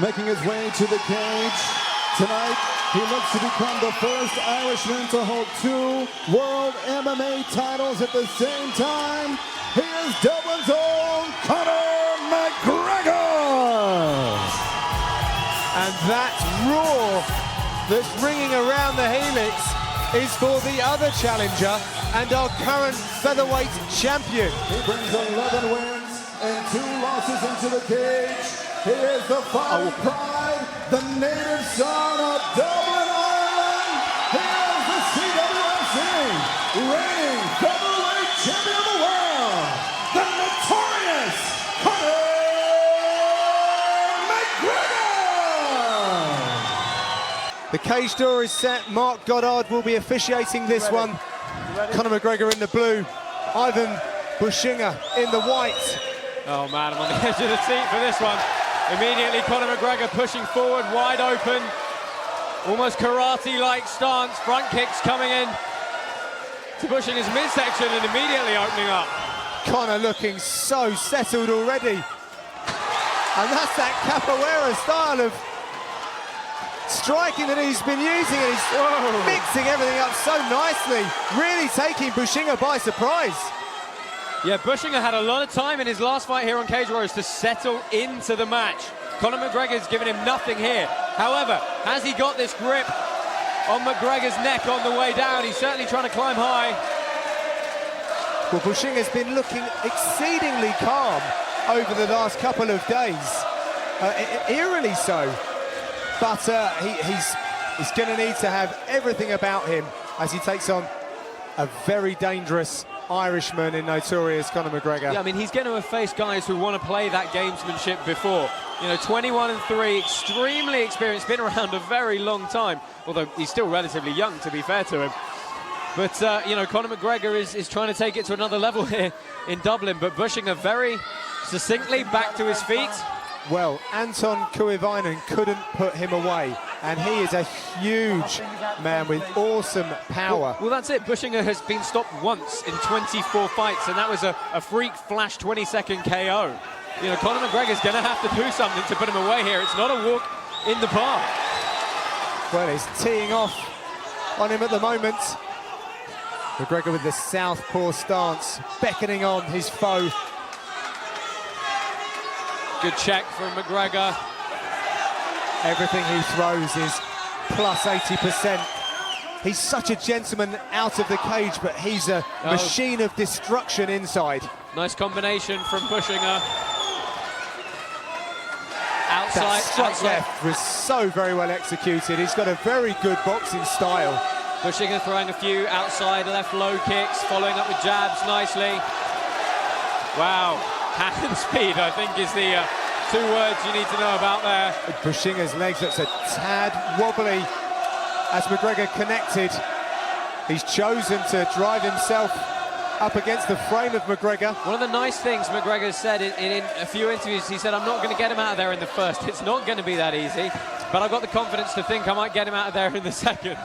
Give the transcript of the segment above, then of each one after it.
making his way to the cage. Tonight, he looks to become the first Irishman to hold 2 World MMA titles at the same time. He is Dublin's own Conor McGregor! And that roar that's ringing around the helix is for the other challenger and our current featherweight champion. He brings 11 wins and 2 losses into the cage. He is the fighting pride, the native son of Dublin, Ireland. He is the CW reigning featherweight champion of the world, the notorious Conor McGregor! The cage door is set. Mark Goddard will be officiating this one. Conor McGregor in the blue, Ivan Bushinga in the white. Oh man, I'm on the edge of the seat for this one. Immediately Conor McGregor pushing forward, wide open. Almost karate-like stance, front kicks coming in to Bushinga's midsection and immediately opening up. Conor looking so settled already. And that's that capoeira style of striking that he's been using, and he's mixing everything up so nicely, really taking Bushinga by surprise. Yeah, Bushinga had a lot of time in his last fight here on Cage Warriors to settle into the match. Conor McGregor's given him nothing here. However, has he got this grip on McGregor's neck on the way down? He's certainly trying to climb high. Well, Bushinga's been looking exceedingly calm over the last couple of days, eerily so. But he's going to need to have everything about him as he takes on a very dangerous Irishman in notorious Conor McGregor. Yeah, I mean, he's going to have faced guys who want to play that gamesmanship before. You know, 21-3, extremely experienced, been around a very long time, although he's still relatively young, to be fair to him. But, you know, Conor McGregor is trying to take it to another level here in Dublin, but Bushinga very succinctly back to his feet. Well, Anton Kuivainen couldn't put him away, and he is a huge man with awesome power. Well, that's it. Bushinga has been stopped once in 24 fights, and that was a freak flash 20-second KO. You know, Conor McGregor's going to have to do something to put him away here. It's not a walk in the park. Well, he's teeing off on him at the moment. McGregor with the southpaw stance, beckoning on his foe. Good check from McGregor. Everything he throws is plus 80%. He's such a gentleman out of the cage, but he's a machine of destruction inside. Nice combination from Bushinga. Outside, that strike left was so very well executed. He's got a very good boxing style. Bushinga throwing a few outside left low kicks, following up with jabs nicely. Wow. Hand speed, I think, is the 2 words you need to know about there. Bushinga's legs looks a tad wobbly as McGregor connected. He's chosen to drive himself up against the frame of McGregor. One of the nice things McGregor said in a few interviews, he said, I'm not going to get him out of there in the first. It's not going to be that easy, but I've got the confidence to think I might get him out of there in the second,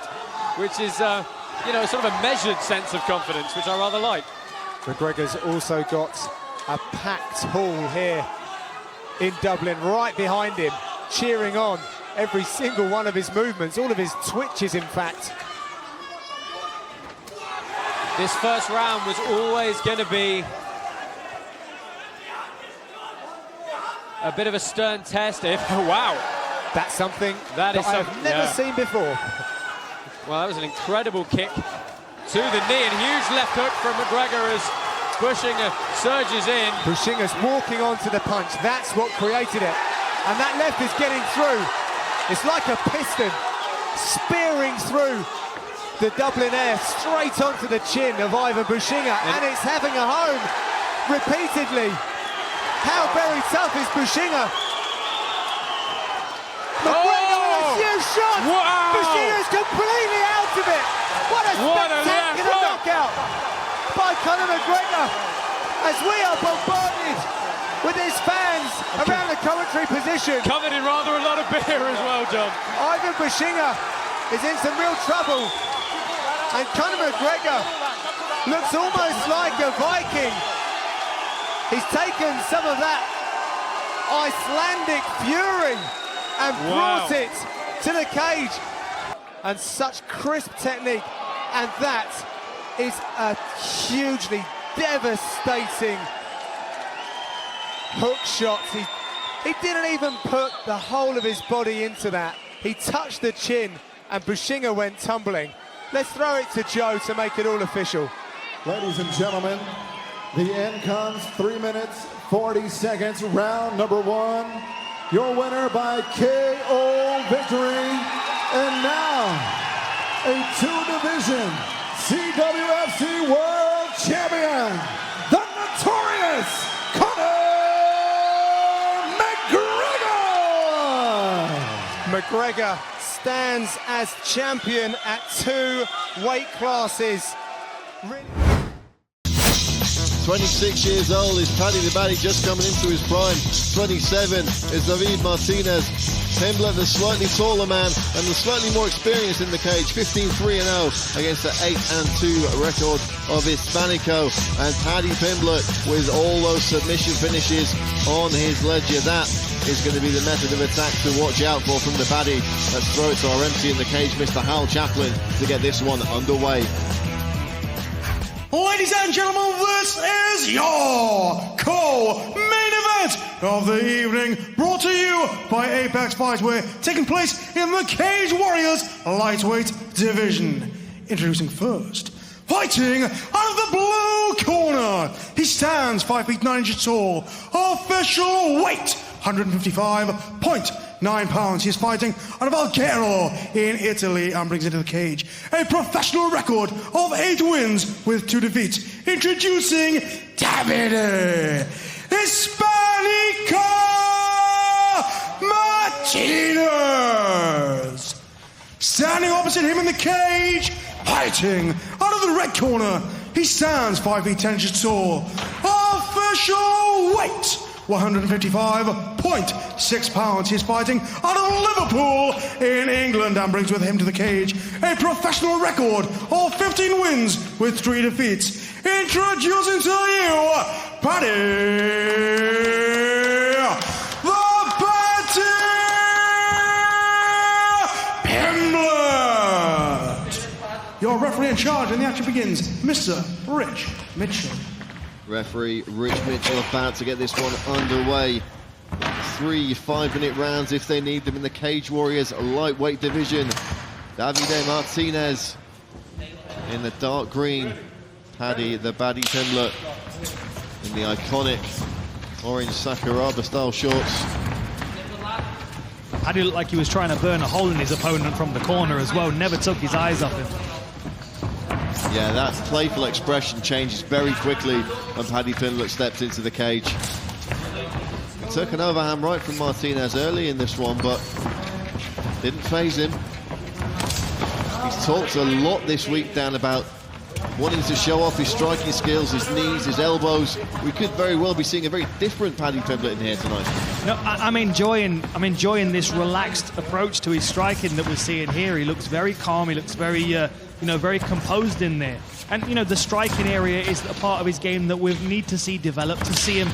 which is, you know, sort of a measured sense of confidence, which I rather like. McGregor's also got a packed hall here in Dublin, right behind him, cheering on every single one of his movements, all of his twitches, in fact. This first round was always going to be a bit of a stern test. Wow. That's something that I've never seen before. Well, that was an incredible kick to the knee, and huge left hook from McGregor as Bushinga surges in. Bushinga's walking onto the punch. That's what created it. And that left is getting through. It's like a piston spearing through the Dublin air straight onto the chin of Ivan Bushinga, and it's having a home repeatedly. How very tough is Bushinga? McGregor with a huge shot. Wow. Bushinga's completely out of it. What a spectacular knockout by Conor McGregor, as we are bombarded with his fans around the commentary position. Covered in rather a lot of beer as well, John. Ivan Bushinga is in some real trouble, and Conor McGregor looks almost like a Viking. He's taken some of that Icelandic fury and brought it to the cage. And such crisp technique, and that is a hugely devastating hook shot. He didn't even put the whole of his body into that. He touched the chin and Bushinga went tumbling. Let's throw it to Joe to make it all official. Ladies and gentlemen, the end comes 3 minutes, 40 seconds, round number 1. Your winner by KO victory. And now, a 2-division CWFC World Champion, the notorious Conor McGregor! McGregor stands as champion at 2 weight classes. 26 years old is Paddy the Baddy, just coming into his prime. 27 is David Martinez. Pimblett, the slightly taller man and the slightly more experienced in the cage, 15-3-0 against the 8-2 record of Hispanico. And Paddy Pimblett with all those submission finishes on his ledger. That is going to be the method of attack to watch out for from the Paddy. Let's throw it to our MC in the cage, Mr. Hal Chaplin, to get this one underway. Ladies and gentlemen, this is your co-main event of the evening, brought to you by Apex Fights, we're taking place in the Cage Warriors lightweight division. Introducing first, fighting out of the blue corner, he stands 5 feet 9 inches tall, official weight 155.9 pounds. He's fighting out of Alghero in Italy and brings into the cage a professional record of 8 wins with 2 defeats. Introducing Davide Hispanico Martinez. Standing opposite him in the cage, fighting out of the red corner, he stands 5 feet 10 inches tall. Official weight 155.6 pounds. He's fighting out of Liverpool in England and brings with him to the cage a professional record of 15 wins with 3 defeats. Introducing to you, Paddy the Paddy Pimblett. Your referee in charge, and the action begins, Mr. Rich Mitchell. Referee Rich Mitchell about to get this one underway. 3 5-minute rounds if they need them in the Cage Warriors lightweight division. Davide Martinez in the dark green. Paddy the Baddy Pimblett in the iconic orange Sakuraba style shorts. Paddy looked like he was trying to burn a hole in his opponent from the corner as well. Never took his eyes off him. Yeah, that playful expression changes very quickly when Paddy Pimblett steps into the cage. He took an overhand right from Martinez early in this one, but didn't faze him. He's talked a lot this week, Dan, about wanting to show off his striking skills, his knees, his elbows. We could very well be seeing a very different Paddy Pimblett in here tonight. No, I'm enjoying this relaxed approach to his striking that we're seeing here. He looks very calm. He looks very very composed in there. And, the striking area is a part of his game that we need to see develop, to see him,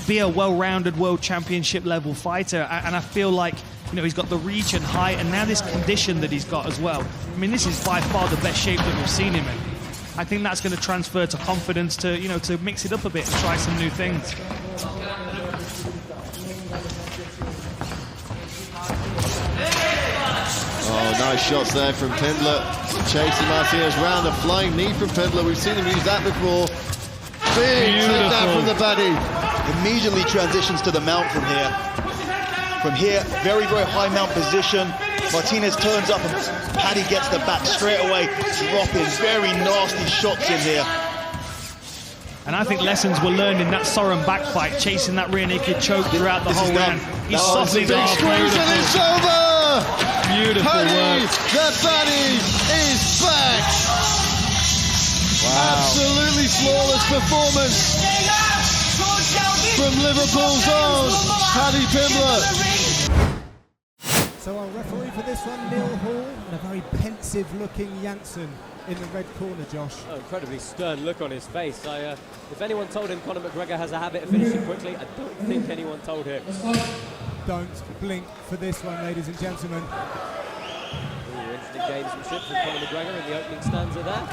be a well-rounded world championship level fighter. And I feel like, he's got the reach and height, and now this condition that he's got as well. I mean, this is by far the best shape that we've seen him in. I think that's going to transfer to confidence to, to mix it up a bit and try some new things. Oh, nice shots there from Pimblett. Chasing Martinez round, a flying knee from Pimblett. We've seen him use that before. Big takedown from the Baddy. Immediately transitions to the mount from here. From here, very, very high mount position. Martinez turns up and Paddy gets the back straight away, dropping very nasty shots in here. And I think lessons were learned in that Soren back fight, chasing that rear naked choke throughout the whole round. He's softening big squeeze and it's over! Beautiful Paddy, work. the Baddy is back! Wow. Absolutely flawless performance from Liverpool's own Paddy Pimblett. So our referee for this one, Neil Hall, and a very pensive-looking Janssen in the red corner, Josh. Oh, incredibly stern look on his face. If anyone told him Conor McGregor has a habit of finishing quickly, I don't think anyone told him. don't blink for this one, ladies and gentlemen. Interesting gamesmanship from Conor McGregor in the opening stanza there.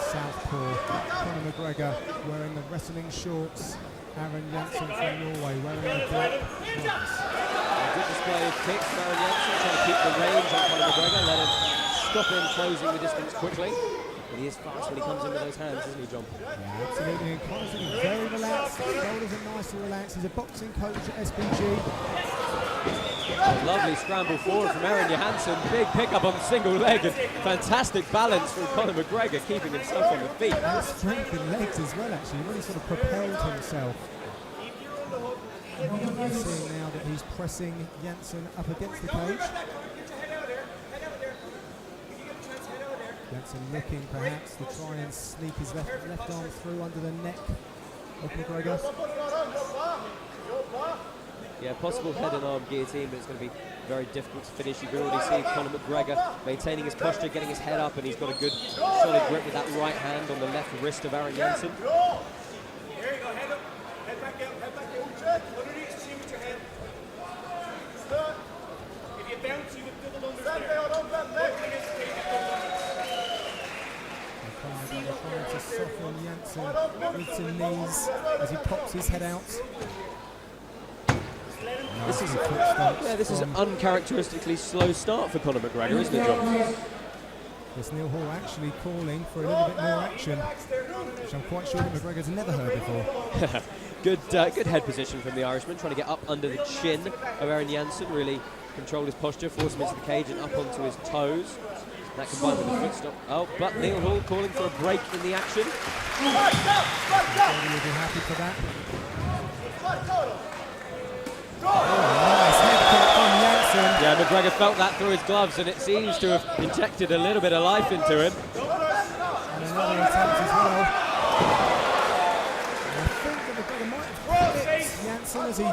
Southpaw, Conor McGregor wearing the wrestling shorts. Aaron Janssen from Norway wearing the black shorts. A good display of kicks from Aaron Janssen, trying to keep the range on Conor McGregor, let him stop him closing the distance quickly. But he is fast when he comes in with those hands, isn't he, John? Yeah, absolutely. And Conor's looking very relaxed. His shoulders are nice and relaxed. He's a boxing coach at SBG. A lovely scramble forward from Aaron Johansson. Big pickup on the single leg and fantastic balance from Conor McGregor, keeping himself on the feet. And strength in legs as well, actually. He really sort of propelled himself. You're seeing now that he's pressing Janssen up against the cage. Janssen looking perhaps to try and sneak his left arm through under the neck of McGregor. Yeah, possible head and arm guillotine, but it's going to be very difficult to finish. You can already see Conor McGregor maintaining his posture, getting his head up, and he's got a good solid grip with that right hand on the left wrist of Aaron Janssen. Here you go, head up, head back out, underneath the chin with your head. If you bounce, you would double under there. Trying to soften Janssen with some knees as he pops his head out. This is an uncharacteristically slow start for Conor McGregor, isn't it, John? There's Neil Hall actually calling for a little bit more action, which I'm quite sure that McGregor's never heard before. Good head position from the Irishman, trying to get up under the chin of Aaron Janssen, really control his posture, force him into the cage and up onto his toes. That combined with the foot stop. Oh, but Neil Hall calling for a break in the action. Everybody will be happy for that. Nice head kick from Janssen. Yeah, McGregor felt that through his gloves, and it seems to have injected a little bit of life into him. And another attempt as well. And I think that McGregor might have hit Janssen as he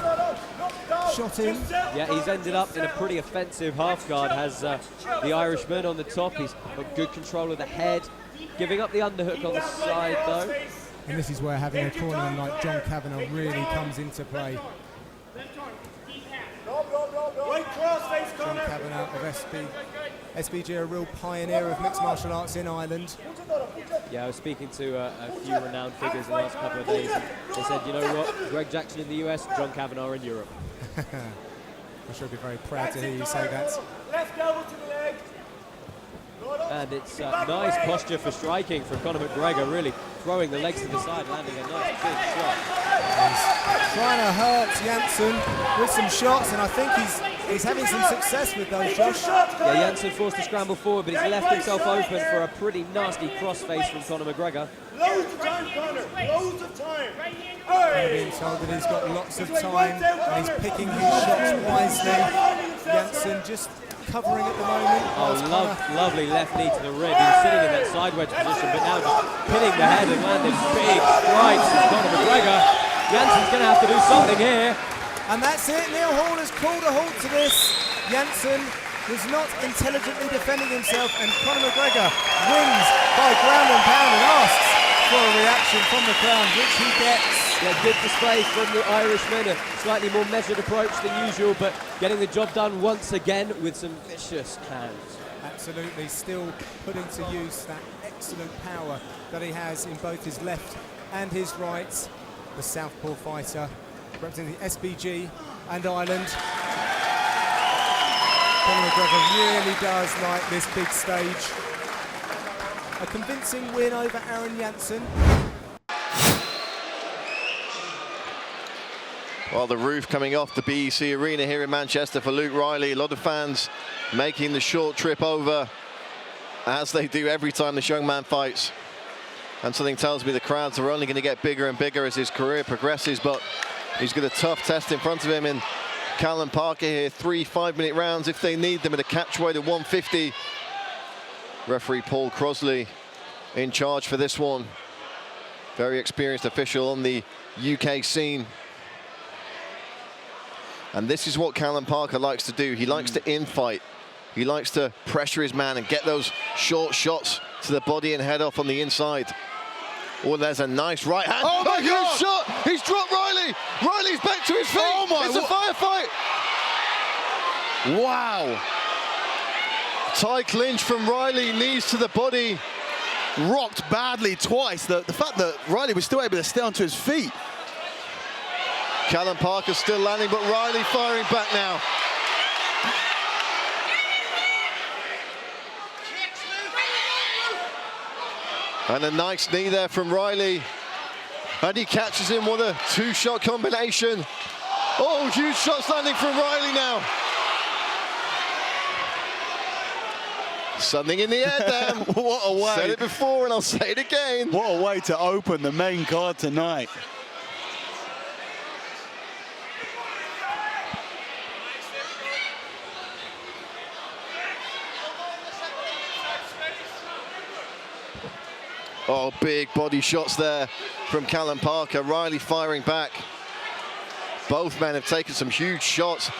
shot in. Yeah, he's ended up in a pretty offensive half guard, has the Irishman on the top. He's got good control of the head, giving up the underhook on the side, though. And this is where having a cornerman like John Kavanagh really comes into play. John Kavanagh of SBG, a real pioneer of mixed martial arts in Ireland. Yeah, I was speaking to a few renowned figures in the last couple of days, and they said, you know what, Greg Jackson in the US, John Kavanagh in Europe. I'm sure he'll be very proud to hear you say that. Left elbow to the leg. And it's nice posture for striking from Conor McGregor, really throwing the legs to the side, landing a nice big shot. He's trying to hurt Janssen with some shots, and I think he's having some success with those shots. Yeah, Janssen forced to scramble forward, but he's left himself open for a pretty nasty crossface from Conor McGregor. Loads of time, Conor. Loads of time. I'm being told that he's got lots of time and he's picking his shots wisely. Janssen just covering at the moment. Oh, lovely left knee to the rib. He was sitting in that side wedge position, but now just pinning the head and landing big strikes from Conor McGregor. Janssen's going to have to do something here. And that's it. Neil Hall has called a halt to this. Janssen was not intelligently defending himself, and Conor McGregor wins by ground and pound and asks for a reaction from the crowd, which he gets. Yeah, good display from the Irishman, a slightly more measured approach than usual, but getting the job done once again with some vicious hands. Absolutely, still putting to use that excellent power that he has in both his left and his right. The southpaw fighter representing SBG and Ireland. Conor McGregor really does like this big stage. A convincing win over Aaron Janssen. Well, the roof coming off the BEC Arena here in Manchester for Luke Riley. A lot of fans making the short trip over, as they do every time this young man fights. And something tells me the crowds are only going to get bigger and bigger as his career progresses, but he's got a tough test in front of him in Callum Parker here. 3 5-minute rounds if they need them at a catch weight of 150. Referee Paul Crosley in charge for this one. Very experienced official on the UK scene. And this is what Callum Parker likes to do. He likes to infight. He likes to pressure his man and get those short shots to the body and head off on the inside. Oh, there's a nice right hand. Oh my God! Shot! He's dropped Riley. Riley's back to his feet. Oh my! It's a firefight. Wow. Tie clinch from Riley, knees to the body. Rocked badly twice. The fact that Riley was still able to stay onto his feet. Callum Parker still landing, but Riley firing back now. And a nice knee there from Riley. And he catches him with a two-shot combination. Oh, huge shots landing from Riley now. Something in the air, Dan. What a way. Said it before and I'll say it again. What a way to open the main card tonight. Oh, big body shots there from Callum Parker. Riley firing back. Both men have taken some huge shots.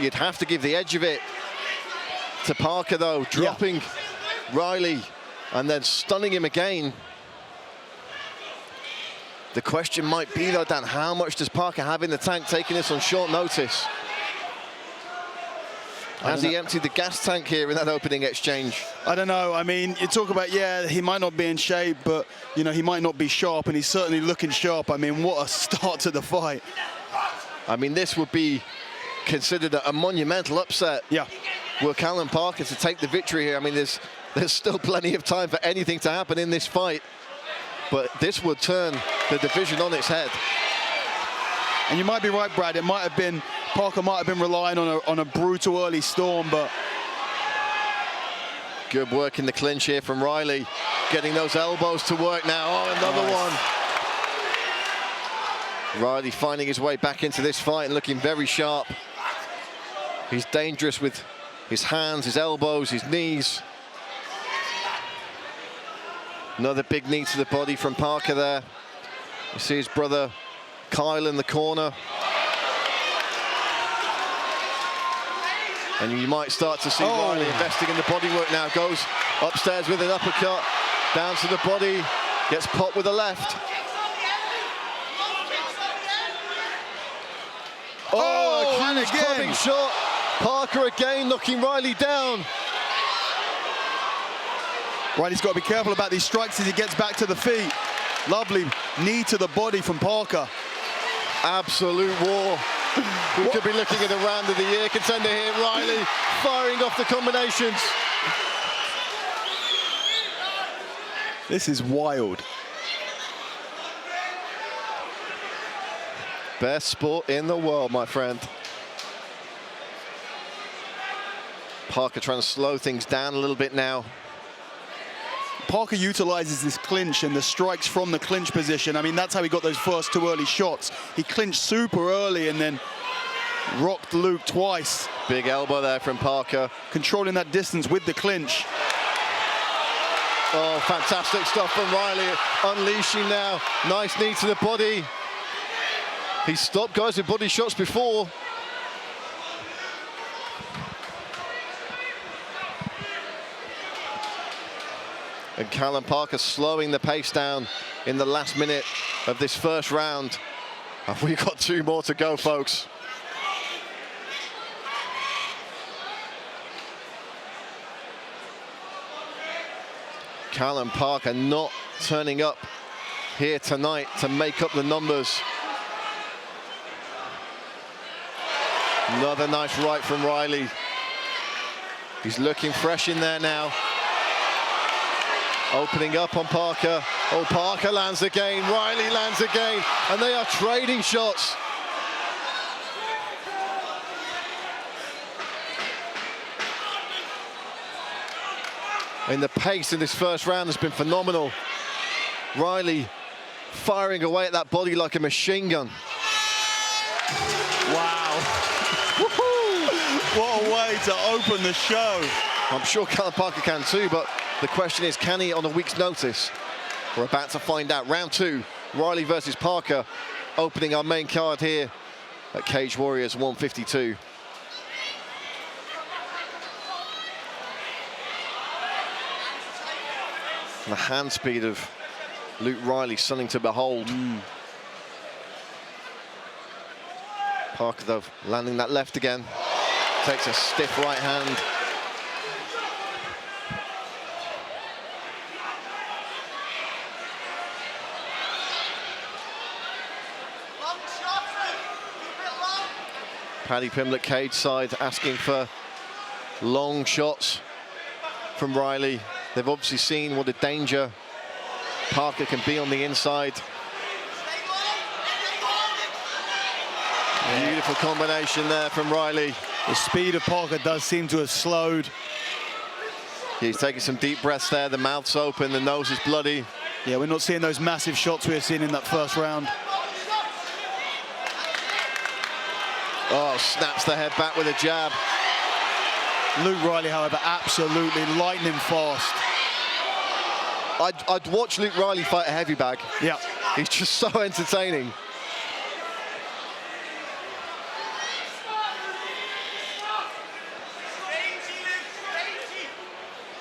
You'd have to give the edge of it to Parker, though, dropping Riley and then stunning him again. The question might be, though, Dan, how much does Parker have in the tank taking this on short notice? Has he emptied the gas tank here in that opening exchange? I don't know. I mean, you talk about, yeah, he might not be in shape, but, you know, he might not be sharp, and he's certainly looking sharp. I mean, what a start to the fight. I mean, this would be considered a monumental upset. Yeah. Will Callum Parker to take the victory here? I mean, there's still plenty of time for anything to happen in this fight, but this would turn the division on its head. And you might be right, Brad. It might have been, Parker might have been relying on a brutal early storm, but... Good work in the clinch here from Riley. Getting those elbows to work now. Oh, another one. Riley finding his way back into this fight and looking very sharp. He's dangerous with his hands, his elbows, his knees. Another big knee to the body from Parker there. You see his brother Kyle in the corner. And you might start to see Riley investing in the bodywork now. Goes upstairs with an uppercut, down to the body, gets popped with a left. Oh, and a huge again. clubbing shot. Parker again knocking Riley down. Riley's got to be careful about these strikes as he gets back to the feet. Lovely knee to the body from Parker. Absolute war. We could be looking at a round of the year contender here. Riley firing off the combinations. This is wild. Best sport in the world, my friend. Parker trying to slow things down a little bit now. Parker utilizes this clinch and the strikes from the clinch position. I mean, that's how he got those first two early shots. He clinched super early and then rocked Luke twice. Big elbow there from Parker. Controlling that distance with the clinch. Oh, fantastic stuff from Riley. Unleashing now. Nice knee to the body. He stopped guys with body shots before. And Callum Parker slowing the pace down in the last minute of this first round. And we've got two more to go, folks. Callum Parker not turning up here tonight to make up the numbers. Another nice right from Riley. He's looking fresh in there now. Opening up on Parker. Oh, Parker lands again, Riley lands again, and they are trading shots. And the pace in this first round has been phenomenal. Riley firing away at that body like a machine gun. Wow. What a way to open the show. I'm sure Callum Parker can too, but the question is, can he on a week's notice? We're about to find out. Round two, Riley versus Parker, opening our main card here at Cage Warriors 152. The hand speed of Luke Riley, something to behold. Parker, though, landing that left again. Takes a stiff right hand. Paddy Pimblett cage side asking for long shots from Riley. They've obviously seen what a danger Parker can be on the inside. Beautiful combination there from Riley. The speed of Parker does seem to have slowed. He's taking some deep breaths there. The mouth's open, the nose is bloody. Yeah, we're not seeing those massive shots we were seeing in that first round. Oh, snaps the head back with a jab. Luke Riley, however, absolutely lightning fast. I'd watch Luke Riley fight a heavy bag. Yeah. He's just so entertaining.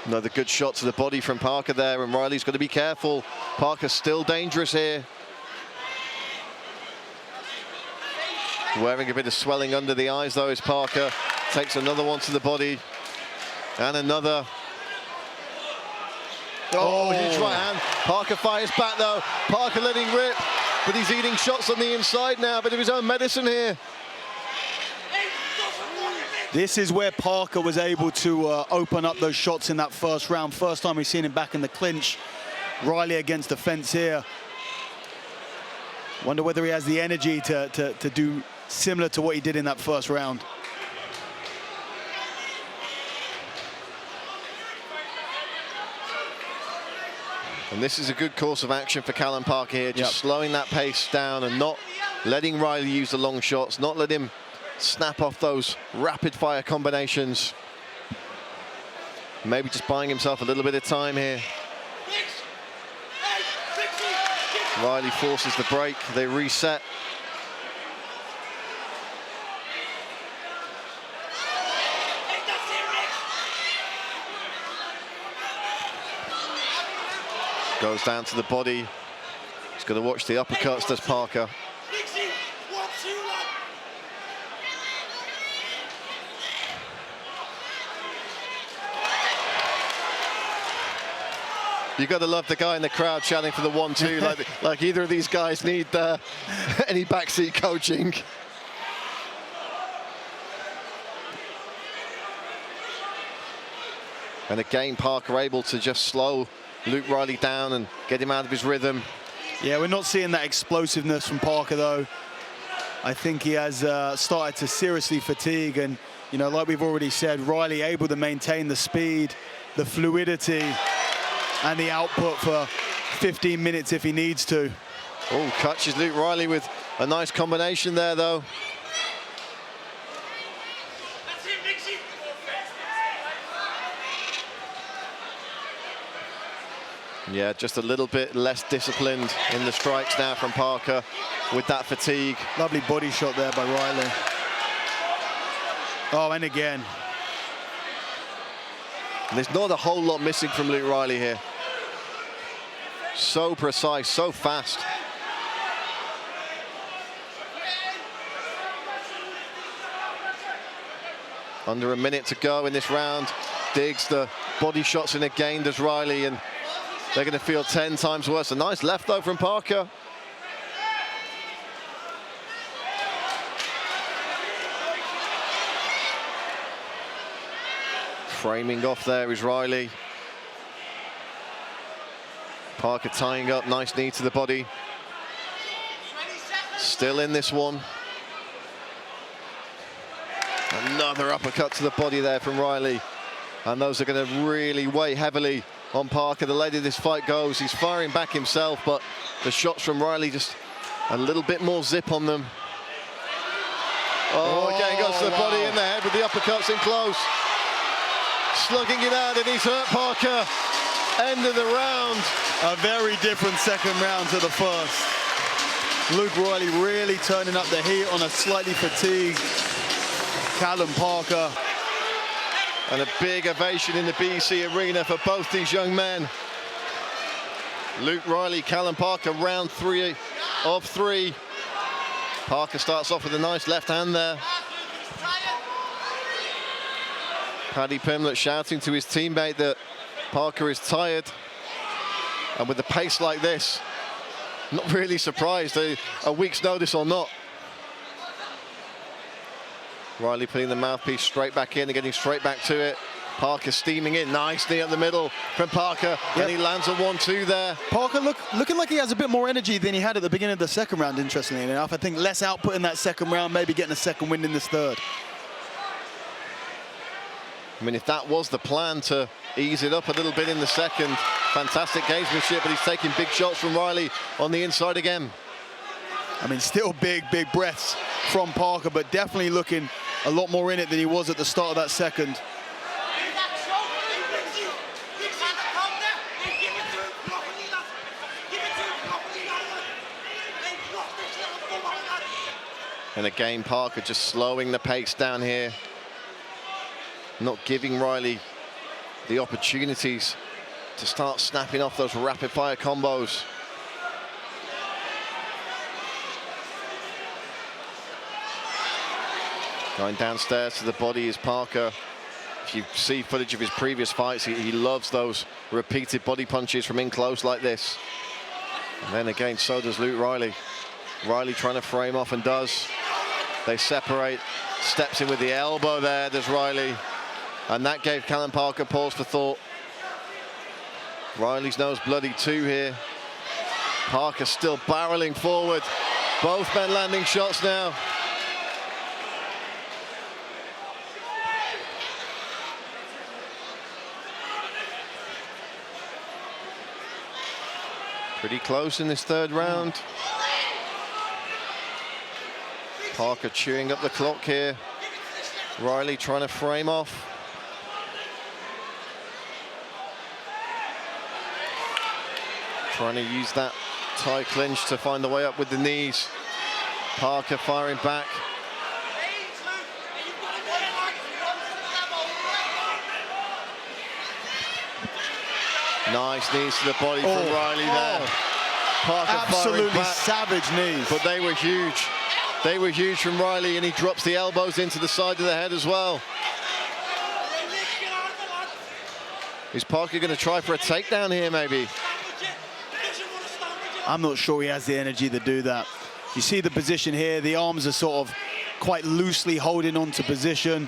Another good shot to the body from Parker there, and Riley's got to be careful. Parker's still dangerous here. Wearing a bit of swelling under the eyes, though, is Parker. Takes another one to the body. And another. Oh, huge right hand. Parker fires back, though. Parker letting rip. But he's eating shots on the inside now. Bit of his own medicine here. This is where Parker was able to open up those shots in that first round. First time we've seen him back in the clinch. Riley against the fence here. Wonder whether he has the energy to do similar to what he did in that first round. And this is a good course of action for Callum Parker here, just slowing that pace down and not letting Riley use the long shots, not let him snap off those rapid-fire combinations. Maybe just buying himself a little bit of time here. Riley forces the break, they reset. Goes down to the body. He's got to watch the uppercuts, does Parker. You got to love the guy in the crowd shouting for the 1-2, like either of these guys need any backseat coaching. And again, Parker able to just slow Luke Riley down and get him out of his rhythm. Yeah, we're not seeing that explosiveness from Parker, though. I think he has started to seriously fatigue, and, you know, like we've already said, Riley able to maintain the speed, the fluidity, and the output for 15 minutes if he needs to. Oh, catches Luke Riley with a nice combination there, though. Yeah, just a little bit less disciplined in the strikes now from Parker with that fatigue. Lovely body shot there by Riley. Oh, and again. And there's not a whole lot missing from Luke Riley here. So precise, so fast. Under a minute to go in this round. Digs the body shots in again, does Riley, and they're going to feel 10 times worse. A nice left, though, from Parker. Framing off there is Riley. Parker tying up, nice knee to the body. Still in this one. Another uppercut to the body there from Riley. And those are going to really weigh heavily on Parker. The later this fight goes, he's firing back himself, but the shots from Riley just a little bit more zip on them. Oh, again, goes to the body in the head with the uppercuts in close. Slugging it out, and he's hurt Parker. End of the round. A very different second round to the first. Luke Riley really turning up the heat on a slightly fatigued Callum Parker. And a big ovation in the BC Arena for both these young men. Luke Riley, Callum Parker, round 3 of 3. Parker starts off with a nice left hand there. Paddy Pimblett shouting to his teammate that Parker is tired. And with the pace like this, not really surprised, a week's notice or not. Riley putting the mouthpiece straight back in and getting straight back to it. Parker steaming in, nice knee up the middle from Parker, and he lands a 1-2 there. Parker looking like he has a bit more energy than he had at the beginning of the second round, interestingly enough. I think less output in that second round, maybe getting a second win in this third. I mean, if that was the plan, to ease it up a little bit in the second, fantastic gamesmanship, but he's taking big shots from Riley on the inside again. I mean, still big breaths from Parker, but definitely looking a lot more in it than he was at the start of that second. And again, Parker just slowing the pace down here, not giving Riley the opportunities to start snapping off those rapid-fire combos. Going downstairs to the body is Parker. If you see footage of his previous fights, he loves those repeated body punches from in close like this. And then again, so does Luke Riley. Riley trying to frame off and does. They separate, steps in with the elbow there, does Riley. And that gave Callum Parker pause for thought. Riley's nose bloody too here. Parker still barreling forward. Both men landing shots now. Pretty close in this third round. Parker chewing up the clock here. Riley trying to frame off. Trying to use that tie clinch to find the way up with the knees. Parker firing back. Nice knees to the body from Riley there. Parker absolutely savage knees. But they were huge. They were huge from Riley, and he drops the elbows into the side of the head as well. Is Parker going to try for a takedown here, maybe? I'm not sure he has the energy to do that. You see the position here, the arms are sort of quite loosely holding on to position.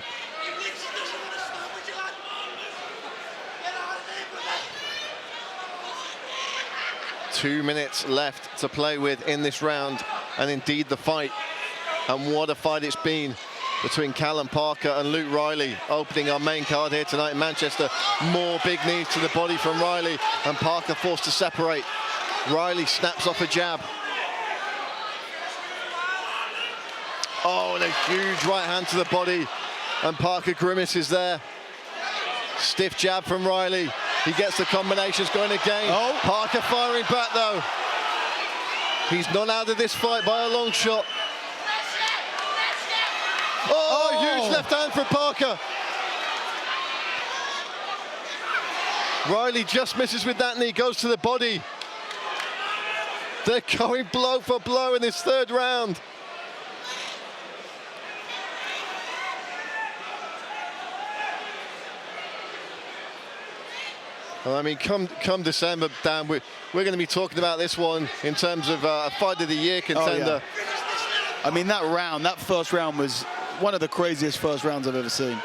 Two minutes left to play with in this round, and indeed the fight. And what a fight it's been between Callum Parker and Luke Riley, opening our main card here tonight in Manchester. More big knees to the body from Riley, and Parker forced to separate. Riley snaps off a jab. Oh, and a huge right hand to the body, and Parker grimaces there. Stiff jab from Riley. He gets the combinations going again. Oh. Parker firing back though. He's not out of this fight by a long shot. Oh, huge left hand from Parker. Riley just misses with that knee, goes to the body. They're going blow for blow in this third round. Well, I mean, come December, Dan, we're going to be talking about this one in terms of a fight of the year contender. Oh, yeah. I mean, that first round was one of the craziest first rounds I've ever seen.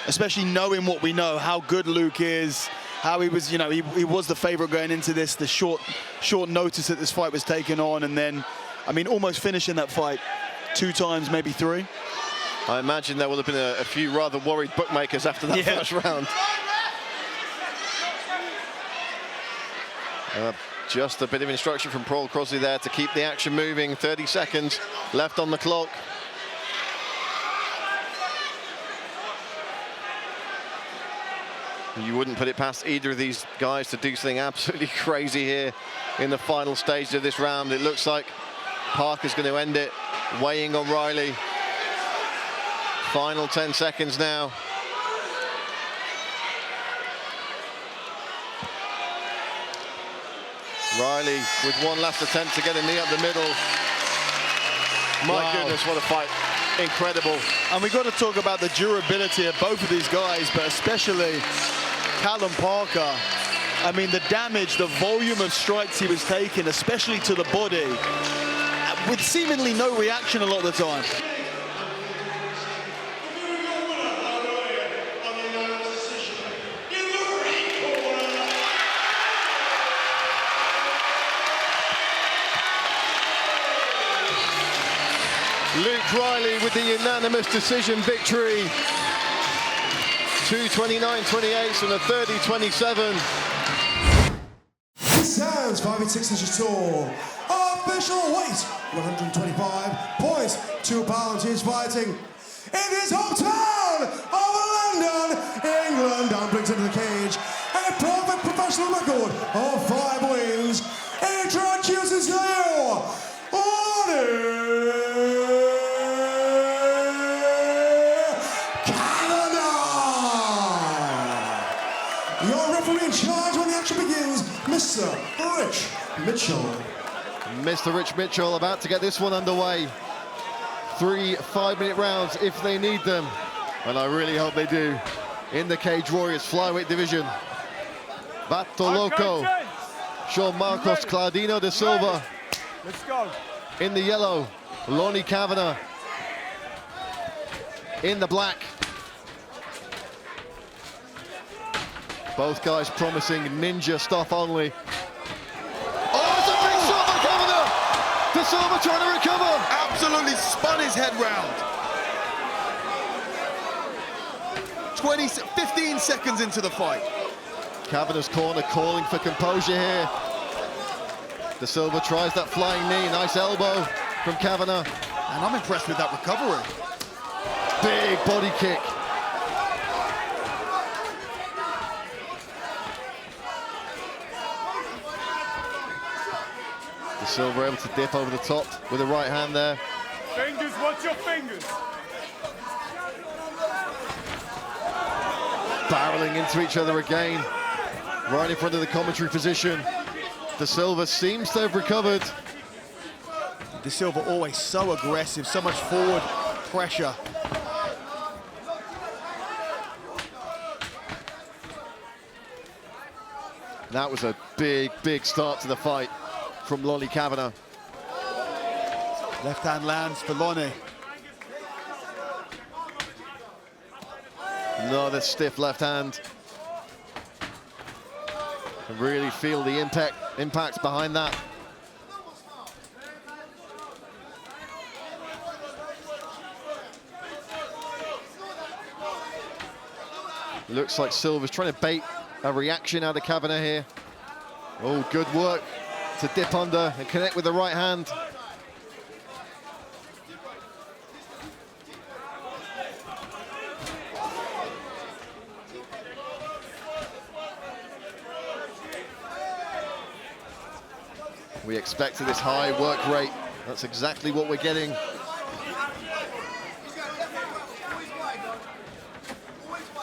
Especially knowing what we know, how good Luke is, how he was, you know, he was the favorite going into this, the short notice that this fight was taken on, and then, I mean, almost finishing that fight 2 times, maybe 3. I imagine there will have been a few rather worried bookmakers after that first round. Just a bit of instruction from Paul Crosley there to keep the action moving. 30 seconds left on the clock. You wouldn't put it past either of these guys to do something absolutely crazy here in the final stage of this round. It looks like Parker's going to end it, weighing on Riley. Final 10 seconds now. Riley with one last attempt to get a knee up the middle. My goodness, what a fight. Incredible. And we've got to talk about the durability of both of these guys, but especially Callum Parker. I mean, the damage, the volume of strikes he was taking, especially to the body, with seemingly no reaction a lot of the time. Luke Riley with the unanimous decision victory. 2:29.28 and a 30:27. He stands 5'6" inches tall. Official weight 125.2 pounds. He's fighting in his hometown of London, England. Down brings into the cage. And a perfect professional record of 5 wins. Introduces now Kavanagh. Your referee in charge when the action begins, Mr. Rich Mitchell. Mr. Rich Mitchell about to get this one underway. 3 5-minute rounds if they need them. And I really hope they do. In the Cage Warriors flyweight division. Vato Loco. Sean Marcos Claudino de Silva. Let's go. In the yellow, Lonnie Kavanagh. In the black. Both guys promising ninja stuff only. Oh, it's a big shot by Kavanagh! De Silva trying to recover. Absolutely spun his head round. 15 seconds into the fight. Kavanagh's corner calling for composure here. De Silva tries that flying knee, nice elbow from Kavanagh. And I'm impressed with that recovery. Big body kick. De Silva able to dip over the top with the right hand there. Fingers, watch your fingers. Barreling into each other again, right in front of the commentary position. De Silva seems to have recovered. De Silva always so aggressive, so much forward pressure. That was a big, big start to the fight from Lonnie Kavanagh. Left hand lands for Lonnie. Another stiff left hand. Can really feel the impact behind that. Looks like Silva's trying to bait a reaction out of Kavanagh here. Oh, good work to dip under and connect with the right hand. We expected this high work rate. That's exactly what we're getting.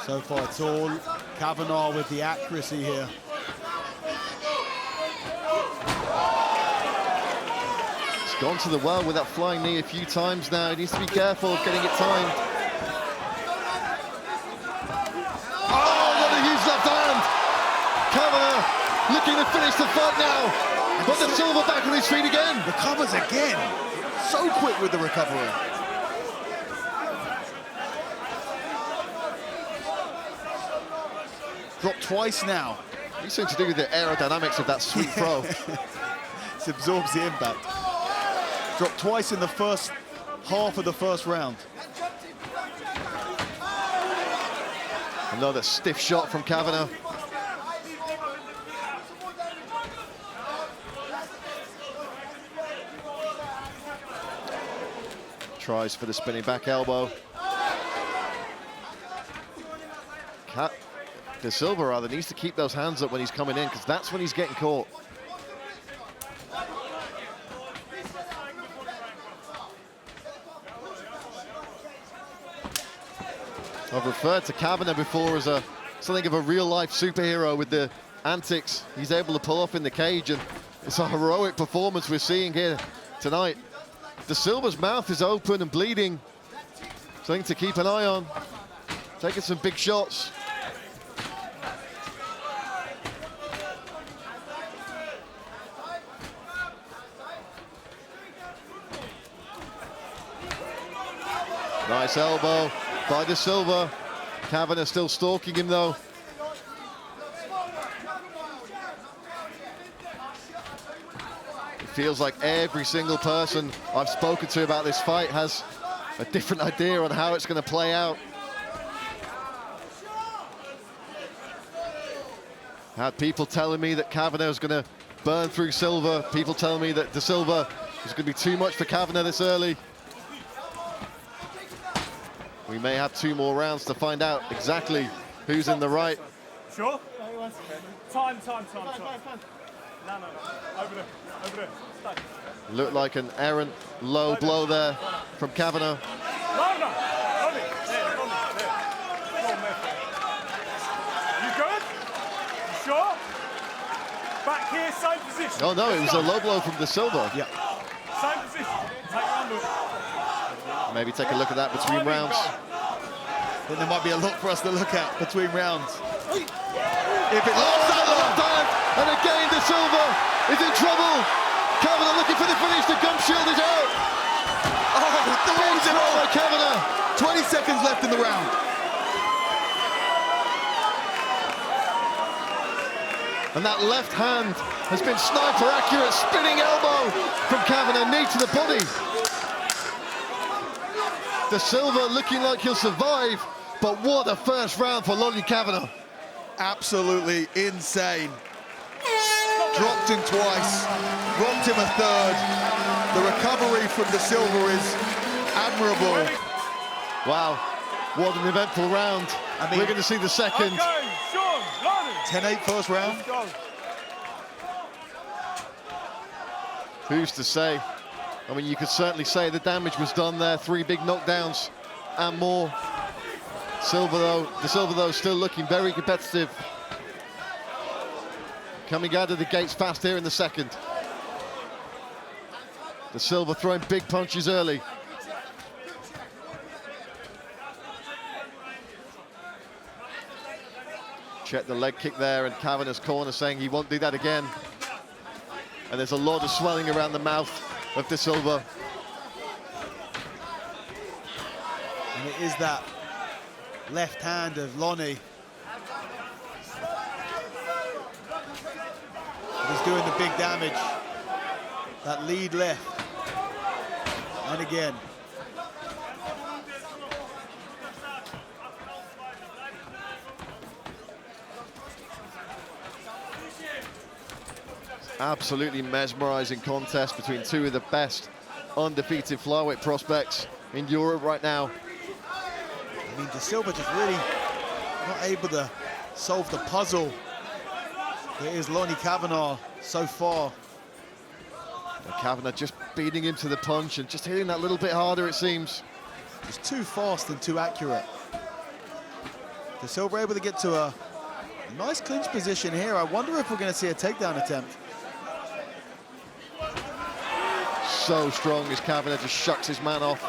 So far, it's all Kavanagh with the accuracy here. It's gone to the well with that flying knee a few times now. He needs to be careful of getting it timed. Oh, what a huge left hand! Kavanagh looking to finish the fight now. But De Silva back on his feet again. Recovers again. So quick with the recovery. Dropped twice now. He's something to do with the aerodynamics of that sweet throw. It absorbs the impact. Dropped twice in the first half of the first round. Another stiff shot from Kavanagh. Tries for the spinning back elbow. De Silva rather needs to keep those hands up when he's coming in, because that's when he's getting caught. I've referred to Kavanagh before as something of a real-life superhero with the antics he's able to pull off in the cage, and it's a heroic performance we're seeing here tonight. De Silva's mouth is open and bleeding. Something to keep an eye on. Taking some big shots. Nice elbow by De Silva. Kavanagh still stalking him though. It feels like every single person I've spoken to about this fight has a different idea on how it's going to play out. Had people telling me that Kavanagh is going to burn through Silva. People telling me that De Silva is going to be too much for Kavanagh this early. We may have 2 more rounds to find out exactly who's in the right. Sure? Time. No. Over there. Stay. Looked like an errant low blow there from Kavanagh. No. Hold it. There. Go on, there. You good? You sure? Back here, same position. Oh no, it was a low blow from De Silva. Yeah. Same position. Take your under. Maybe take a look at that between rounds. Then there might be a lot for us to look at between rounds. If it Oh, that left hand! And again, De Silva is in trouble. Kavanagh looking for the finish. The gum shield is out. throws it all. By Kavanagh. 20 seconds left in the round. And that left hand has been sniper accurate. Spinning elbow from Kavanagh, knee to the body. De Silva looking like he'll survive, but what a first round for Lonnie Kavanagh. Absolutely insane. Dropped him twice, rocked him a third. The recovery from De Silva is admirable. Wow, what an eventful round. I mean, we're going to see the second. Okay, Sean, 10-8 first round. Let's go. Who's to say? I mean, you could certainly say the damage was done there. 3 big knockdowns and more. De Silva though, still looking very competitive. Coming out of the gates fast here in the second. De Silva throwing big punches early. Check the leg kick there, and Kavanagh's corner saying he won't do that again. And there's a lot of swelling around the mouth of De Silva. And it is that left hand of Lonnie that is doing the big damage. That lead left. And again. Absolutely mesmerizing contest between 2 of the best undefeated flyweight prospects in Europe right now. I mean, De Silva just really not able to solve the puzzle that is Lonnie Kavanagh so far. And Kavanagh just beating him to the punch and just hitting that little bit harder, it seems. It's too fast and too accurate. De Silva able to get to a nice clinch position here. I wonder if we're going to see a takedown attempt. So strong as Kavanagh just shucks his man off.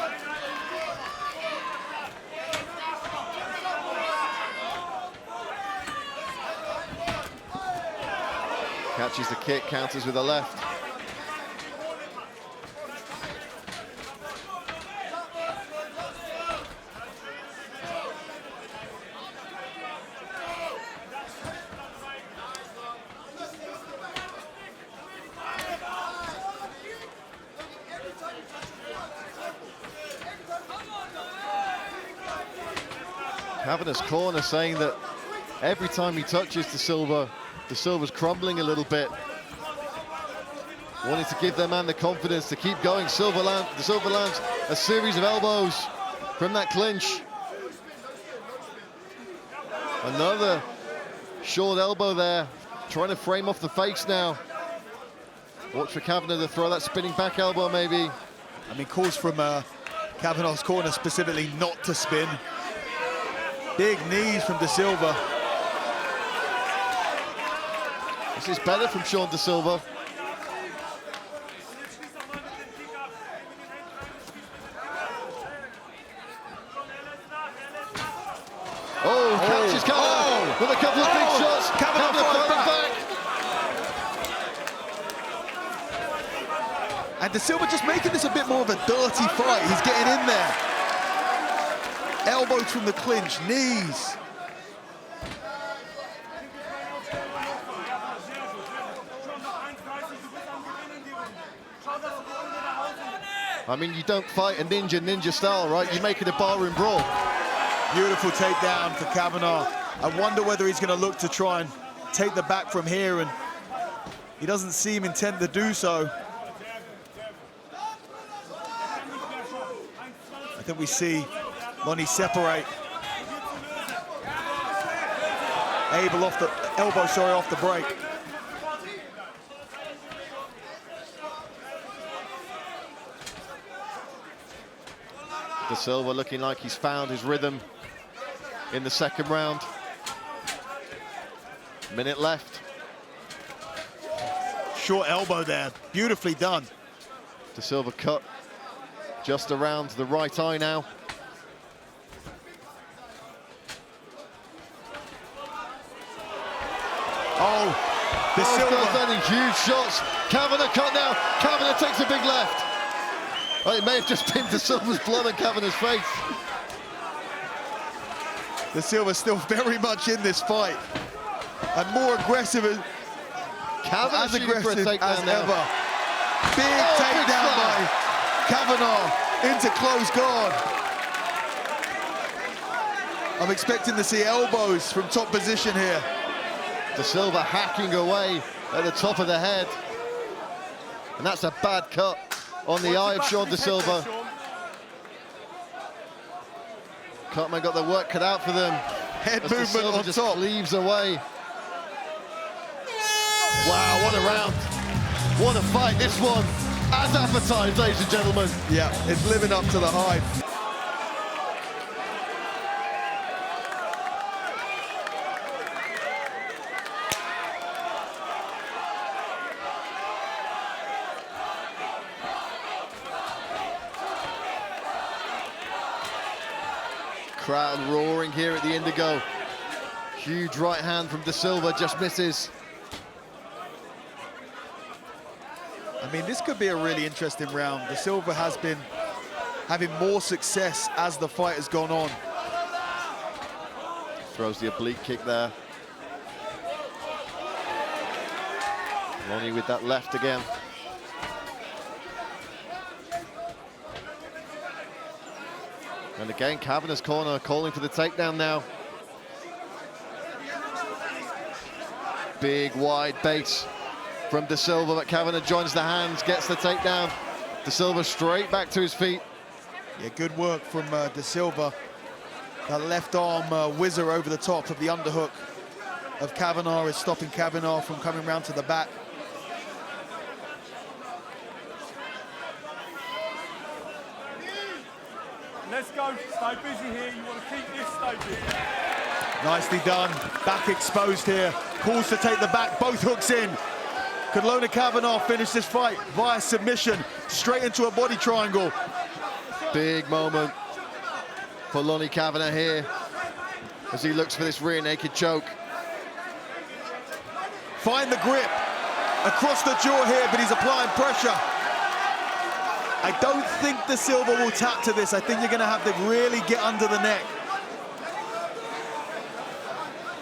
Catches the kick, counters with the left. Kavanagh's corner saying that every time he touches De Silva, De Silva's crumbling a little bit. Wanting to give their man the confidence to keep going. De Silva lands a series of elbows from that clinch. Another short elbow there, trying to frame off the face now. Watch for Kavanagh to throw that spinning back elbow maybe. I mean, calls from Kavanagh's corner specifically not to spin. Big knees from De Silva. This is better from Sean De Silva. with a couple of big shots. Kavanagh fighting back. And De Silva just making this a bit more of a dirty fight. He's getting in there. Elbows from the clinch, knees. I mean, you don't fight a ninja style, right? You make it a barroom brawl. Beautiful takedown for Kavanagh. I wonder whether he's going to look to try and take the back from here, and he doesn't seem intent to do so. I think we see Lonnie separate. Abel off the elbow, sorry, off the break. De Silva looking like he's found his rhythm in the second round. Minute left. Short elbow there, beautifully done. De Silva cut just around the right eye now. Oh, De Silva. Landing huge shots. Kavanagh cut now. Kavanagh takes a big left. Oh, it may have just been De Silva's blood on Kavanagh's face. De Silva's still very much in this fight, and more aggressive as aggressive as ever. Big takedown by Kavanagh into close guard. I'm expecting to see elbows from top position here. De Silva hacking away at the top of the head. And that's a bad cut on the eye of Sean De Silva. Cutman got the work cut out for them. Head movement on just top. Leaves away. Wow, what a round. What a fight. This one, as advertised, ladies and gentlemen. Yeah, it's living up to the hype. Crowd roaring here at the Indigo. Huge right hand from De Silva, just misses. I mean, this could be a really interesting round. De Silva has been having more success as the fight has gone on. Throws the oblique kick there. Lonnie with that left again. And again, Kavanagh's corner calling for the takedown now. Big wide base from De Silva, but Kavanagh joins the hands, gets the takedown. De Silva straight back to his feet. Yeah, good work from De Silva. That left arm whizzer over the top of the underhook of Kavanagh is stopping Kavanagh from coming round to the back. Let's go. Stay busy here. You want to keep this, stay busy. Nicely done. Back exposed here. Calls to take the back. Both hooks in. Could Lona Kavanagh finish this fight via submission straight into a body triangle? Big moment for Lonnie Kavanagh here as he looks for this rear naked choke. Find the grip across the jaw here, but he's applying pressure. I don't think De Silva will tap to this. I think you're going to have to really get under the neck.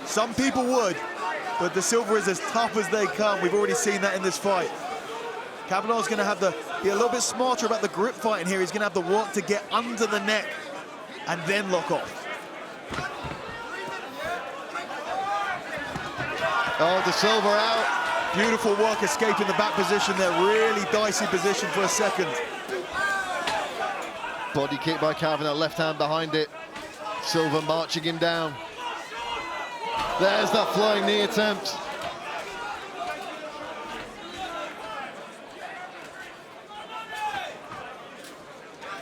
Some people would, but De Silva is as tough as they come. We've already seen that in this fight. Kavanagh's going to have to be a little bit smarter about the grip fighting here. He's going to have to work to get under the neck and then lock off. Oh, De Silva out. Beautiful work escaping the back position there. Really dicey position for a second. Body kick by Kavanagh, left hand behind it. Silva marching him down. There's that flying knee attempt.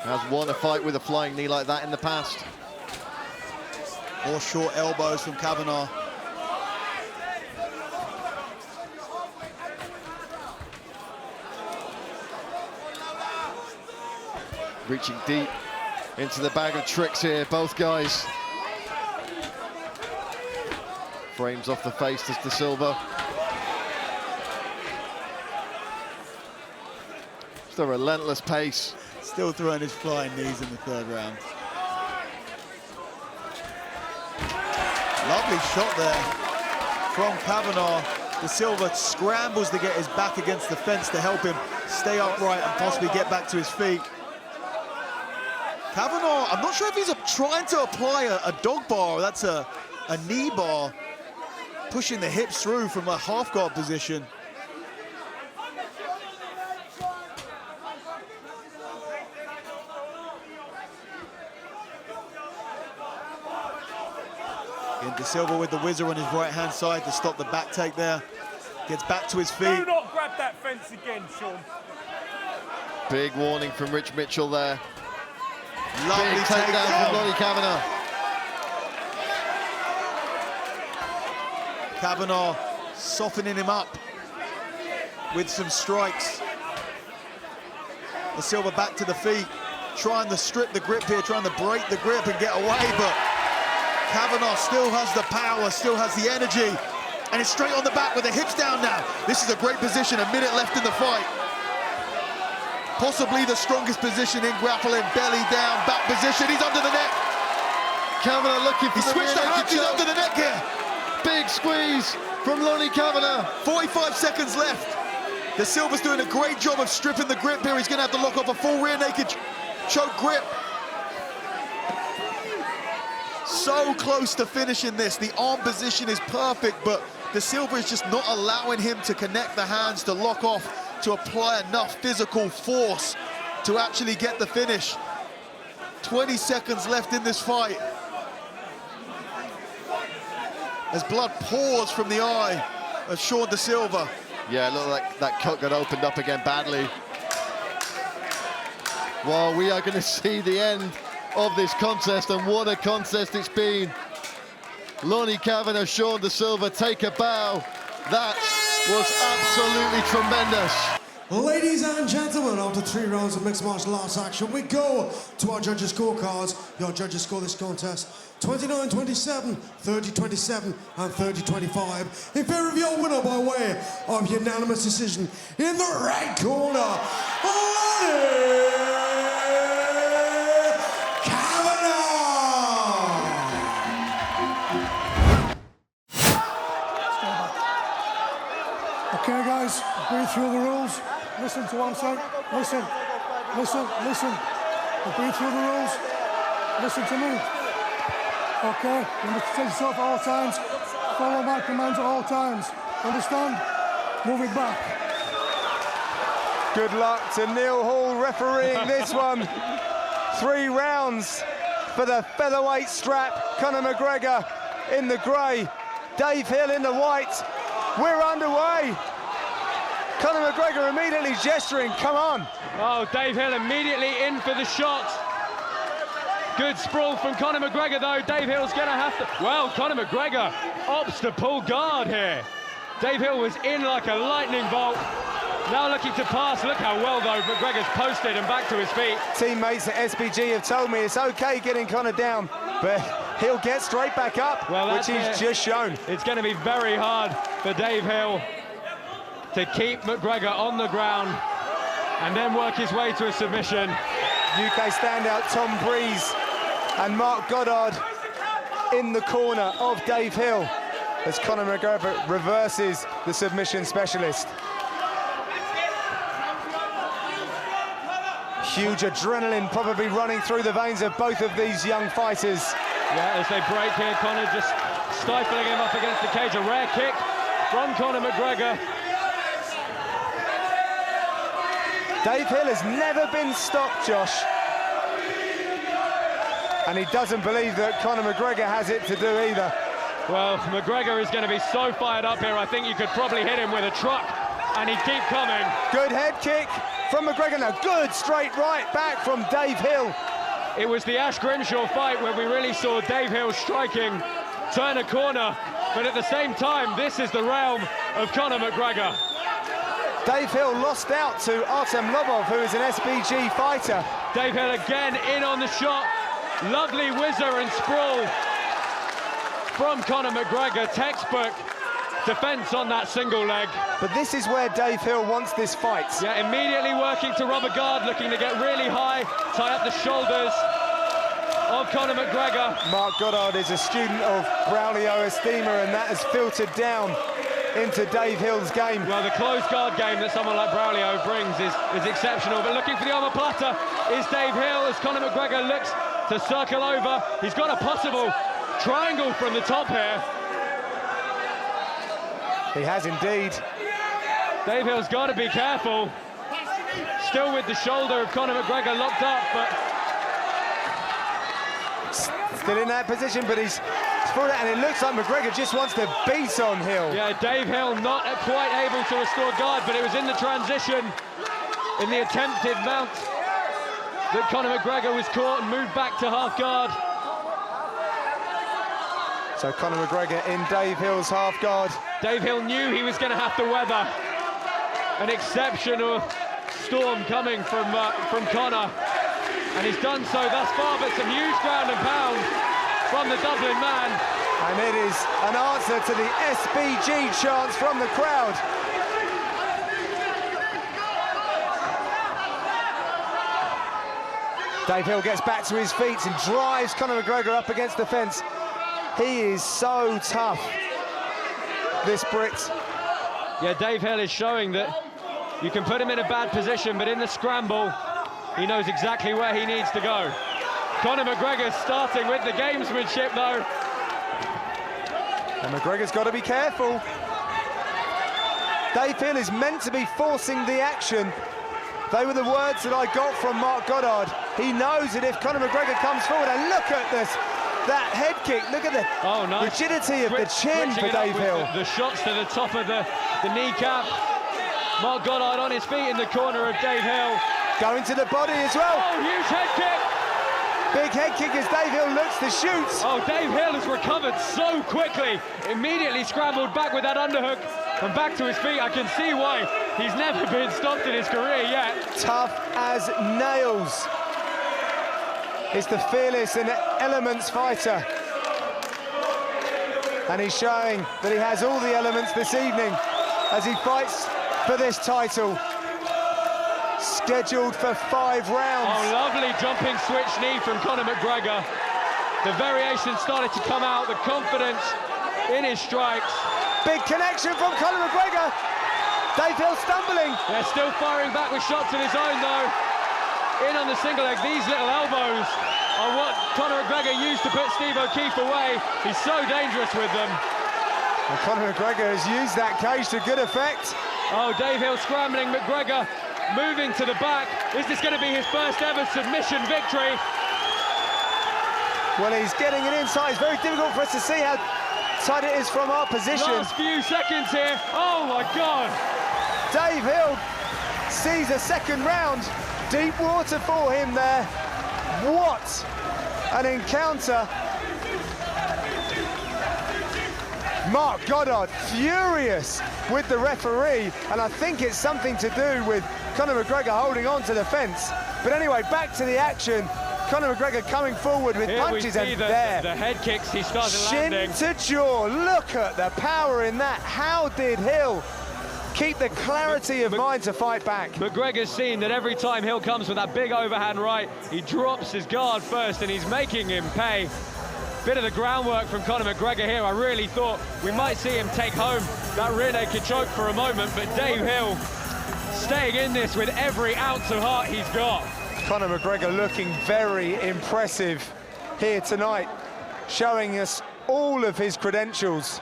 Has won a fight with a flying knee like that in the past. More short elbows from Kavanagh. Reaching deep into the bag of tricks here, both guys. Frames off the face to De Silva. Just a relentless pace. Still throwing his flying knees in the third round. Lovely shot there from Kavanagh. De Silva scrambles to get his back against the fence to help him stay upright and possibly get back to his feet. Kavanagh, I'm not sure if he's trying to apply a dog bar or that's a knee bar, pushing the hips through from a half guard position. Again, De Silva with the whizzer on his right-hand side to stop the back take there. Gets back to his feet. Do not grab that fence again, Sean. Big warning from Rich Mitchell there. Lovely big takedown from Lonnie Kavanagh. Kavanagh softening him up with some strikes. De Silva back to the feet, trying to strip the grip here, trying to break the grip and get away, but Kavanagh still has the power, still has the energy, and it's straight on the back with the hips down now. This is a great position, a minute left in the fight. Possibly the strongest position in grappling, belly down, back position, he's under the neck. Kavanagh looking for the switched the rear hands, naked he's choke. under the neck here. Big squeeze from Lonnie Kavanagh. 45 seconds left. De Silva's doing a great job of stripping the grip here. He's gonna have to lock off a full rear naked choke grip. So close to finishing this. The arm position is perfect, but De Silva is just not allowing him to connect the hands, to lock off, to apply enough physical force to actually get the finish. 20 seconds left in this fight. As blood pours from the eye of Sean De Silva. Yeah, it looked like that cut got opened up again badly. Well, we are going to see the end of this contest, and what a contest it's been. Lonnie Kavanagh, Sean De Silva take a bow. That was absolutely tremendous. Ladies and gentlemen, after 3 rounds of mixed martial arts action, we go to our judges' scorecards. Your judges score this contest 29-27, 30-27, and 30-25. In favor of your winner by way of unanimous decision in the red corner, Lonnie Kavanagh. Okay, guys, breathe through the rules. Listen to what I'm saying. Listen. Breathe through the rules. Listen to me. Okay? You must take yourself at all times. Follow my commands at all times. Understand? Move it back. Good luck to Neil Hall refereeing this one. 3 rounds for the featherweight strap. Conor McGregor in the grey, Dave Hill in the white. We're underway. Conor McGregor immediately gesturing, come on. Oh, Dave Hill immediately in for the shot. Good sprawl from Conor McGregor, though. Dave Hill's going to have to... Well, Conor McGregor opts to pull guard here. Dave Hill was in like a lightning bolt. Now looking to pass. Look how well, though, McGregor's posted and back to his feet. Teammates at SBG have told me it's okay getting Conor down, but he'll get straight back up, well, which he's just shown. It's going to be very hard for Dave Hill to keep McGregor on the ground and then work his way to a submission. UK standout Tom Breeze and Mark Goddard in the corner of Dave Hill as Conor McGregor reverses the submission specialist. Huge adrenaline probably running through the veins of both of these young fighters. Yeah, as they break here, Conor just stifling him up against the cage. A rare kick from Conor McGregor. Dave Hill has never been stopped, Josh. And he doesn't believe that Conor McGregor has it to do either. Well, McGregor is going to be so fired up here, I think you could probably hit him with a truck, and he'd keep coming. Good head kick from McGregor. Now, good straight right back from Dave Hill. It was the Ash Grimshaw fight where we really saw Dave Hill striking, turn a corner, but at the same time, this is the realm of Conor McGregor. Dave Hill lost out to Artem Lobov, who is an SBG fighter. Dave Hill again in on the shot. Lovely whizzer and sprawl from Conor McGregor. Textbook defense on that single leg. But this is where Dave Hill wants this fight. Yeah, immediately working to rubber guard, looking to get really high, tie up the shoulders of Conor McGregor. Mark Goddard is a student of Braulio Estima, and that has filtered down into Dave Hill's game. Well, the close guard game that someone like Braulio brings is exceptional, but looking for the omoplata is Dave Hill as Conor McGregor looks to circle over. He's got a possible triangle from the top here. He has indeed. Dave Hill's got to be careful. Still with the shoulder of Conor McGregor locked up, but still in that position, but he's through it, and it looks like McGregor just wants to beat on Hill. yeah, Dave Hill not quite able to restore guard, but it was in the transition, in the attempted mount, that Conor McGregor was caught and moved back to half guard. So Conor McGregor in Dave Hill's half guard. Dave Hill knew he was going to have to weather an exceptional storm coming from Conor, and he's done so thus far, but some huge ground and pound from the Dublin man. And it is an answer to the SBG chants from the crowd. Dave Hill gets back to his feet and drives Conor McGregor up against the fence. He is so tough, this Brit. Yeah, Dave Hill is showing that you can put him in a bad position, but in the scramble, he knows exactly where he needs to go. Conor McGregor starting with the gamesmanship, though. And McGregor's got to be careful. Dave Hill is meant to be forcing the action. They were the words that I got from Mark Goddard. He knows that if Conor McGregor comes forward, and look at this, that head kick, look at the rigidity of the chin for Dave Hill. The shots to the top of the kneecap. Mark Goddard on his feet in the corner of Dave Hill. Going to the body as well. Oh, huge head kick. Big head kick as Dave Hill looks to shoot. Oh, Dave Hill has recovered so quickly. Immediately scrambled back with that underhook and back to his feet. I can see why he's never been stopped in his career yet. Tough as nails. It's the fearless and elements fighter. And he's showing that he has all the elements this evening as he fights for this title. Scheduled for 5 rounds. Oh, lovely jumping switch knee from Conor McGregor. The variation started to come out, the confidence in his strikes. Big connection from Conor McGregor. Dave Hill stumbling. Yeah, still firing back with shots of his own, though. In on the single leg, these little elbows are what Conor McGregor used to put Steve O'Keefe away. He's so dangerous with them. And Conor McGregor has used that cage to good effect. Oh, Dave Hill scrambling, McGregor moving to the back. Is this going to be his first ever submission victory? Well, he's getting it inside. It's very difficult for us to see how tight it is from our position. Last few seconds here. Oh, my God. Dave Hill sees a second round. Deep water for him there. What an encounter. Mark Goddard furious with the referee, and I think it's something to do with Conor McGregor holding on to the fence. But anyway, back to the action. Conor McGregor coming forward with punches, and there. The head kicks he started landing. Shin to jaw. Look at the power in that. How did Hill keep the clarity of mind to fight back? McGregor's seen that every time Hill comes with that big overhand right, he drops his guard first, and he's making him pay. Bit of the groundwork from Conor McGregor here. I really thought we might see him take home that rear naked choke for a moment, but Dave Hill staying in this with every ounce of heart he's got. Conor McGregor looking very impressive here tonight, showing us all of his credentials.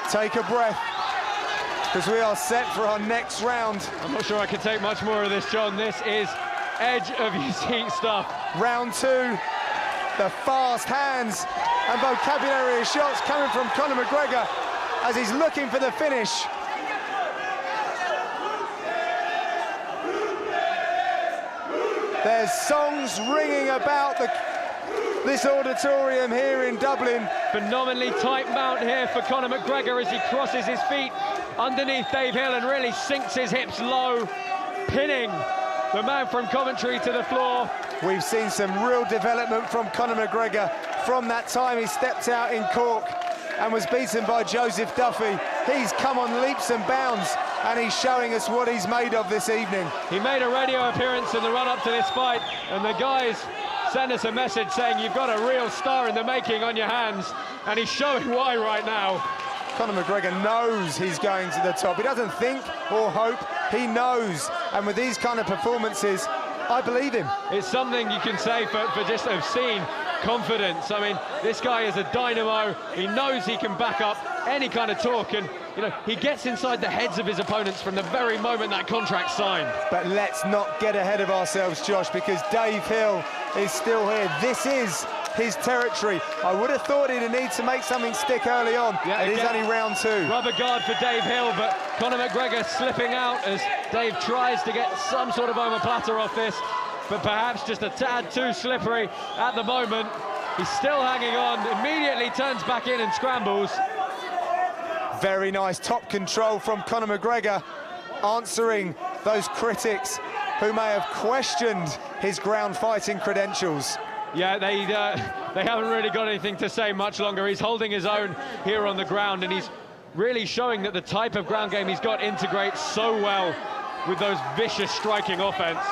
Take a breath, because we are set for our next round. I'm not sure I can take much more of this, John. This is edge of your seat stuff. Round 2, the fast hands and vocabulary of shots coming from Conor McGregor as he's looking for the finish. There's songs ringing about this auditorium here in Dublin. Phenomenally tight mount here for Conor McGregor as he crosses his feet underneath Dave Hill and really sinks his hips low, pinning the man from Coventry, to the floor. We've seen some real development from Conor McGregor from that time he stepped out in Cork and was beaten by Joseph Duffy. He's come on leaps and bounds, and he's showing us what he's made of this evening. He made a radio appearance in the run-up to this fight, and the guys sent us a message saying you've got a real star in the making on your hands, and he's showing why right now. Conor McGregor knows he's going to the top. He doesn't think or hope, he knows. And with these kind of performances, I believe him. It's something you can say for just obscene confidence. I mean, this guy is a dynamo. He knows he can back up any kind of talk, and you know, he gets inside the heads of his opponents from the very moment that contract's signed. But let's not get ahead of ourselves, Josh, because Dave Hill is still here. This is his territory. I would have thought he'd need to make something stick early on. Yeah, it is only round 2. Rubber guard for Dave Hill, but Conor McGregor slipping out as Dave tries to get some sort of omoplata off this, but perhaps just a tad too slippery at the moment. He's still hanging on, immediately turns back in and scrambles. Very nice top control from Conor McGregor, answering those critics who may have questioned his ground fighting credentials. Yeah, they haven't really got anything to say much longer. He's holding his own here on the ground, and he's really showing that the type of ground game he's got integrates so well with those vicious striking offense.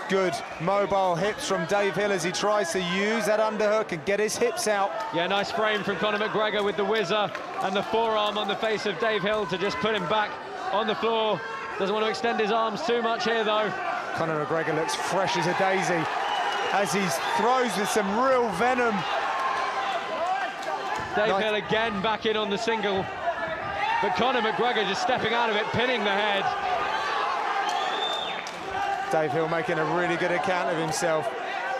Good mobile hips from Dave Hill as he tries to use that underhook and get his hips out. Yeah, nice frame from Conor McGregor with the whizzer and the forearm on the face of Dave Hill to just put him back on the floor. Doesn't want to extend his arms too much here, though. Conor McGregor looks fresh as a daisy as he throws with some real venom. Dave Hill again back in on the single, but Conor McGregor just stepping out of it, pinning the head. Dave Hill making a really good account of himself.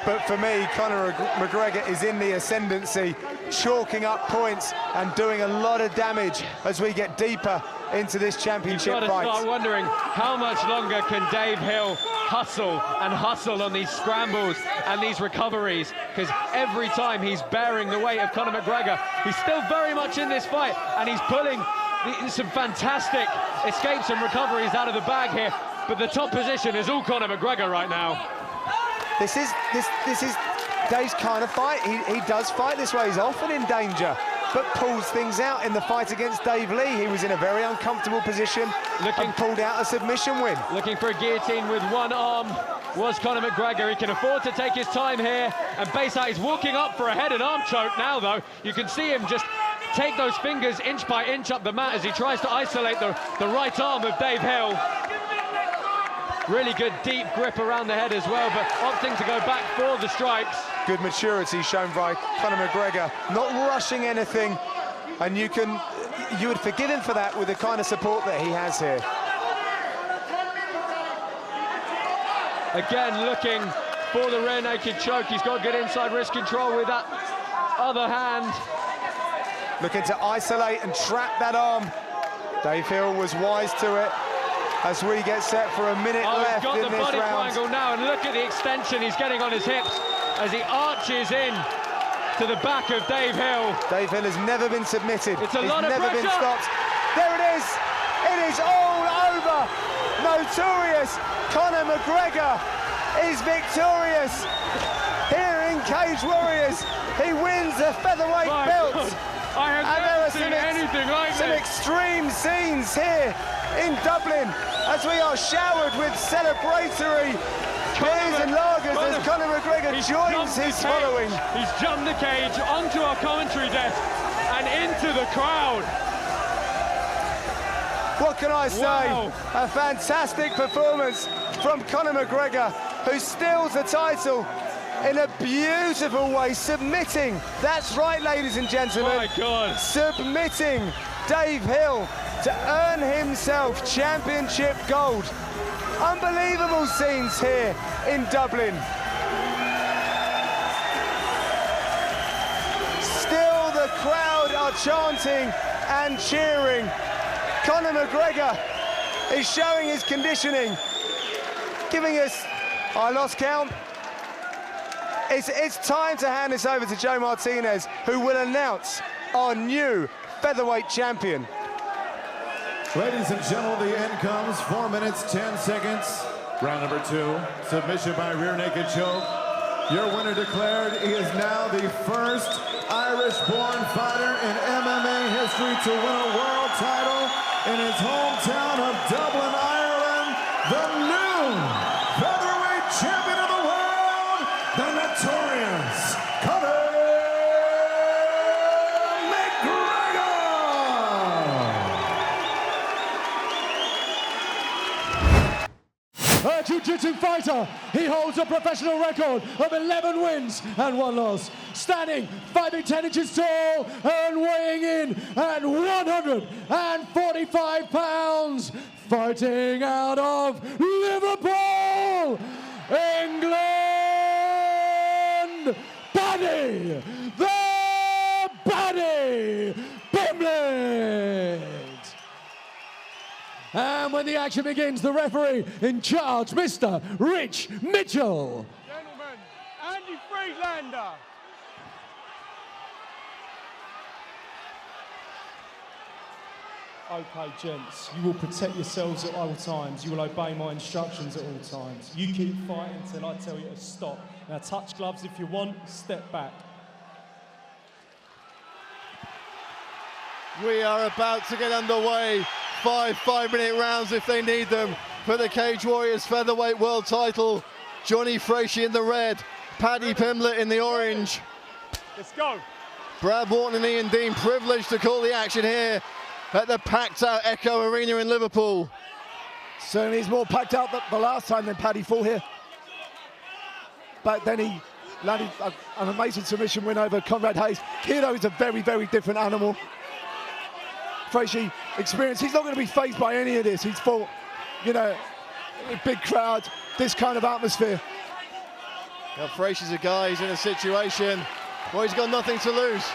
But for me, Conor McGregor is in the ascendancy, chalking up points and doing a lot of damage as we get deeper into this championship fight. You've got to start wondering how much longer can Dave Hill hustle and hustle on these scrambles and these recoveries, because every time he's bearing the weight of Conor McGregor, he's still very much in this fight, and he's pulling some fantastic escapes and recoveries out of the bag here. But the top position is all Conor McGregor right now. This is Dave's kind of fight. He does fight this way. He's often in danger, but pulls things out. In the fight against Dave Lee, he was in a very uncomfortable position and pulled out a submission win. Looking for a guillotine with one arm was Conor McGregor. He can afford to take his time here, and Bayside is walking up for a head and arm choke now, though. You can see him just take those fingers inch by inch up the mat as he tries to isolate the right arm of Dave Hill. Really good deep grip around the head as well, but opting to go back for the strikes. Good maturity shown by Conor McGregor, not rushing anything, and you would forgive him for that with the kind of support that he has here. Again, looking for the rear naked choke. He's got good inside wrist control with that other hand. Looking to isolate and trap that arm. Dave Hill was wise to it. As we get set for a minute left in this round. He's got the body triangle now, and look at the extension he's getting on his hips as he arches in to the back of Dave Hill. Dave Hill has never been submitted. It's a lot of pressure. He's never been stopped. There it is. It is all over. Notorious Conor McGregor is victorious here in Cage Warriors. He wins the featherweight belt. I have never seen anything like this. Some extreme scenes here in Dublin as we are showered with celebratory beers and lagers as Conor McGregor joins his following. He's jumped the cage onto our commentary desk and into the crowd. What can I say? Wow. A fantastic performance from Conor McGregor, who steals the title in a beautiful way, submitting. That's right, ladies and gentlemen. My God. Submitting Dave Hill to earn himself championship gold. Unbelievable scenes here in Dublin. Still the crowd are chanting and cheering. Conor McGregor is showing his conditioning, giving us, I lost count. It's time to hand this over to Joe Martinez, who will announce our new featherweight champion. Ladies and gentlemen, the end comes. 4 minutes, 10 seconds. Round number 2, submission by rear naked choke. Your winner declared. He is now the first Irish-born fighter in MMA history to win a world title in his hometown of Dublin, Ireland. The new featherweight champion of the world, the notorious Conor McGregor! A jiu-jitsu fighter, he holds a professional record of 11 wins and 1 loss. Standing 5 feet 10 inches tall and weighing in at 145 pounds. Fighting out of Liverpool, England, Paddy, the Paddy Pimblett. And when the action begins, the referee in charge, Mr. Rich Mitchell. Gentlemen, Andy Friedlander. Okay, gents, you will protect yourselves at all times. You will obey my instructions at all times. You keep fighting until I tell you to stop. Now touch gloves if you want, step back. We are about to get underway. 5-minute rounds if they need them for the Cage Warriors featherweight world title. Johnny Frazier in the red, Paddy Pimblett in the orange. Let's go. Brad Wharton and Ian Dean privileged to call the action here at the packed out Echo Arena in Liverpool. Certainly he's more packed out the last time than Paddy fought here. But then he landed an amazing submission win over Conrad Hayes. Kiddo is a very, very different animal. Frazier experience, he's not going to be fazed by any of this. He's fought, you know, a big crowd, this kind of atmosphere. Now Frazier's a guy who's in a situation where he's got nothing to lose.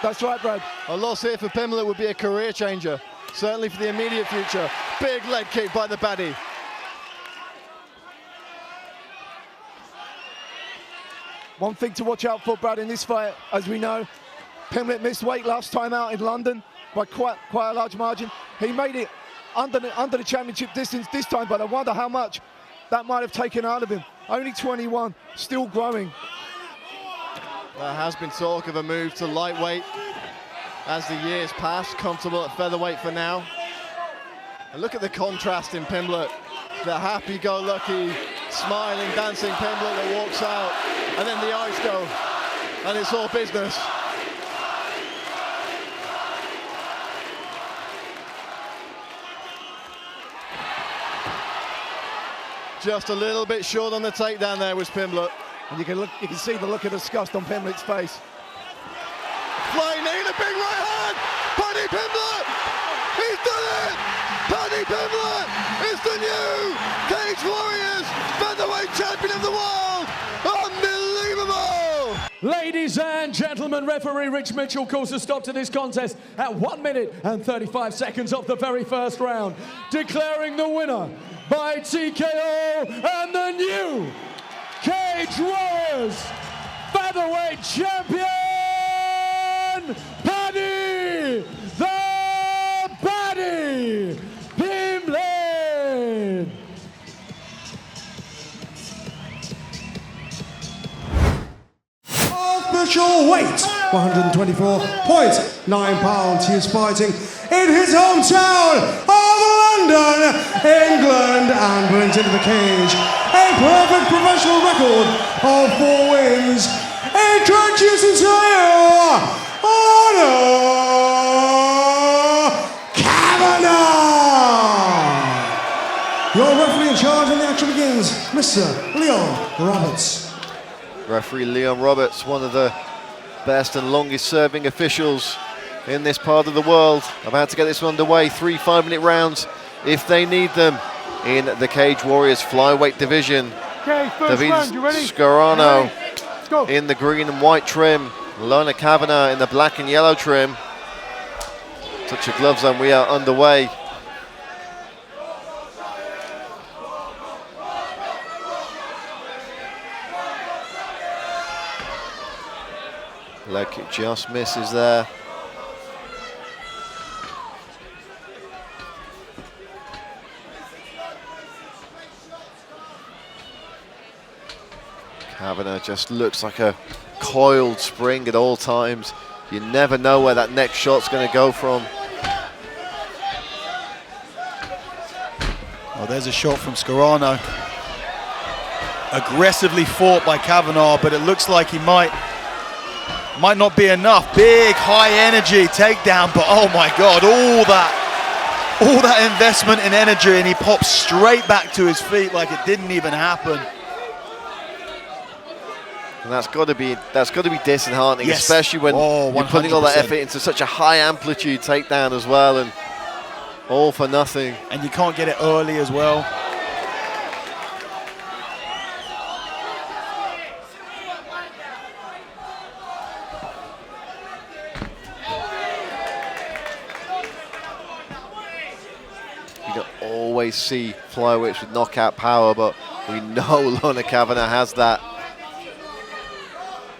That's right, Brad. A loss here for Pimblett would be a career changer, certainly for the immediate future. Big leg kick by the Paddy. One thing to watch out for, Brad, in this fight, as we know, Pimblett missed weight last time out in London by quite a large margin. He made it under the championship distance this time, but I wonder how much that might have taken out of him. Only 21, still growing. There has been talk of a move to lightweight as the years pass, comfortable at featherweight for now. And look at the contrast in Pimblett. The happy-go-lucky, smiling, dancing Pimblett that walks out, and then the eyes go, and it's all business. Just a little bit short on the takedown there was Pimblett. And you can see the look of disgust on Pimblett's face. Flying knee, a big right hand! Paddy Pimblett! He's done it! Paddy Pimblett is the new Cage Warriors featherweight champion of the world! Unbelievable! Ladies and gentlemen, referee Rich Mitchell calls a stop to this contest at 1 minute and 35 seconds of the very first round, declaring the winner by TKO and the new Cage Warriors featherweight champion, Paddy the Paddy Pimblett. Official weight, 124.9 pounds. He is fighting in his hometown of London, England, and brings into the cage a perfect professional record of 4 wins. Introducing to you, Honor Kavanagh. Your referee in charge when the action begins, Mr. Leon Roberts. Referee Leon Roberts, one of the best and longest serving officials in this part of the world. About to get this one underway. 3 5-minute rounds if they need them in the Cage Warriors flyweight division. Okay, David round, you ready? Scarano Let's go. in the green and white trim. Lona Kavanagh in the black and yellow trim. Touch of gloves and we are underway. Leg kick just misses there. Kavanagh just looks like a coiled spring at all times. You never know where that next shot's going to go from. Oh, there's a shot from Scarano. Aggressively fought by Kavanagh, but it looks like he might not be enough. Big, high energy takedown, but oh my God, all that investment in energy, and he pops straight back to his feet like it didn't even happen. And that's got to be disheartening, yes. Especially when you're putting all that effort into such a high amplitude takedown as well, and all for nothing. And you can't get it early as well. You don't always see flyweights with knockout power, but we know Lorna Kavanagh has that.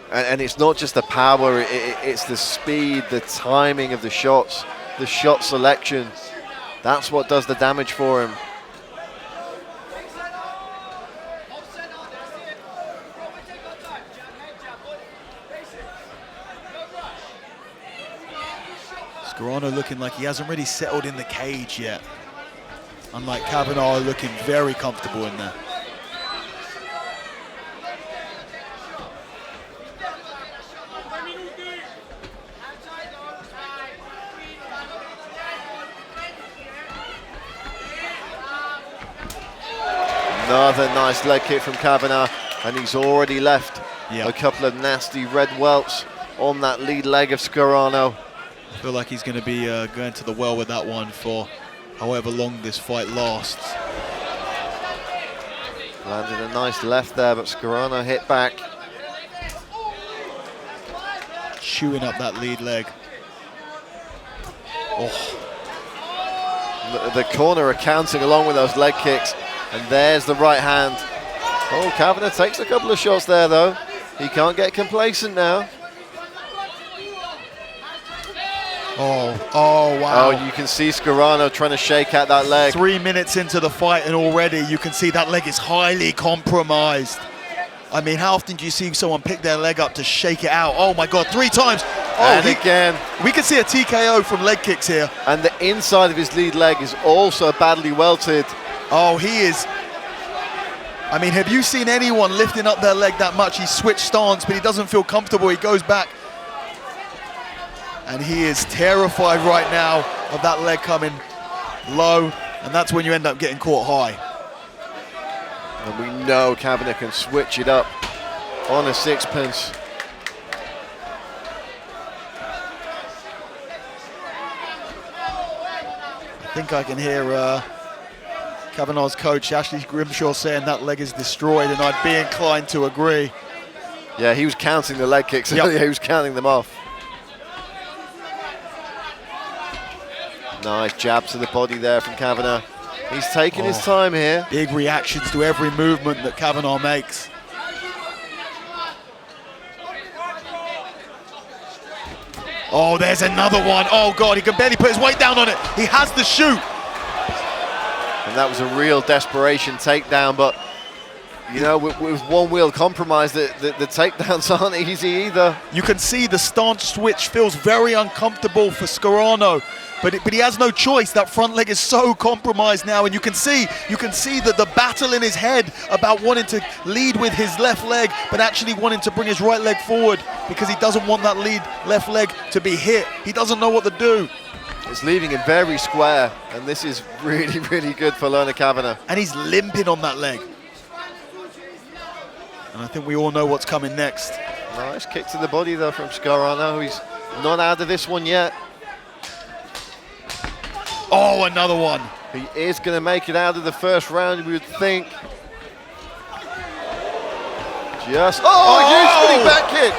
And it's not just the power, it's the speed, the timing of the shots, the shot selection. That's what does the damage for him. Scarano looking like he hasn't really settled in the cage yet. Unlike Kavanagh, looking very comfortable in there. Another nice leg kick from Kavanagh, and he's already left a couple of nasty red welts on that lead leg of Scarano. I feel like he's going to be going to the well with that one for however long this fight lasts. Landed a nice left there, but Scarano hit back. Chewing up that lead leg. Oh. The corner accounting along with those leg kicks. And there's the right hand. Oh, Kavanagh takes a couple of shots there, though. He can't get complacent now. Oh, wow. Oh, you can see Scarano trying to shake out that leg. 3 minutes into the fight, and already you can see that leg is highly compromised. I mean, how often do you see someone pick their leg up to shake it out? Oh, my God, 3 times. Oh, and again. We can see a TKO from leg kicks here. And the inside of his lead leg is also badly welted. Oh, he is. I mean, have you seen anyone lifting up their leg that much? He's switched stance, but he doesn't feel comfortable. He goes back. And he is terrified right now of that leg coming low. And that's when you end up getting caught high. And we know Kavanagh can switch it up on a sixpence. I think I can hear Kavanagh's coach, Ashley Grimshaw, saying that leg is destroyed, and I'd be inclined to agree. Yeah, he was counting the leg kicks earlier. He was counting them off. Nice jab to the body there from Kavanagh. He's taking his time here. Big reactions to every movement that Kavanagh makes. Oh, there's another one. Oh, God, he can barely put his weight down on it. He has the shoot. And that was a real desperation takedown, but, you know, with one wheel compromised, the takedowns aren't easy either. You can see the stance switch feels very uncomfortable for Scarano, but he has no choice. That front leg is so compromised now, and you can see that the battle in his head about wanting to lead with his left leg, but actually wanting to bring his right leg forward because he doesn't want that lead left leg to be hit. He doesn't know what to do. It's leaving him very square, and this is really, really good for Lorna Kavanagh. And he's limping on that leg. And I think we all know what's coming next. Nice kick to the body, though, from Scarano. He's not out of this one yet. Oh, another one. He is going to make it out of the first round, we would think. Just... huge spinning back kick!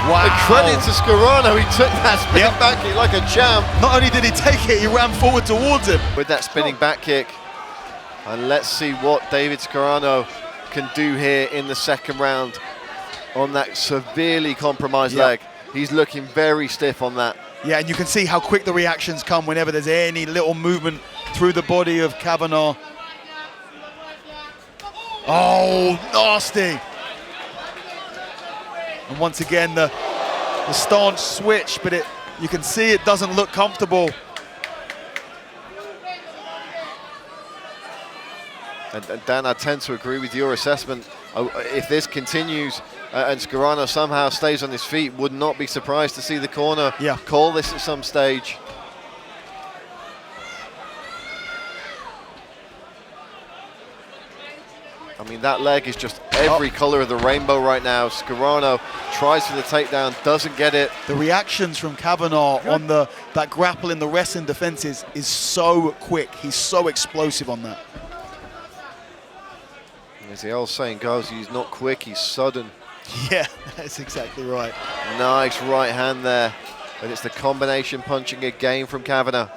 Wow. The credit to Scarano, he took that spinning back kick like a champ. Not only did he take it, he ran forward towards him. With that spinning back kick. And let's see what David Scarano can do here in the second round on that severely compromised leg. He's looking very stiff on that. Yeah, and you can see how quick the reactions come whenever there's any little movement through the body of Kavanagh. Oh, nasty. And once again, the stance switch, but you can see it doesn't look comfortable. And Dan, I tend to agree with your assessment. If this continues and Scarano somehow stays on his feet, would not be surprised to see the corner call this at some stage. I mean, that leg is just every color of the rainbow right now. Scarano tries for the takedown, doesn't get it. The reactions from Kavanagh on that grapple in the wrestling defenses is so quick. He's so explosive on that. As the old saying goes, he's not quick, he's sudden. Yeah, that's exactly right. Nice right hand there. But it's the combination punching again from Kavanagh.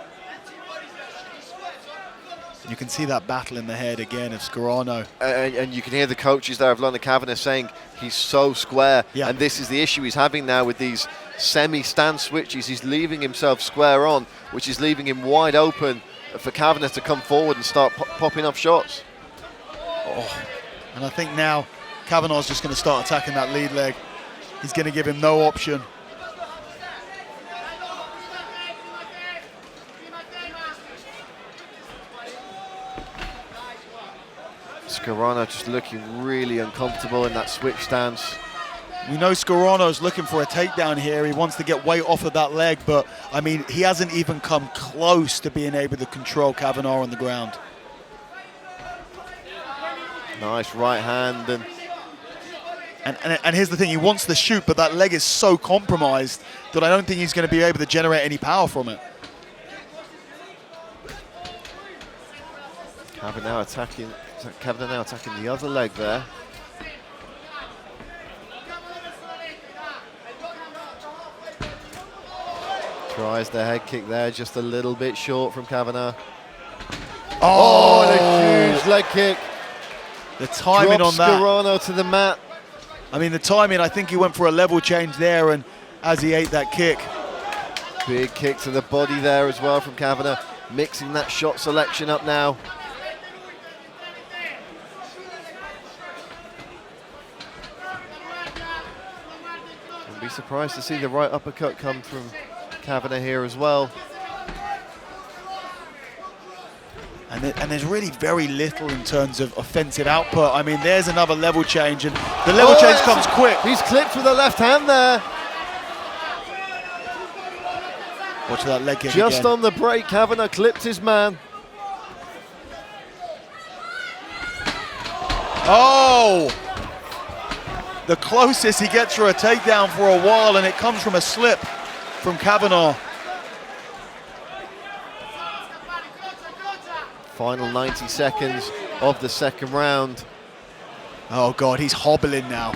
You can see that battle in the head again of Scarano. And you can hear the coaches there of London Kavanagh saying he's so square. And this is the issue he's having now with these semi-stand switches. He's leaving himself square on, which is leaving him wide open for Kavanagh to come forward and start popping off shots. Oh. And I think now Kavanagh's just going to start attacking that lead leg. He's going to give him no option. Scarano just looking really uncomfortable in that switch stance. We know Scarano's looking for a takedown here. He wants to get weight off of that leg, but I mean, he hasn't even come close to being able to control Kavanagh on the ground. Nice right hand. And here's the thing, he wants to shoot, but that leg is so compromised that I don't think he's going to be able to generate any power from it. Kavanagh now attacking the other leg there. Tries the head kick there, just a little bit short from Kavanagh. Oh, and a huge leg kick. The timing on that. Scarano to the mat. I mean, the timing, I think he went for a level change there, and as he ate that kick. Big kick to the body there as well from Kavanagh, mixing that shot selection up now. Wouldn't be surprised to see the right uppercut come from Kavanagh here as well. And there's really very little in terms of offensive output. I mean, there's another level change, and the level change comes quick. He's clipped with the left hand there. Watch that leg kick Just again. on the break, Kavanagh clipped his man. Oh! The closest he gets for a takedown for a while, and it comes from a slip from Kavanagh. Final 90 seconds of the second round. Oh God, he's hobbling now.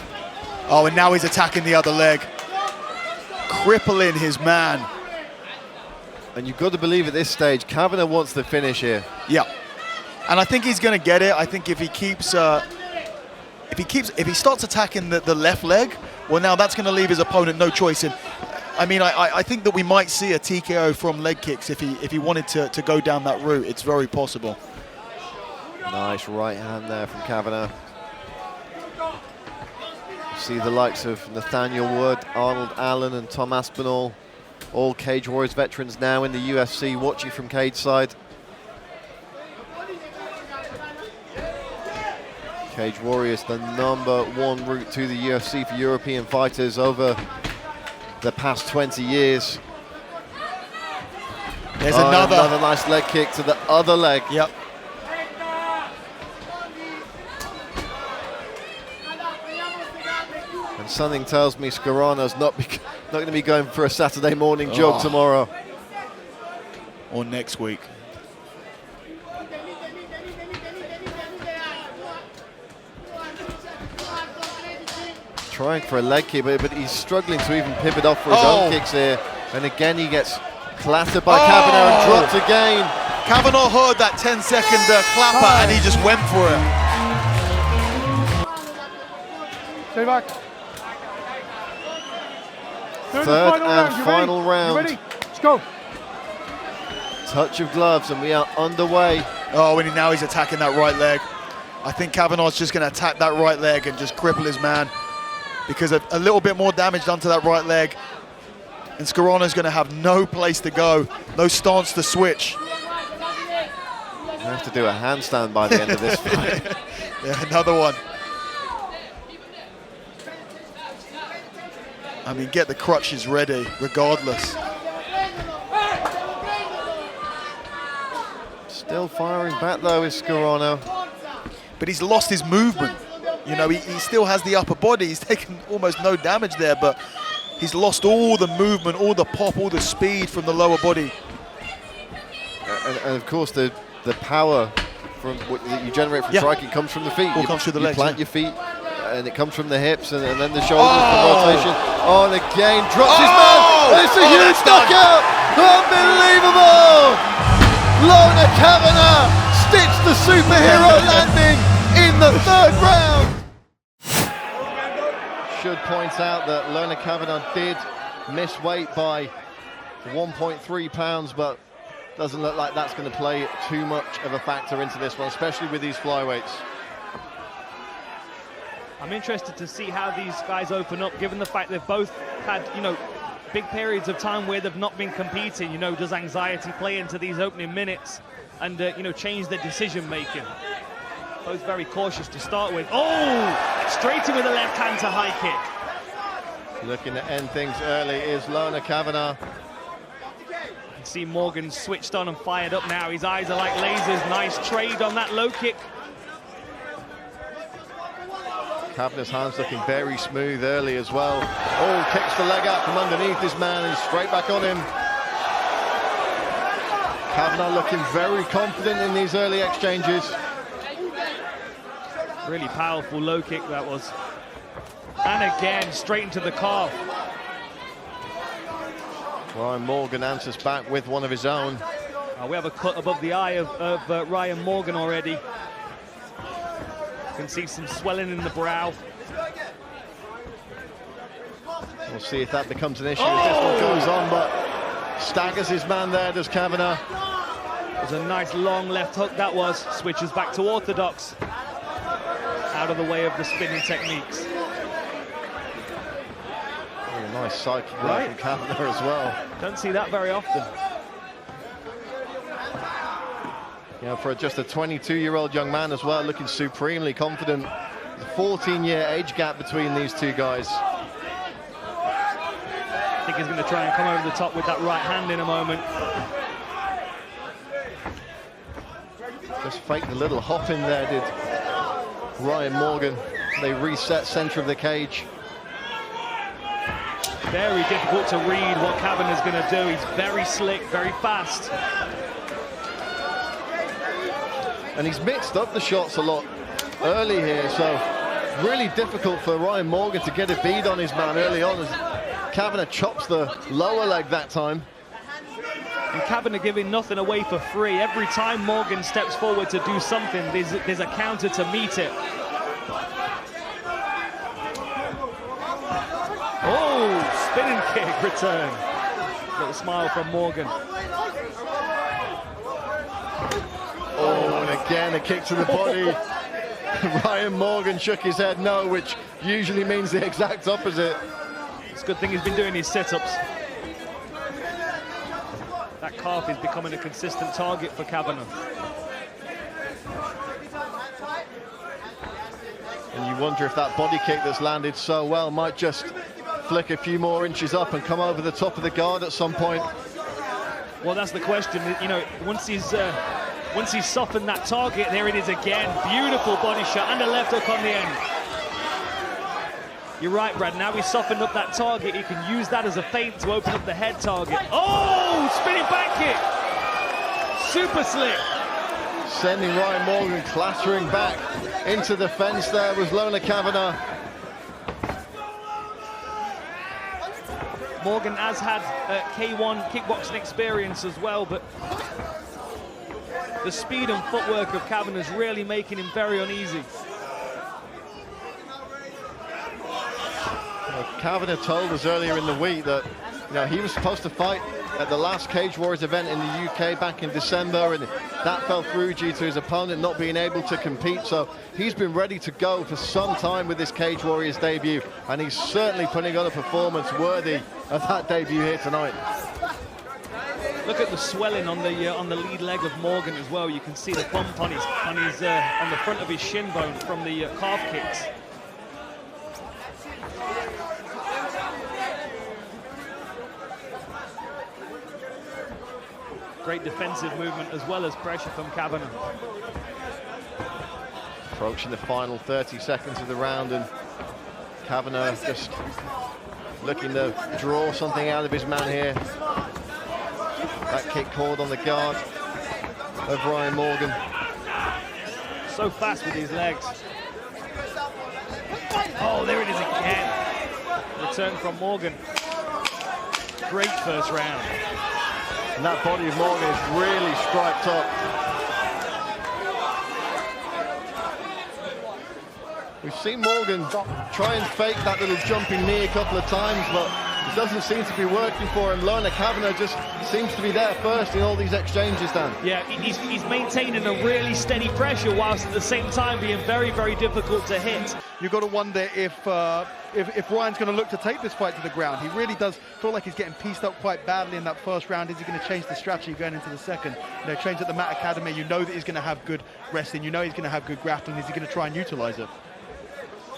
Oh, and now he's attacking the other leg. Crippling his man. And you've got to believe at this stage, Kavanagh wants the finish here. Yeah, and I think he's going to get it. I think if he keeps, if he starts attacking the left leg, well, now that's going to leave his opponent no choice. And I mean, I think that we might see a TKO from leg kicks if he wanted to go down that route. It's very possible. Nice right hand there from Kavanagh. See the likes of Nathaniel Wood, Arnold Allen and Tom Aspinall, all Cage Warriors veterans now in the UFC, watching from cage side. Cage Warriors, the #1 route to the UFC for European fighters over the past 20 years. There's another nice leg kick to the other leg. Yep. And something tells me Scarano's not going to be going for a Saturday morning jog tomorrow. Or next week. Trying for a leg kick, but he's struggling to even pivot off for his own kicks here. And again, he gets clattered by Kavanagh and dropped again. Kavanagh heard that 10-second clapper and he just went for it. Stay back. Third and final round. You ready? Let's go. Touch of gloves and we are underway. Oh, and now he's attacking that right leg. I think Kavanagh's just going to attack that right leg and just cripple his man, because a little bit more damage done to that right leg, and Scarano's going to have no place to go, no stance to switch. You have to do a handstand by the end of this fight. Yeah, another one. I mean, get the crutches ready, regardless. Still firing back though is Scarano. But he's lost his movement. You know, he still has the upper body. He's taken almost no damage there, but he's lost all the movement, all the pop, all the speed from the lower body. And of course, the power from that you generate from striking comes from the feet. All comes through the legs. You plant your feet, and it comes from the hips, and then the shoulders, the rotation. Oh, and again, drops his man. It's a huge knockout. Unbelievable. Lona Kavanagh stitched the superhero landing in the 3rd round. Should point out that Lona Kavanagh did miss weight by 1.3 pounds, but doesn't look like that's going to play too much of a factor into this one, especially with these flyweights. I'm interested to see how these guys open up, given the fact they've both had, you know, big periods of time where they've not been competing. You know, does anxiety play into these opening minutes and, you know, change their decision making? Both very cautious to start with. Oh, straight in with a left hand to high kick. Looking to end things early is Lona Kavanagh. You can see Morgan switched on and fired up now. His eyes are like lasers. Nice trade on that low kick. Kavanagh's hands looking very smooth early as well. Oh, kicks the leg out from underneath his man and straight back on him. Kavanagh looking very confident in these early exchanges. Really powerful low kick that was. And again, straight into the calf. Ryan Morgan answers back with one of his own. We have a cut above the eye of Ryan Morgan already. You can see some swelling in the brow. We'll see if that becomes an issue as this one goes on, but staggers his man there, does Kavanagh. It was a nice long left hook that was. Switches back to orthodox. Out of the way of the spinning techniques. Oh, nice side kick from Kavanagh as well. Don't see that very often. Yeah, for just a 22-year-old young man as well, looking supremely confident. There's a 14-year age gap between these two guys. I think he's going to try and come over the top with that right hand in a moment. Just faked a little hop in there, did Ryan Morgan. They reset center of the cage. Very difficult to read what Kavanagh's going to do. He's very slick, very fast. And he's mixed up the shots a lot early here, so really difficult for Ryan Morgan to get a bead on his man early on as Kavanagh chops the lower leg that time. And Kavanagh giving nothing away for free. Every time Morgan steps forward to do something, there's a counter to meet it. Oh, spinning kick return. Little smile from Morgan. Oh, and again a kick to the body. Ryan Morgan shook his head no, which usually means the exact opposite. It's a good thing he's been doing his sit-ups. That calf is becoming a consistent target for Kavanagh. And you wonder if that body kick that's landed so well might just flick a few more inches up and come over the top of the guard at some point. Well, that's the question. You know, once he's softened that target, there it is again. Beautiful body shot and a left hook on the end. You're right, Brad. Now he's softened up that target. He can use that as a feint to open up the head target. Oh, spinning back kick. Super slick. Sending Ryan Morgan clattering back into the fence there was Lona Kavanagh. Morgan has had K1 kickboxing experience as well, but the speed and footwork of Kavanagh is really making him very uneasy. Kavanagh told us earlier in the week that he was supposed to fight at the last Cage Warriors event in the UK back in December, and that fell through due to his opponent not being able to compete. So he's been ready to go for some time with this Cage Warriors debut, and he's certainly putting on a performance worthy of that debut here tonight. Look at the swelling on the lead leg of Morgan as well. You can see the bump on the front of his shin bone from the calf kicks. Great defensive movement as well as pressure from Kavanagh. Approaching the final 30 seconds of the round, and Kavanagh just looking to draw something out of his man here. That kick called on the guard of Ryan Morgan. So fast with his legs. Oh, there it is again. Return from Morgan. Great first round. And that body of Morgan is really striped up. We've seen Morgan try and fake that little jumping knee a couple of times, but it doesn't seem to be working for him. Lorna Kavanagh just seems to be there first in all these exchanges, Dan. Yeah, he's maintaining a really steady pressure whilst at the same time being very, very difficult to hit. You've got to wonder if Ryan's going to look to take this fight to the ground. He really does feel like he's getting pieced up quite badly in that first round. Is he going to change the strategy going into the second? You know, trains at the Matt Academy, you know that he's going to have good wrestling, you know he's going to have good grappling. Is he going to try and utilize it?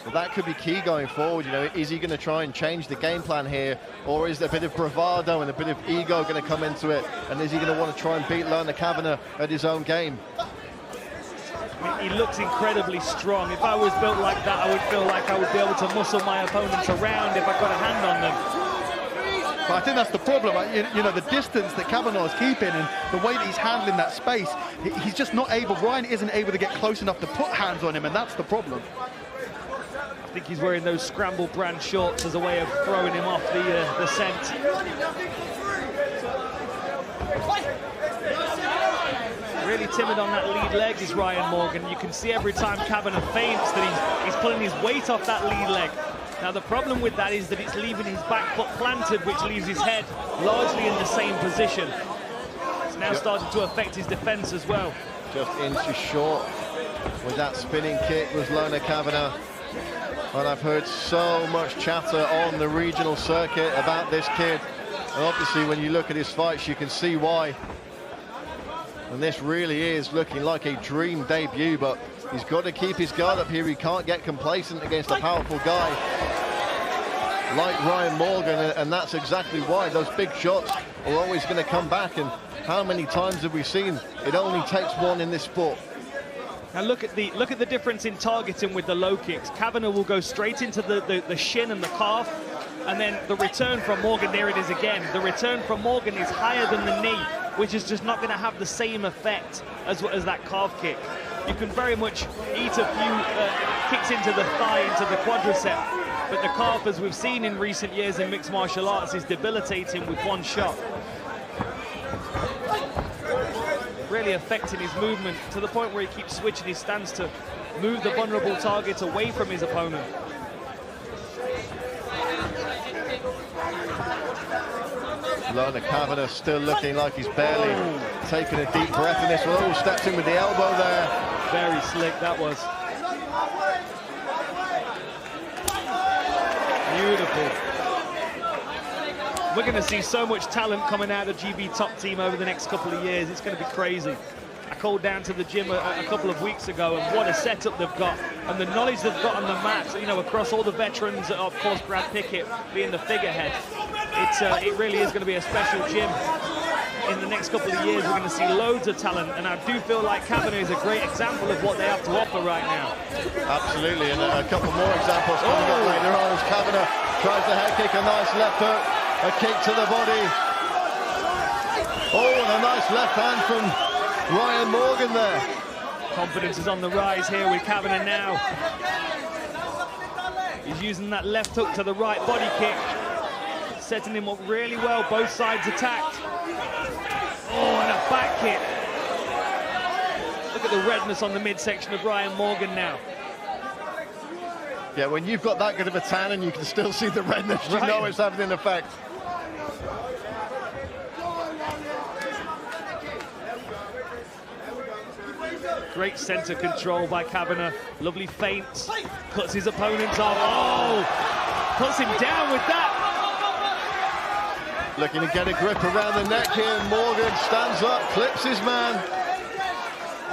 Well, that could be key going forward. You know, is he going to try and change the game plan here, or is there a bit of bravado and a bit of ego going to come into it? And is he going to want to try and beat Lorna Kavanagh at his own game? I mean, he looks incredibly strong. If I was built like that, I would feel like I would be able to muscle my opponents around if I got a hand on them. But I think that's the problem. You know, the distance that Kavanagh is keeping and the way that he's handling that space, he's just not able, Ryan isn't able to get close enough to put hands on him, and that's the problem. I think he's wearing those Scramble brand shorts as a way of throwing him off the scent. Really timid on that lead leg is Ryan Morgan. You can see every time Kavanagh feints that he's pulling his weight off that lead leg. Now the problem with that is that it's leaving his back foot planted, which leaves his head largely in the same position. It's now starting to affect his defense as well. Just inches short with that spinning kick was Lorna Kavanagh. And I've heard so much chatter on the regional circuit about this kid. And obviously when you look at his fights, you can see why. And this really is looking like a dream debut, but he's got to keep his guard up here. He can't get complacent against a powerful guy like Ryan Morgan, and that's exactly why those big shots are always going to come back. And how many times have we seen it only takes one in this sport? Now look at the difference in targeting with the low kicks. Kavanagh will go straight into the shin and the calf, and then the return from Morgan, there it is again. The return from Morgan is higher than the knee, which is just not going to have the same effect as that calf kick. You can very much eat a few kicks into the thigh, into the quadricep, but the calf, as we've seen in recent years in mixed martial arts, is debilitating with one shot. Really affecting his movement to the point where he keeps switching his stance to move the vulnerable target away from his opponent. Lorna Kavanagh still looking like he's barely taking a deep breath in this one. Oh, steps in with the elbow there. Very slick that was. Beautiful. We're going to see so much talent coming out of GB Top Team over the next couple of years. It's going to be crazy. I called down to the gym a couple of weeks ago, and what a setup they've got, and the knowledge they've got on the mat, you know, across all the veterans, of course Brad Pickett being the figurehead. It really is going to be a special gym. In the next couple of years, we're going to see loads of talent, and I do feel like Kavanagh is a great example of what they have to offer right now. Absolutely, and a couple more examples coming up later on as Kavanagh tries the head kick, a nice left hook, a kick to the body. Oh, and a nice left hand from Ryan Morgan there. Confidence is on the rise here with Kavanagh now. He's using that left hook to the right body kick, setting him up really well, both sides attacked. Oh, and a back kick. Look at the redness on the midsection of Ryan Morgan now. Yeah, when you've got that good of a tan and you can still see the redness, you know it's having an effect. Great center control by Kavanagh. Lovely feint. Cuts his opponent's arm. Oh! Puts him down with that. Looking to get a grip around the neck here. Morgan stands up, clips his man.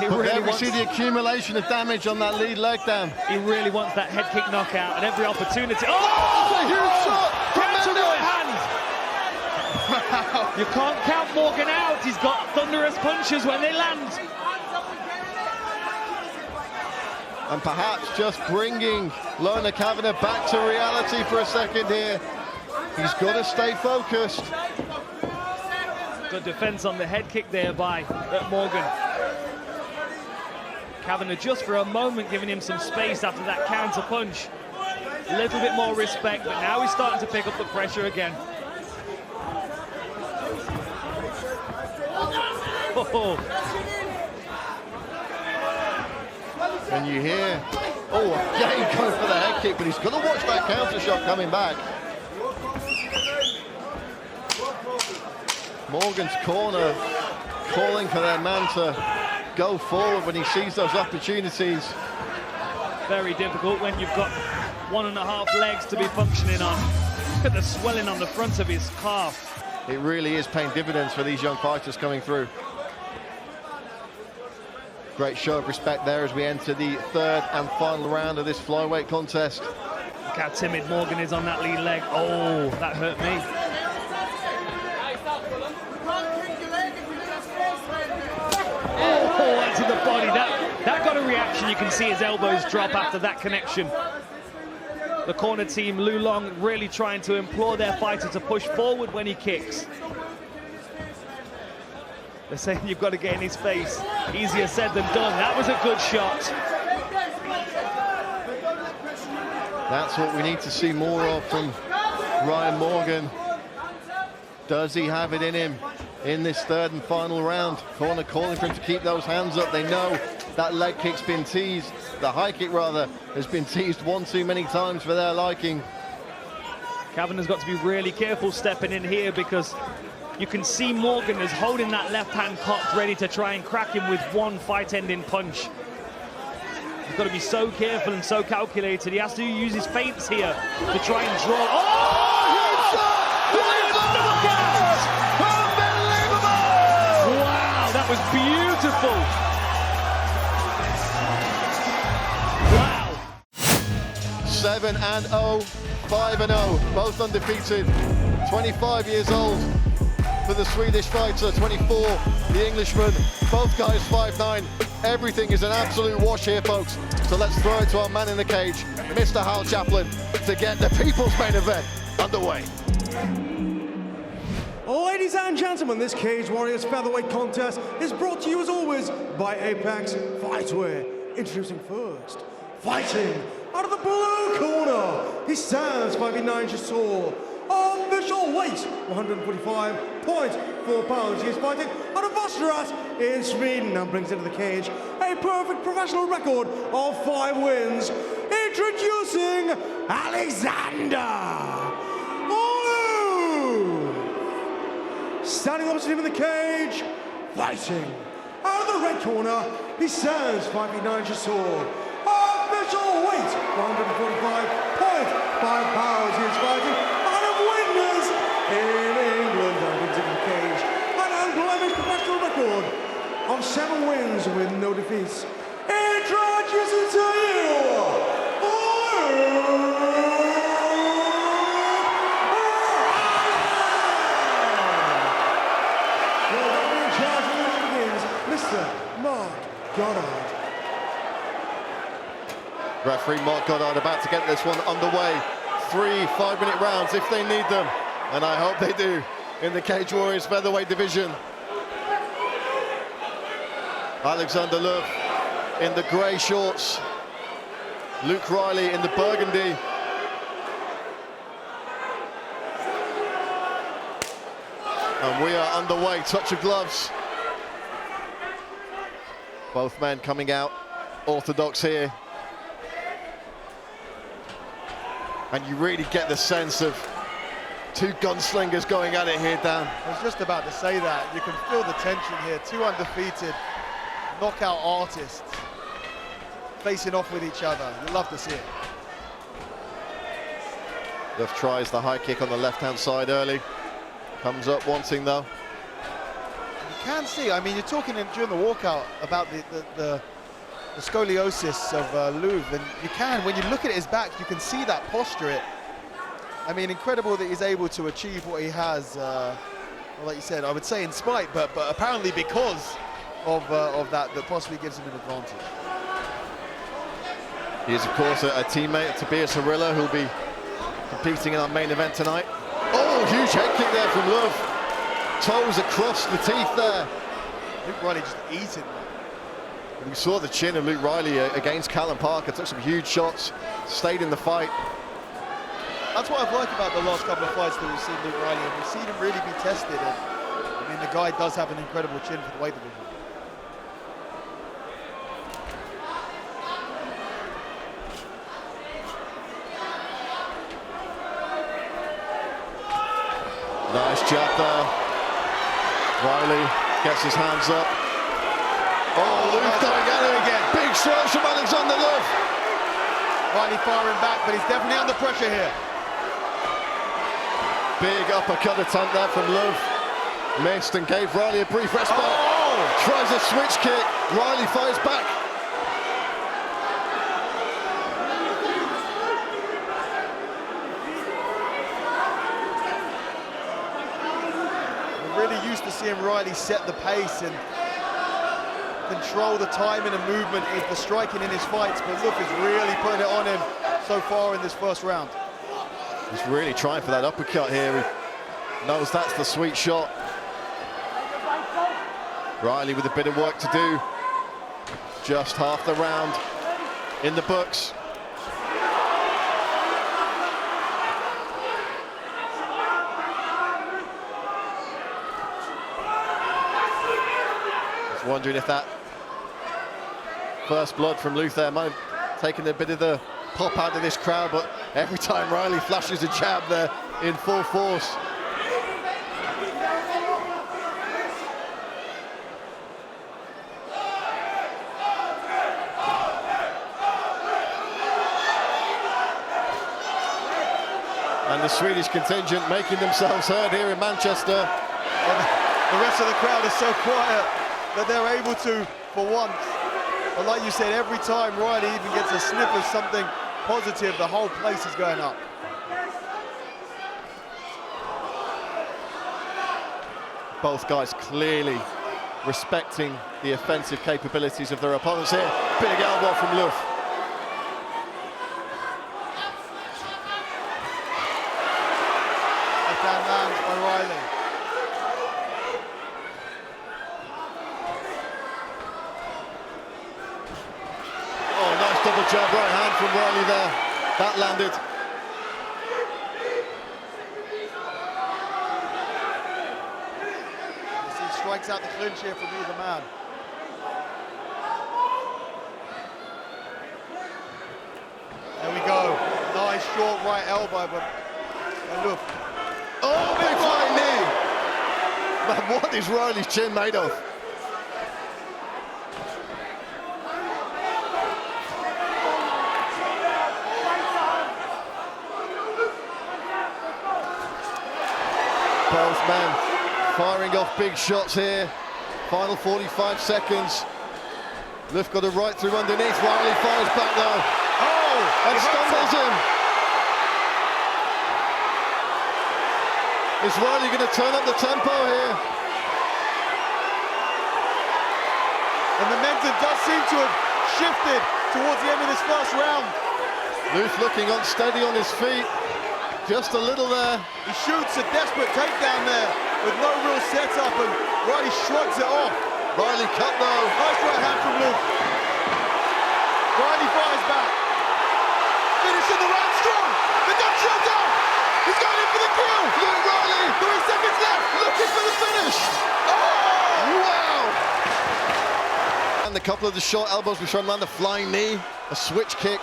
There we see the accumulation of damage on that lead leg down. He really wants that head kick knockout at every opportunity. Oh! That's a huge shot! Counter right hand! You can't count Morgan out. He's got thunderous punches when they land. And perhaps just bringing Lorna Kavanagh back to reality for a second here. He's got to stay focused. Good defense on the head kick there by Morgan. Kavanagh just for a moment giving him some space after that counter punch. A little bit more respect, but now he's starting to pick up the pressure again. Oh. And you hear, again going for the head kick, but he's got to watch that counter shot coming back. Morgan's corner calling for their man to go forward when he sees those opportunities. Very difficult when you've got 1.5 legs to be functioning on. Look at the swelling on the front of his calf. It really is paying dividends for these young fighters coming through. Great show of respect there as we enter the third and final round of this flyweight contest. Look how timid Morgan is on that lead leg. Oh, that hurt me. Oh, into the body. That got a reaction. You can see his elbows drop after that connection. The corner team, Lu Long, really trying to implore their fighter to push forward when he kicks. They're saying you've got to get in his face. Easier said than done. That was a good shot. That's what we need to see more of from Ryan Morgan. Does he have it in him in this third and final round? Corner calling for him to keep those hands up. They know that leg kick's been teased. The high kick, rather, has been teased one too many times for their liking. Kavanagh's got to be really careful stepping in here because you can see Morgan is holding that left hand cocked, ready to try and crack him with one fight-ending punch. He's got to be so careful and so calculated. He has to use his feints here to try and draw. Oh! Unbelievable! Wow, that was beautiful. Wow. 7-0, 5-0, both undefeated. 25 years old for the Swedish fighter, 24, the Englishman. Both guys 5'9". Everything is an absolute wash here, folks. So let's throw it to our man in the cage, Mr. Hal Chaplin, to get the people's main event underway. Ladies and gentlemen, this Cage Warriors featherweight contest is brought to you as always by Apex Fightwear. Introducing first, fighting out of the blue corner, he stands 5'9" tall. Official weight, 145.4 pounds. He is fighting out of Österåker in Sweden and brings into the cage a perfect professional record of 5 wins. Introducing Alexander Lu. Standing opposite him in the cage, fighting out of the red corner, he stands 5'9" tall. Official weight, 145.5 pounds. He is fighting in England and brings into the cage an unblemished professional record of 7 wins with no defeats. Introducing to you, in charge of the match begins, Mr. Mark Goddard. Referee Mark Goddard about to get this one underway. 3 5-minute rounds if they need them. And I hope they do in the Cage Warriors featherweight division. Alexander Love in the grey shorts. Luke Riley in the burgundy. And we are underway, touch of gloves. Both men coming out orthodox here. And you really get the sense of 2 gunslingers going at it here, Dan. I was just about to say that. You can feel the tension here. 2 undefeated knockout artists facing off with each other. You'd love to see it. Duff tries the high kick on the left-hand side early. Comes up wanting though. You can see, I mean, you're talking during the walkout about the scoliosis of Luke, and you can, when you look at his back, you can see that posture. I mean, incredible that he's able to achieve what he has. Well, like you said, I would say in spite, but apparently because of that possibly gives him an advantage. He is, of course, a teammate, Tobias Harilla, who'll be competing in our main event tonight. Oh, huge head kick there from Love. Toes across the teeth there. Luke Riley just eating. We saw the chin of Luke Riley against Callum Parker, took some huge shots, stayed in the fight. That's what I've liked about the last couple of fights that we've seen Luke Riley, and we've seen him really be tested. And, I mean, the guy does have an incredible chin for the weight division. Nice jab there. Riley gets his hands up. Oh, Luke going at it again. Big shots from Alexander Love. Riley firing back, but he's definitely under pressure here. Big uppercut attempt there from Love. Missed and gave Riley a brief respite. Oh! Tries a switch kick. Riley fires back. We're really used to seeing Riley set the pace and control the timing and movement with the striking in his fights, but Luke is really putting it on him so far in this first round. He's really trying for that uppercut here. He knows that's the sweet shot. Riley with a bit of work to do. Just half the round in the books. Just wondering if that first blood from Luke there might have taken a bit of the pop out of this crowd, but every time Riley flashes a jab there in full force. And the Swedish contingent making themselves heard here in Manchester. And the rest of the crowd is so quiet that they're able to, for once. But like you said, every time Riley even gets a sniff of something positive, the whole place is going up. Both guys clearly respecting the offensive capabilities of their opponents here. Big elbow from Luke. Left-hand lands by Riley. Oh, nice double jab right hand from Riley there. That landed. He strikes out the clinch here from either man. There we go. Nice short right elbow, but look. Oh, big flying knee. But what is Riley's chin made of? Both men firing off big shots here. Final 45 seconds. Luke got it right through underneath. Riley fires back though. Oh, and stumbles him. Is Riley going to turn up the tempo here? The momentum does seem to have shifted towards the end of this first round. Luke looking unsteady on his feet. Just a little there. He shoots a desperate takedown there with no real setup, and Riley shrugs it off. Riley cut though. Nice right hand from Luke. Riley fires back. Finishing the round strong. The gun shot out. He's going in for the kill. Luke Riley. 3 seconds left. Looking for the finish. Oh! Wow. And a couple of the short elbows before land, a flying knee, a switch kick.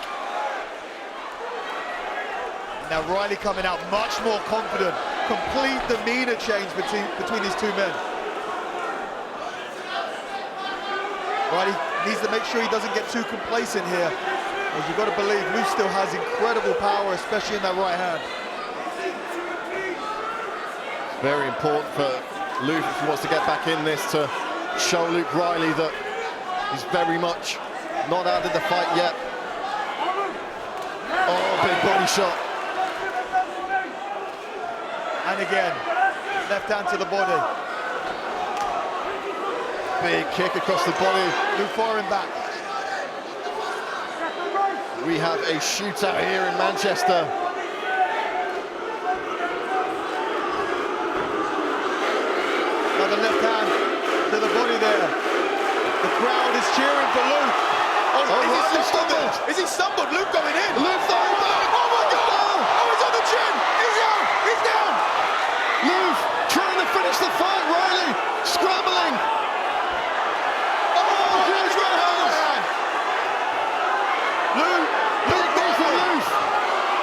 Now Riley coming out much more confident. Complete demeanor change between these two men. Riley Needs to make sure he doesn't get too complacent here. As you've got to believe, Luke still has incredible power, especially in that right hand. Very important for Luke, if he wants to get back in this, to show Luke Riley that he's very much not out of the fight yet. Oh, big body shot. And again, left hand to the body. Big kick across the body. Luke firing back. We have a shootout here in Manchester. Another left hand to the body there. The crowd is cheering for Luke. Oh, is he stumbled? Is he stumbled? Luke going in. Luke firing back. Oh my God! Oh, he's on the chin. He's out. He's down. Luke trying to finish the fight. Riley scrambling. Oh, huge right hand. Luke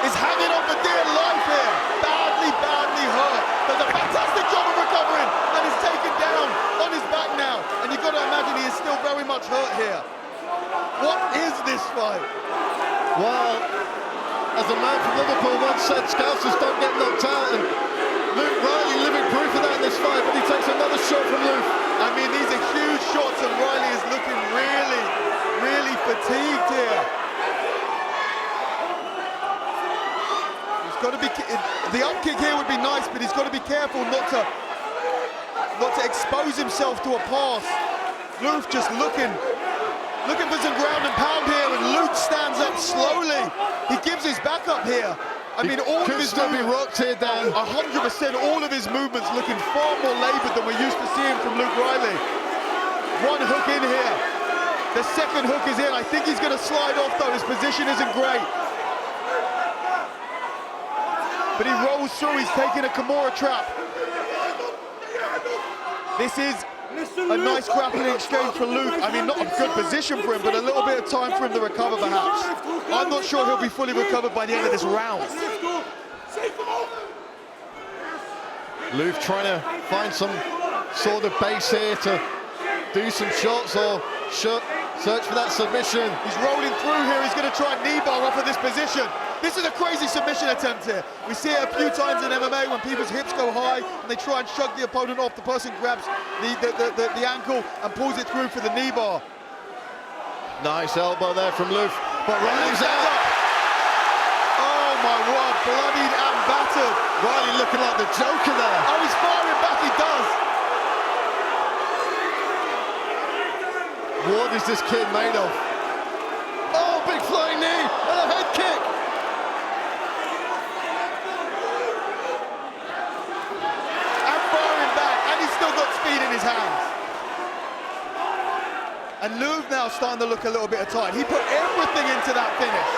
is hanging on for dear life here. Badly hurt. Does a fantastic job of recovering and is taken down on his back now. And you've got to imagine he is still very much hurt here. What is this fight? Well, as a man from Liverpool once said, Scousers don't get knocked out, and Luke Riley living proof of that in this fight, but he takes another shot from Luke. I mean, these are huge shots, and Riley is looking really fatigued here. He's got to be, the up kick here would be nice, but he's got to be careful not to expose himself to a pass. Luke just looking for some ground and pound here, and Luke stands up slowly. He gives his back up here. I mean, all of his movements, be rocked here, Dan. 100%, all of his movements looking far more laboured than we're used to seeing from Luke Riley. One hook in here. The second hook is in. I think he's going to slide off, though. His position isn't great. But he rolls through. He's taking a Kimura trap. This is a nice grappling exchange for Luke. I mean, not a good position for him, but a little bit of time for him to recover, perhaps. I'm not sure he'll be fully recovered by the end of this round. Luke trying to find some sort of base here to do some shots or search for that submission. He's rolling through here. He's going to try and knee bar off of this position. This is a crazy submission attempt here. We see it a few times in MMA when people's hips go high and they try and shug the opponent off. The person grabs the ankle and pulls it through for the knee bar. Nice elbow there from Luke. But Riley's out. Oh my word, bloodied and battered. Riley looking like the Joker there. Oh, he's firing back, he does. What is this kid made of? Oh, big flying knee and a head kick. In his hands. And Luke now starting to look a little bit tired. He put everything into that finish.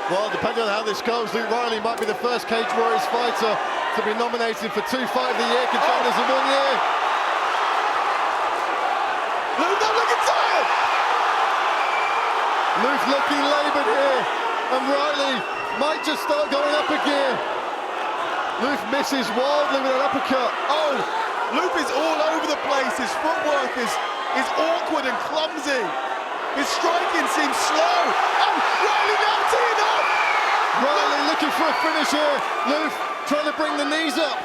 Well, depending on how this goes, Luke Riley might be the first Cage Warriors fighter to be nominated for 2 Fight of the Year contenders in 1 year. Luke not looking tired. Luke looking laboured here, and Riley might just start going up a gear. Luke misses wildly with an uppercut. Oh, Luke is all over the place. His footwork is awkward and clumsy. His striking seems slow. Oh, Riley now teeing up. Riley looking for a finish here. Luke trying to bring the knees up.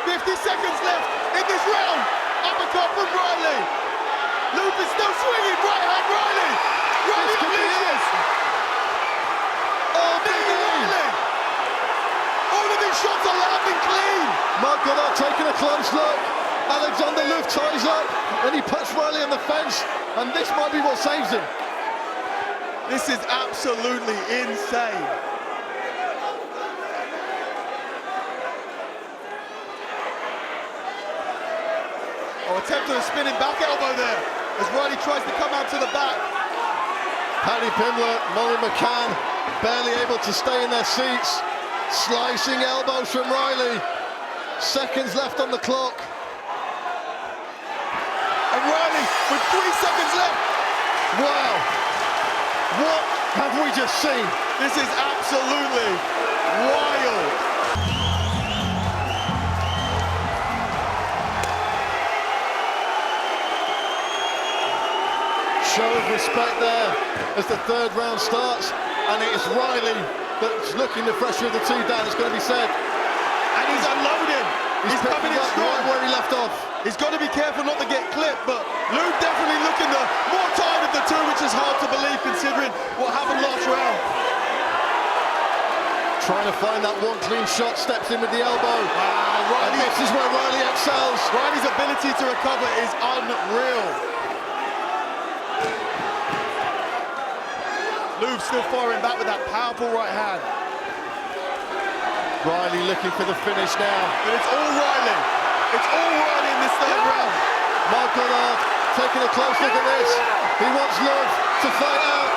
50 seconds left in this round. Uppercut from Riley. Luke is still swinging. Right hand Riley. Riley unleashes. Oh, big Riley. All of these shots are landing clean. Mark Goddard taking a close look. Alexander Luke ties up, and he puts Riley on the fence, and this might be what saves him. This is absolutely insane. Oh, attempted a spinning back elbow there, as Riley tries to come out to the back. Paddy Pimblett, Molly McCann, barely able to stay in their seats. Slicing elbows from Riley. Seconds left on the clock. And Riley with 3 seconds left. Wow. What have we just seen? This is absolutely wild. show of respect there as the third round starts, and it is Riley that's looking the fresher of the two down, it's going to be said. And he's unloading. He's coming in strong. Right where he left off. He's got to be careful not to get clipped, but Luke definitely looking the more tired of the two, which is hard to believe considering what happened last round. Trying to find that one clean shot, steps in with the elbow. Wow, and this is where Riley excels. Riley's ability to recover is unreal. Luke still firing back with that powerful right hand. Riley looking for the finish now. But it's all Riley. It's all Riley in this third round. Mark Goddard taking a close look at this. He wants Love to fight out.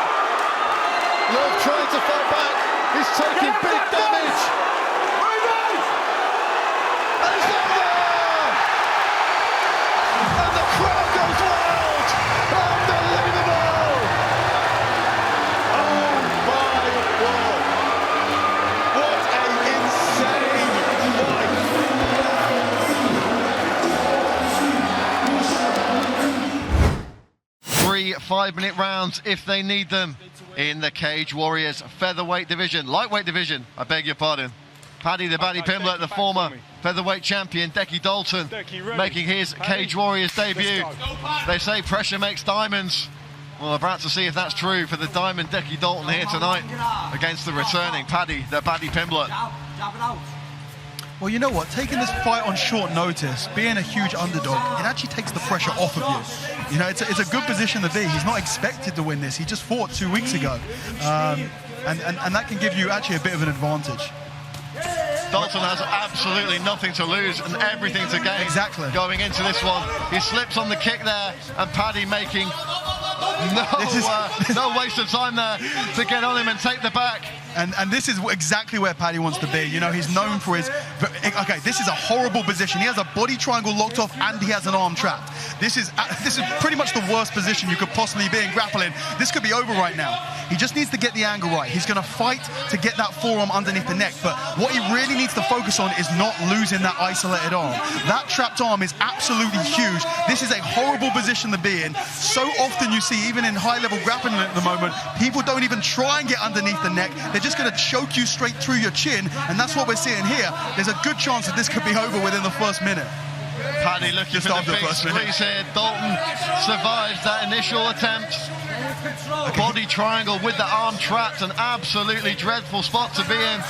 Love trying to fight back. He's taking big damage. And he's over! And the crowd goes wild. Unbelievable! Oh my God. What an insane fight. 3 5-minute rounds if they need them in the Cage Warriors featherweight division, lightweight division, I beg your pardon. Paddy Pimblett, the former featherweight champion, Decky Dalton, making his Cage Warriors debut. They say pressure makes diamonds. Well, about to see if that's true for the Diamond Decky Dalton here tonight against the returning Paddy Pimblett. Well, you know what? Taking this fight on short notice, being a huge underdog, it actually takes the pressure off of you. You know, it's a good position to be. He's not expected to win this. He just fought 2 weeks ago. And that can give you actually a bit of an advantage. Dalton has absolutely nothing to lose and everything to gain. Exactly. Going into this one. He slips on the kick there, and Paddy making no waste of time there to get on him and take the back. And this is exactly where Paddy wants to be. You know, he's known for his... Okay, this is a horrible position. He has a body triangle locked off and he has an arm trapped. This is pretty much the worst position you could possibly be in grappling. This could be over right now. He just needs to get the angle right. He's going to fight to get that forearm underneath the neck. But what he really needs to focus on is not losing that isolated arm. That trapped arm is absolutely huge. This is a horrible position to be in. So often you see, even in high-level grappling at the moment, people don't even try and get underneath the neck. They're just going to choke you straight through your chin, and that's what we're seeing here. There's a good chance that this could be over within the first minute. Paddy looking for the big squeeze here. Dalton survives that initial attempt. Body triangle with the arm trapped, an absolutely dreadful spot to be in.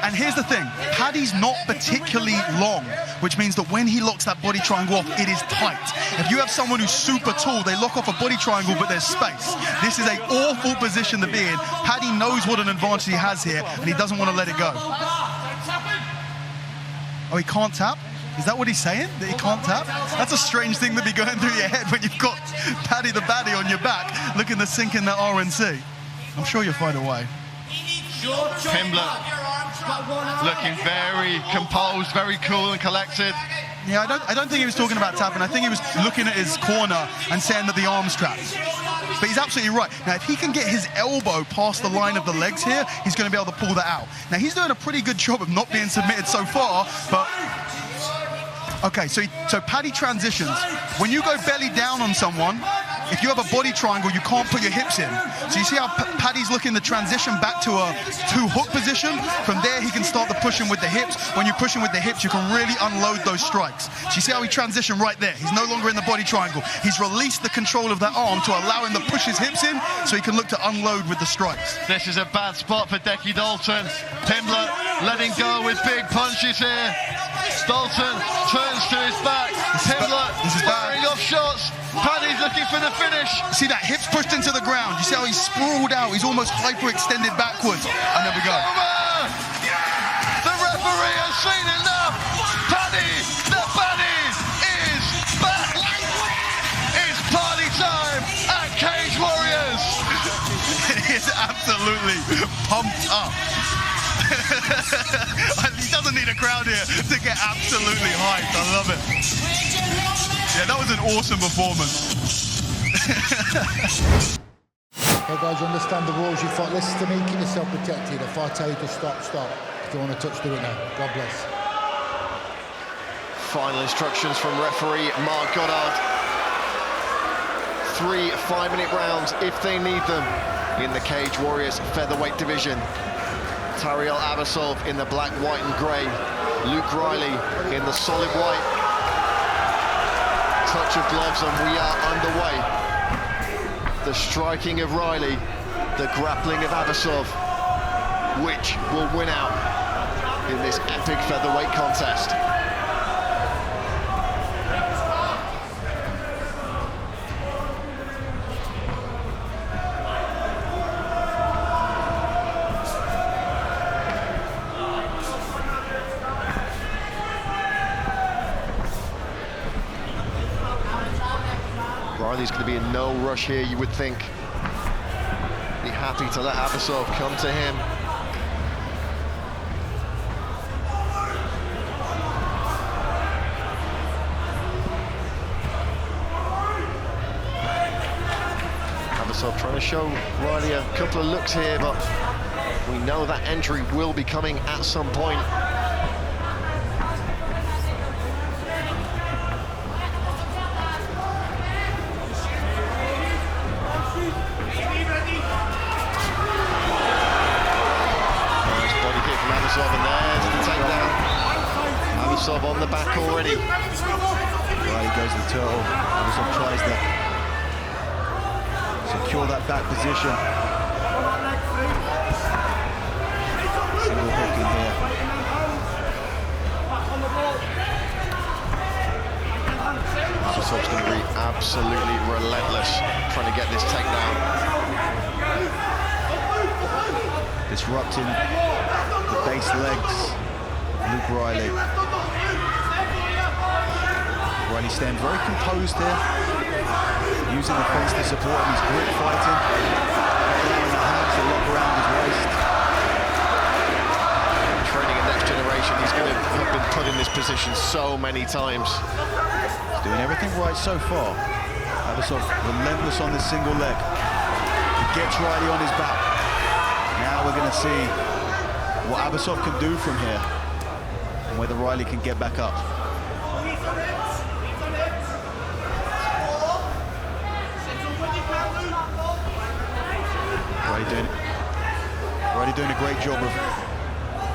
And here's the thing, Paddy's not particularly long, which means that when he locks that body triangle off, it is tight. If you have someone who's super tall, they lock off a body triangle, but there's space. This is an awful position to be in. Paddy knows what an advantage he has here, and he doesn't want to let it go. Oh, he can't tap? Is that what he's saying? That he can't tap? That's a strange thing to be going through your head when you've got Paddy the Baddy on your back looking to sink in that RNC. I'm sure you'll find a way. Pimblett looking very composed, very cool and collected. Yeah, I don't think he was talking about tapping. I think he was looking at his corner and saying that the arm's trapped. But he's absolutely right. Now, if he can get his elbow past the line of the legs here, he's going to be able to pull that out. Now, he's doing a pretty good job of not being submitted so far, but... Okay, so Paddy transitions. When you go belly down on someone, if you have a body triangle, you can't put your hips in. So you see how Paddy's looking to transition back to a two-hook position? From there, he can start to push him with the hips. When you push him with the hips, you can really unload those strikes. So you see how he transitioned right there? He's no longer in the body triangle. He's released the control of that arm to allow him to push his hips in so he can look to unload with the strikes. This is a bad spot for Decky Dalton. Pimblett letting go with big punches here. Dalton turns to his back. Pimblett firing off shots. Paddy's looking for the finish. See that hips pushed into the ground. You see how he's sprawled out. He's almost hyperextended backwards. And there we go. Over! The referee has seen enough. Paddy the Baddy is back. It's party time at Cage Warriors. He is absolutely pumped up. He doesn't need a crowd here to get absolutely hyped. I love it. Yeah, that was an awesome performance. Hey guys, understand the rules. You fight. Listen to me. Keep yourself protected. If I tell you to stop. If you want to touch, do it now. God bless. Final instructions from referee Mark Goddard. 3 5-minute rounds if they need them in the Cage Warriors featherweight division. Tariel Abasov in the black, white and grey. Luke Riley in the solid white. Touch of gloves and we are underway. The striking of Riley, the grappling of Abasov. Which will win out in this epic featherweight contest? Riley's going to be in no rush here, you would think. Be happy to let Abasov come to him. Abasov trying to show Riley a couple of looks here, but we know that entry will be coming at some point. And there's the takedown. Abasov on the back already. Riley goes to the turtle. Abasov tries to secure that back position. Single hook in here. Abasov's going to be absolutely relentless trying to get this takedown. Disrupting the base legs of Luke Riley. Riley stands very composed there, using the fence to support him. He's grip fighting, allowing the hands to lock around his waist. Training a next generation, he's going to have been put in this position so many times. He's doing everything right so far. Abasov relentless on this single leg. He gets Riley on his back. Now we're going to see what Abasov can do from here and whether Riley can get back up. Riley doing a great job of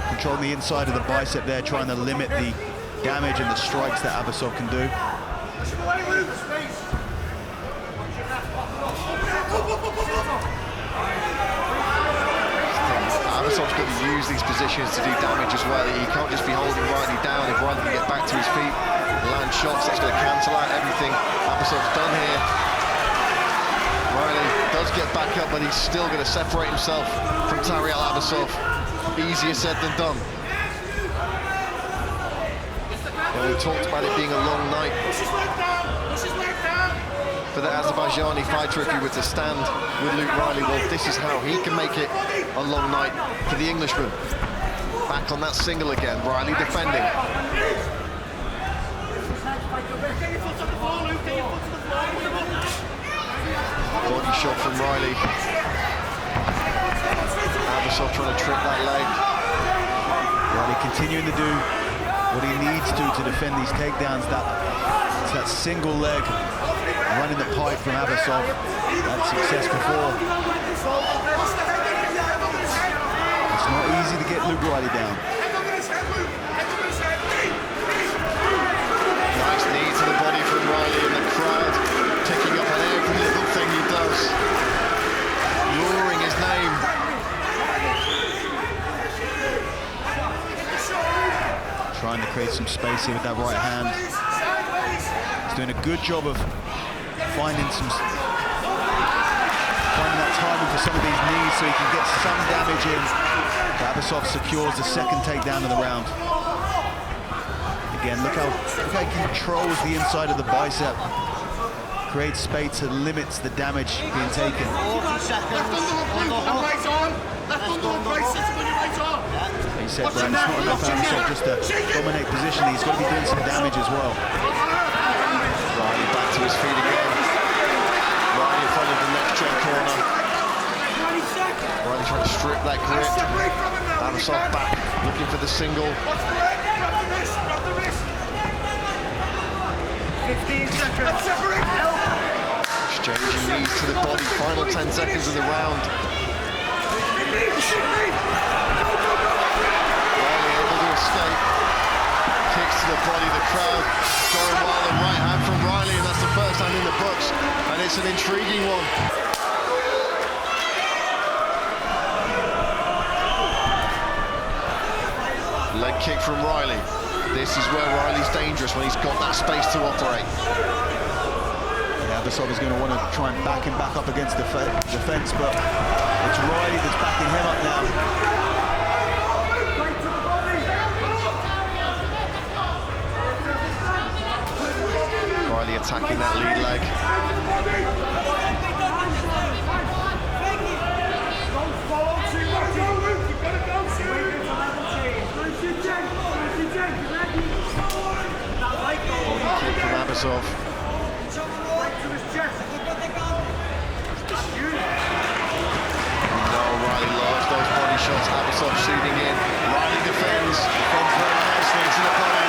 controlling the inside of the bicep there, trying to limit the damage and the strikes that Abasov can do. Abasov's got to use these positions to do damage as well. He can't just be holding Riley down. If Riley can get back to his feet, land shots, that's going to cancel out everything Abasov's done here. Riley does get back up, but he's still going to separate himself from Tariel Abasov. Easier said than done. Well, we talked about it being a long night for the Azerbaijani fighter if he were to stand with Luke Riley. Well, this is how he can make it a long night for the Englishman. Back on that single again, Riley defending. Body shot from Riley. Abasov trying to trip that leg. Riley continuing to do what he needs to defend these takedowns. It's that single leg running the pipe from Abasov. That success before. It's not easy to get Luke Riley down. Nice knee to the body from Riley, and the crowd picking up on every little thing he does. Luring his name. Trying to create some space here with that right hand. He's doing a good job of finding that timing for some of these knees so he can get some damage in. Abasov secures the second takedown of the round. Again, look how he controls the inside of the bicep. Creates space and limits the damage being taken. He said, Brad, it's not enough for Abasov just to dominate position. He's got to be doing some damage as well. Riley back to his feet again. Riley in front of the next gen corner. Riley trying to strip that grip. Abasov back, looking for the single. 15 seconds. Exchanging knees to the body, final 10 seconds of the round. Riley able to escape. Kicks to the body, the crowd going wild, and right hand from Riley, and that's the first time in the books, and it's an intriguing one. Leg kick from Riley. This is where Riley's dangerous, when he's got that space to operate. Yeah, Abasov is going to want to try and back him back up against the fence, but it's Riley that's backing him up now. Riley attacking that lead leg. Kick from Abasov. No, Riley loves those body shots. Abasov shooting in. Riley defends very nicely into the body.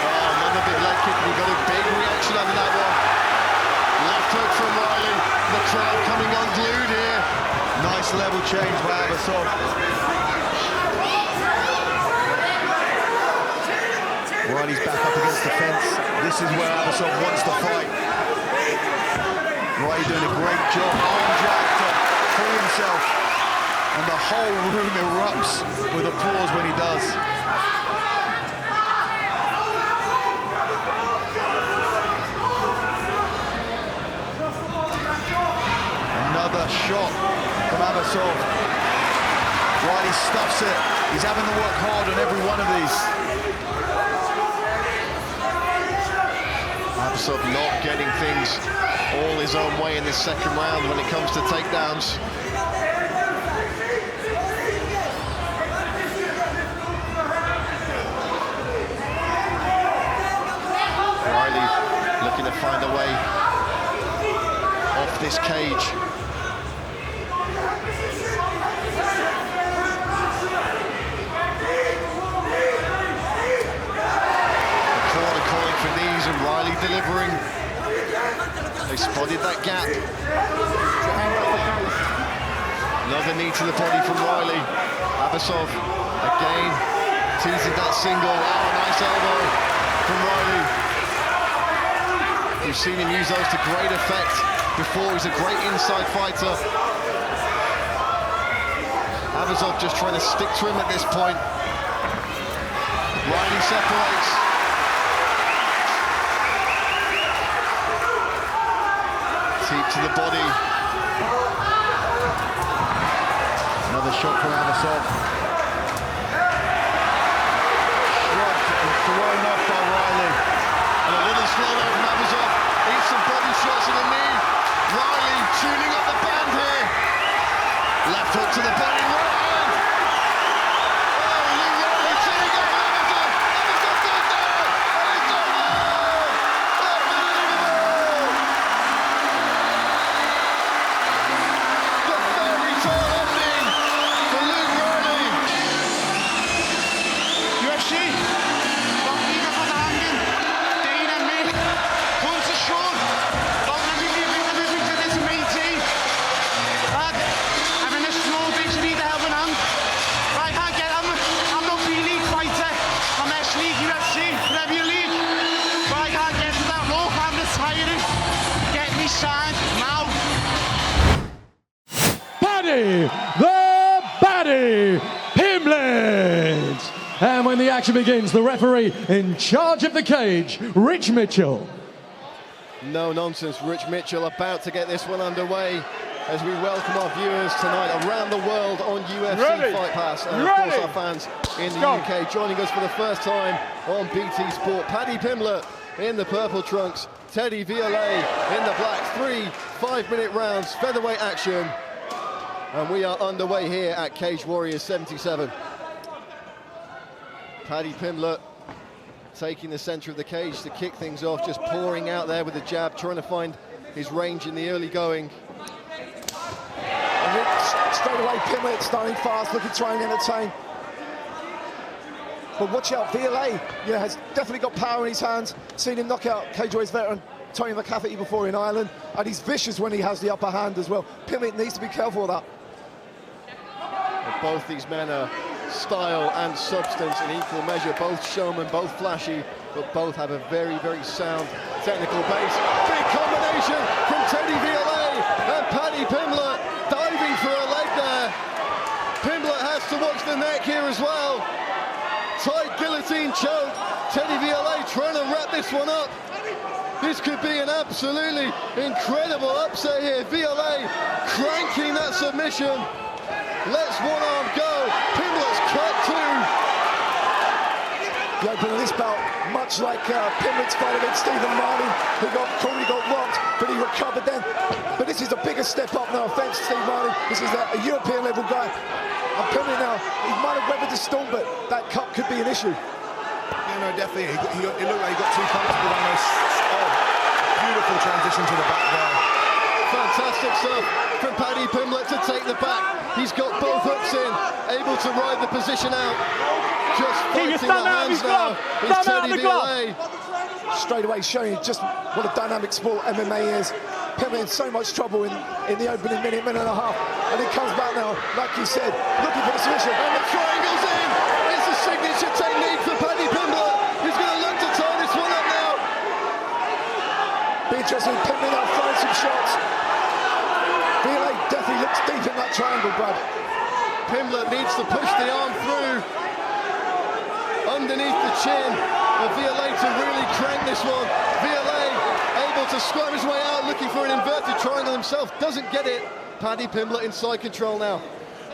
Oh, another big leg kick. We got a big reaction out of that one. Left hook from Riley. The crowd coming unglued here. Nice level change by Abasov. Riley's back up against the fence. This is where Abasov wants to fight. Riley doing a great job, arm drag to free himself. And the whole room erupts with applause when he does. Another shot from Abasov. Riley stuffs it. He's having to work hard on every one of these. Abasov not getting things all his own way in this second round when it comes to takedowns. Riley looking to find a way off this cage. And Riley delivering. They spotted that gap. Another knee to the body from Riley. Abasov again teasing that single. Oh, nice elbow from Riley. We've seen him use those to great effect before. He's a great inside fighter. Abasov just trying to stick to him at this point. Riley separates. Teep to the body. Another shot from Abasov. Shot thrown off by Riley. And a little slow there from Abasov. Eats some body shots in the knee. Riley tuning up the band here. Left hook to the body. Right hand. Oh, Luke Riley tuning up Abasov. Abasov goes down. And it's over. UFC, wat liegen van de handen, tegen en mee, grootste schoon, wat we nu weer in deze meeting. I'm in a small bitch, need to help an hand. Right, I get I'm not B-League fighter, I'm S-League, UFC, Premier League. But I can't get to that rope, I'm retiring. Get me signed now. Paddy, the Paddy Pimblett. And when the action begins, the referee in charge of the cage, Rich Mitchell. No nonsense, Rich Mitchell about to get this one underway as we welcome our viewers tonight around the world on UFC Fight Pass, and of course our fans in the UK joining us for the first time on BT Sport. Paddy Pimblett in the purple trunks, Teddy Violet in the black. 3 5-minute rounds, featherweight action, and we are underway here at Cage Warriors 77. Paddy Pimblett taking the centre of the cage to kick things off, just pouring out there with the jab, trying to find his range in the early going. And straight away, Pimblett starting fast, looking to try and entertain. But watch out, Violet, has definitely got power in his hands. Seen him knock out Cage Warriors veteran Tony McCafferty before in Ireland, and he's vicious when he has the upper hand as well. Pimblett needs to be careful of that. And both these men are style and substance in equal measure, both showmen, both flashy, but both have a very, very sound technical base. Big combination from Teddy Violet and Paddy Pimblett diving for a leg there. Pimblett has to watch the neck here as well. Tight guillotine choke. Teddy Violet trying to wrap this one up. This could be an absolutely incredible upset here. Violet cranking that submission. Lets one arm go. Pimblett's cut too. The opener of this bout, much like Pimblett's fight against Stephen Martin, who got rocked, but he recovered then. But this is a bigger step up, no offense to Steve Martin. This is a European level guy. And Pimblett now, he might have weathered the storm, but that cut could be an issue. Yeah, no, definitely. It looked like he got too comfortable on this. Oh, beautiful transition to the back there. Fantastic stuff from Paddy Pimblett to take the back. He's got both hooks in, able to ride the position out. Just fighting the hands now is Teddy Violet. Straight away showing just what a dynamic sport MMA is. Pimblett in so much trouble in the opening minute and a half. And he comes back now, like you said, looking for the submission. And the triangle's in. It's a signature technique for Paddy Pimblett. He's going to look to tie this one up now. Be interesting, Pimblett now throwing some shots. Violet definitely looks deep in that triangle, Brad. Pimblett needs to push the arm through underneath the chin of Violet to really crank this one. Violet able to scrub his way out, looking for an inverted triangle himself. Doesn't get it. Paddy Pimblett in side control now.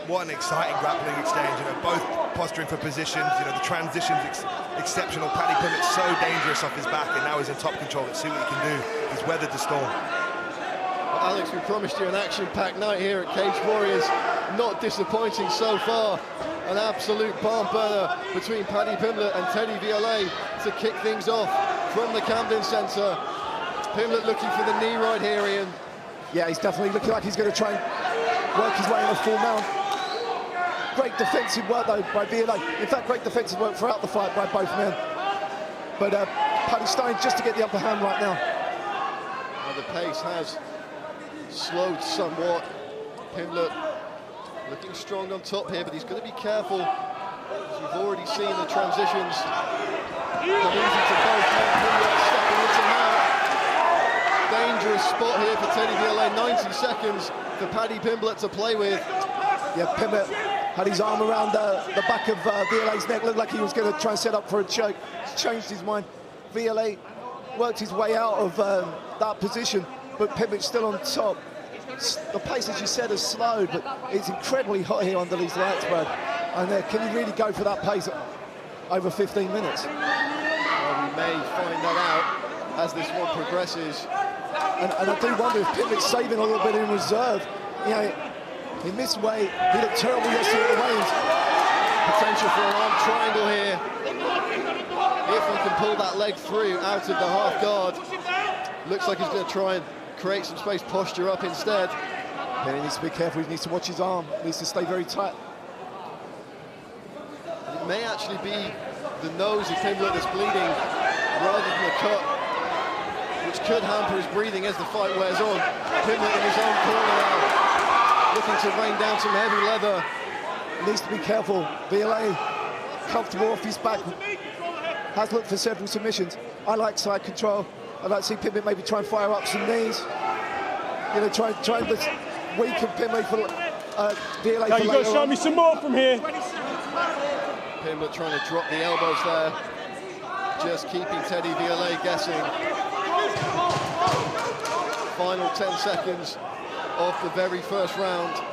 What an exciting grappling exchange, you know, both posturing for positions, you know, the transition's exceptional. Paddy Pimblett's so dangerous off his back, and now he's in top control. Let's see what he can do. He's weathered the storm. Well, Alex, we promised you an action-packed night here at Cage Warriors. Not disappointing so far. An absolute barn burner between Paddy Pimblett and Teddy Violet to kick things off from the Camden Centre. Pimblett looking for the knee right here, Ian. Yeah, he's definitely looking like he's going to try and work his way in a full mount. Great defensive work, though, by Violet. In fact, great defensive work throughout the fight by both men. But Paddy's starting just to get the upper hand right now. Well, the pace has slowed somewhat. Pimblett looking strong on top here, but he's going to be careful, as we've already seen the transitions. Not easy to both men. Pimblett stepping into now. Dangerous spot here for Teddy Violet. 90 seconds for Paddy Pimblett to play with. Yeah, Pimblett had his arm around the back of Violet's neck. Looked like he was going to try and set up for a choke. He's changed his mind. Violet worked his way out of that position, but Pimblett's still on top. The pace, as you said, has slowed, but it's incredibly hot here under these lights, Brad. And can you really go for that pace over 15 minutes? Well, we may find that out as this one progresses. And I do wonder if Pimblett's saving a little bit in reserve. You know, in this way, he looked terrible yesterday at the weigh-ins. Potential for an arm triangle here. If he can pull that leg through out of the half guard. Looks like he's going to try and create some space, posture up instead. Yeah, he needs to be careful, he needs to watch his arm, he needs to stay very tight. It may actually be the nose of Pimblett that's bleeding rather than the cut, which could hamper his breathing as the fight wears on. Pimblett in his own corner now, looking to rain down some heavy leather. He needs to be careful. Violet, comfortable off his back, has looked for several submissions. I like side control. I'd like to see Pimblett maybe try and fire up some knees. You know, try and weaken Pimblett for Violet. Now you got to show me some more from here. Pimblett trying to drop the elbows there, just keeping Teddy Violet guessing. Final 10 seconds of the very first round.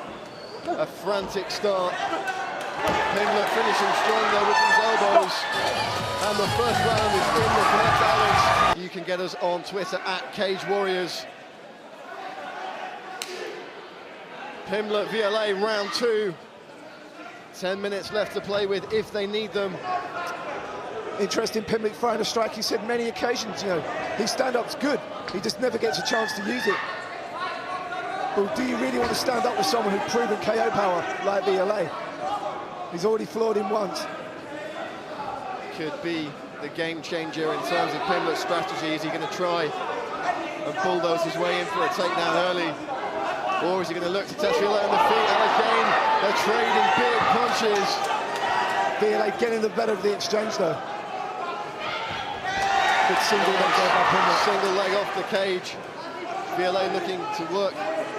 A frantic start. Pimblett finishing strong there with these elbows. And the first round is in the correct hours. You can get us on Twitter at Cage Warriors. Pimblett Violet round 2. 10 minutes left to play with if they need them. Interesting, Pimblett throwing a strike. He said many occasions, you know, his stand-up's good. He just never gets a chance to use it. But do you really want to stand up with someone who's proven KO power like Violet? He's already floored him once. Could be the game changer in terms of Pimblett's strategy. Is he going to try and bulldoze his way in for a takedown early. Or is he going to look to test Villay on the feet? And again, they're trading big punches. Villay getting the better of the exchange though. Good single leg there by Pimblett. Single leg off the cage. Villay looking to work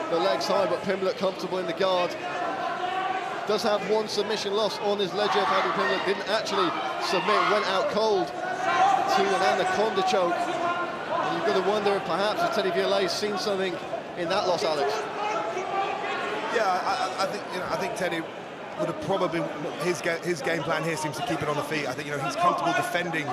the legs high, but Pimblett comfortable in the guard. Does have one submission loss on his ledger. Paddy Pimblett didn't actually submit, went out cold to an anaconda choke. And you've got to wonder if perhaps Teddy Villay's seen something in that loss, Alex. Yeah, I think Teddy would have probably, his game plan here seems to keep it on the feet. I think he's comfortable defending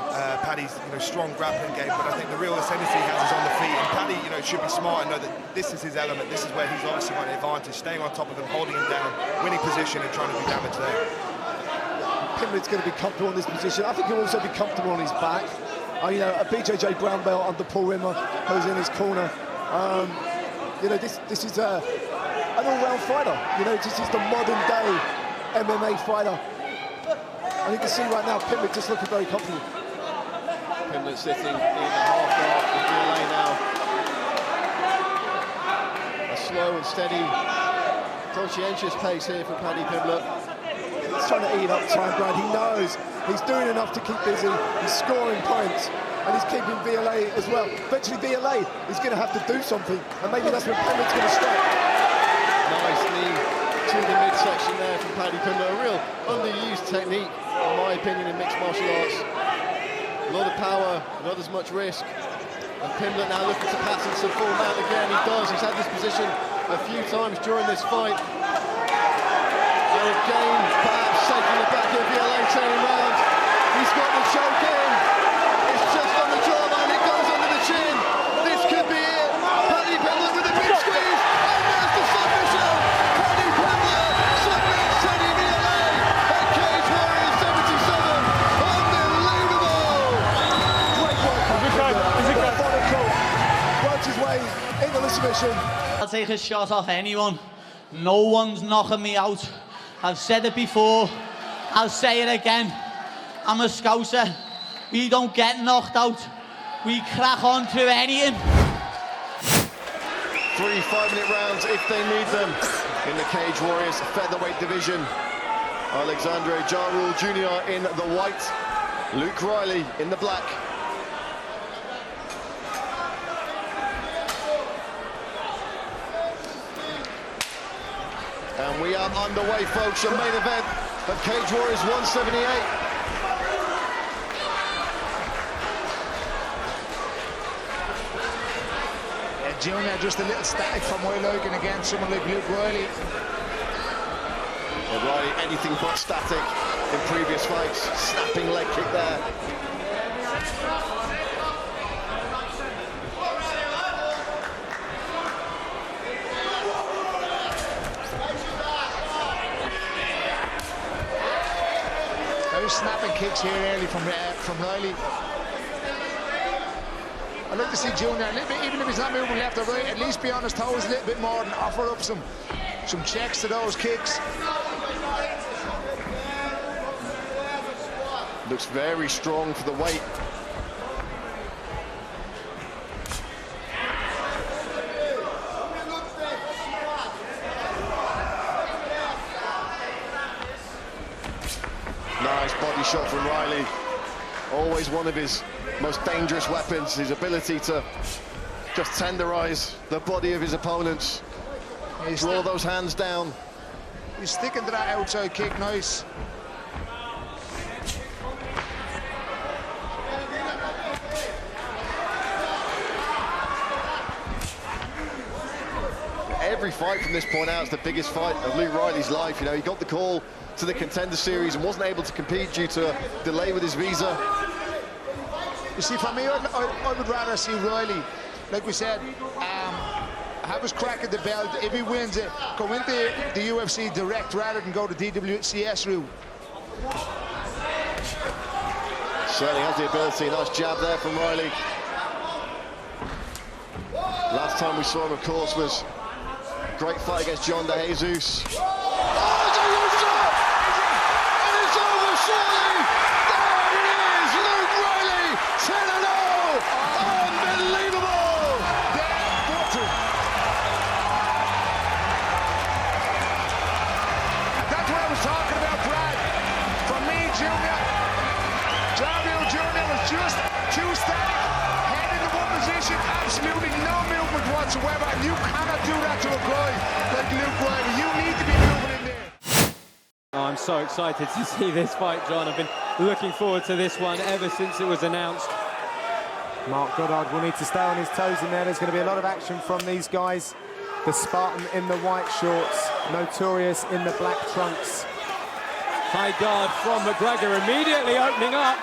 Paddy's strong grappling game, but I think the real ascendancy he has is on the feet. And Paddy should be smart and know that this is his element. This is where he's obviously got an advantage, staying on top of him, holding him down, winning position and trying to do damage there. Pimblett's going to be comfortable in this position. I think he'll also be comfortable on his back. A BJJ brown belt under Paul Rimmer who's in his corner. This is an all-round fighter. This is the modern day MMA fighter. And you can see right now Pimblett just looking very comfortable. Pimblett sitting in the half guard with Villay now. A slow and steady, conscientious pace here for Paddy Pimblett. He's trying to eat up time, Brad. He knows he's doing enough to keep busy. He's scoring points, and he's keeping Villay as well. Eventually, Villay is going to have to do something, and maybe that's when Pimblett's going to strike. Nice knee to the midsection there from Paddy Pimblett. A real underused technique, in my opinion, in mixed martial arts. A lot of power, not as much risk. And Pimblett now looking to pass into full mount again. He does. He's had this position a few times during this fight. And again, perhaps shaking the back of Villay, turning round. He's got the choke in. It's just on the jawline. It goes under the chin. This could be it. Paddy Pimblett with a big squeeze. And there's the submission. Paddy Pimblett submits Teddy Villay at Cage Warriors 77. Unbelievable. Great work. Methodical. Works his way into the submission. I'll take a shot off anyone. No one's knocking me out. I've said it before, I'll say it again. I'm a Scouser. We don't get knocked out. We crack on through anything. 3 5-minute rounds if they need them in the Cage Warriors featherweight division. Alexandre Jarrell Jr. in the white, Luke Riley in the black. And we are underway, folks, your main event at Cage Warriors 178. Junior just a little static from my liking against someone like Luke Riley. Yeah, Riley, anything but static in previous fights. Snapping leg kick there. Those snapping kicks here early from Riley. I'd like to see Junior a little bit, even if he's not moving left or right, at least be on his toes a little bit more and offer up some checks to those kicks. Looks very strong for the weight. Nice body shot from Riley. Always one of his most dangerous weapons, his ability to just tenderize the body of his opponents. Draw those hands down. He's sticking to that outside kick, nice. Every fight from this point out is the biggest fight of Luke Riley's life. He got the call to the Contender Series and wasn't able to compete due to a delay with his visa. You see, for me, I would rather see Riley, like we said, have his crack at the belt. If he wins it, go into the UFC direct rather than go the DWCS route. Certainly has the ability. Nice jab there from Riley. Last time we saw him, of course, was a great fight against John De Jesus. so excited to see this fight, John. I've been looking forward to this one ever since it was announced. Mark Goddard will need to stay on his toes in there. There's going to be a lot of action from these guys. The Spartan in the white shorts, Notorious in the black trunks. High guard from McGregor, immediately opening up.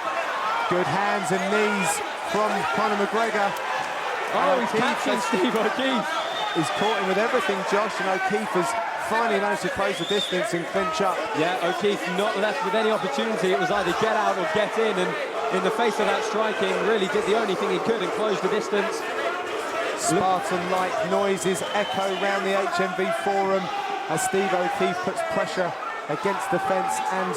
Good hands and knees from Conor McGregor. Oh, he's catching Steve O'Keefe. He's caught him with everything, Josh, and O'Keefe has finally managed to close the distance and clinch up. Yeah, O'Keefe not left with any opportunity. It was either get out or get in, and in the face of that striking, really did the only thing he could and closed the distance. Spartan-like noises echo round the HMV Forum as Steve O'Keefe puts pressure against the fence and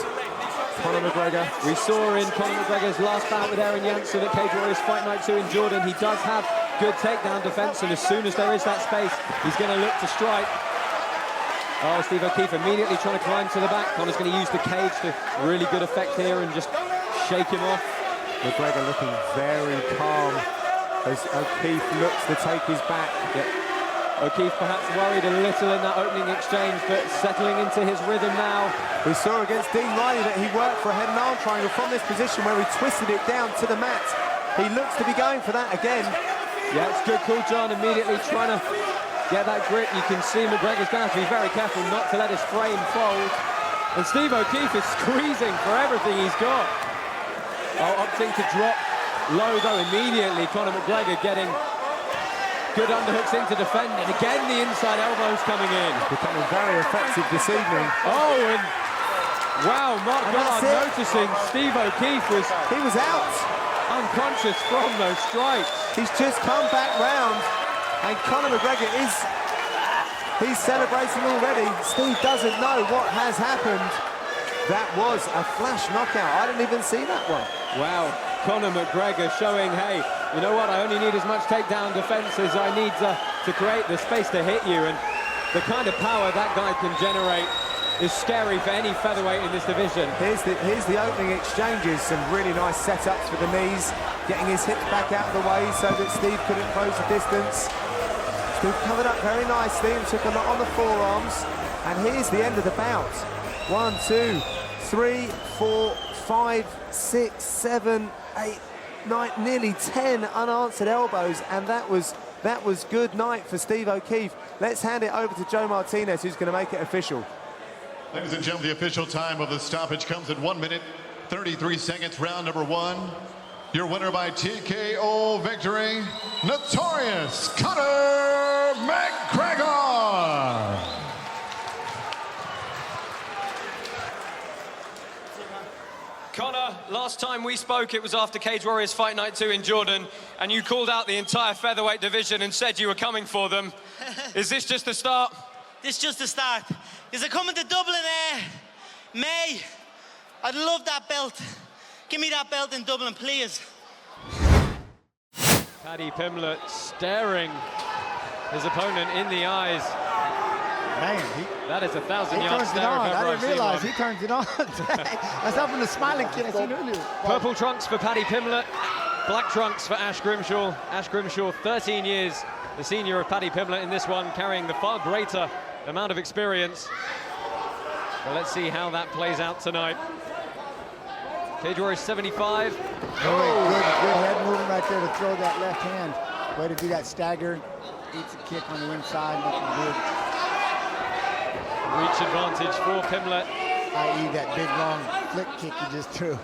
Conor McGregor. We saw in Conor McGregor's last bout with Aaron Janssen at Cage Warriors Fight Night 2 in Jordan, he does have good takedown defense, and as soon as there is that space, he's going to look to strike. Oh, Steve O'Keefe immediately trying to climb to the back. Conor's going to use the cage to really good effect here and just shake him off. McGregor looking very calm as O'Keefe looks to take his back. Yeah. O'Keefe perhaps worried a little in that opening exchange, but settling into his rhythm now. We saw against Dean Riley that he worked for a head and arm triangle from this position where he twisted it down to the mat. He looks to be going for that again. Yeah, it's good call, John, immediately trying to get that grip. You can see McGregor's going to have to be very careful not to let his frame fold. And Steve O'Keefe is squeezing for everything he's got. Oh, opting to drop low, though, immediately. Conor McGregor getting good underhooks in to defend, and again the inside elbows coming in. Becoming very effective this evening. Oh, and wow, Mark Goddard noticing Steve O'Keefe was out, unconscious from those strikes. He's just come back round, and Conor McGregor he's celebrating already. Steve doesn't know what has happened. That was a flash knockout. I didn't even see that one. Wow, Conor McGregor showing, hey, you know what, I only need as much takedown defense as I need to create the space to hit you, and the kind of power that guy can generate is scary for any featherweight in this division. Here's the opening exchanges, some really nice setups for the knees, getting his hips back out of the way so that Steve couldn't close the distance. Steve covered up very nicely and took a lot on the forearms, and here's the end of the bout. 1, 2, 3, 4, 5, 6, 7, 8, 9, nearly 10 unanswered elbows, and that was good night for Steve O'Keefe. Let's hand it over to Joe Martinez, who's going to make it official. Ladies and gentlemen, the official time of the stoppage comes at 1 minute, 33 seconds, round number 1. Your winner by TKO victory, Notorious Conor McGregor. Conor, last time we spoke, it was after Cage Warriors Fight Night 2 in Jordan, and you called out the entire featherweight division and said you were coming for them. Is this just the start? This is just the start. Is it coming to Dublin May? I'd love that belt. Give me that belt in Dublin, please. Paddy Pimblett staring his opponent in the eyes. Man, that is a 1,000-yard stare. I didn't realize he turns it on. That's up from the smiling kid I seen earlier. Purple trunks for Paddy Pimblett, black trunks for Ash Grimshaw. Ash Grimshaw, 13 years, the senior of Paddy Pimblett in this one, carrying the far greater amount of experience. So let's see how that plays out tonight. Cage Warriors 75. Good head movement right there to throw that left hand. Way to do that stagger. Eats a kick on the inside, looking good. Reach advantage for Pimblett. I.e. that big long flick kick he just threw.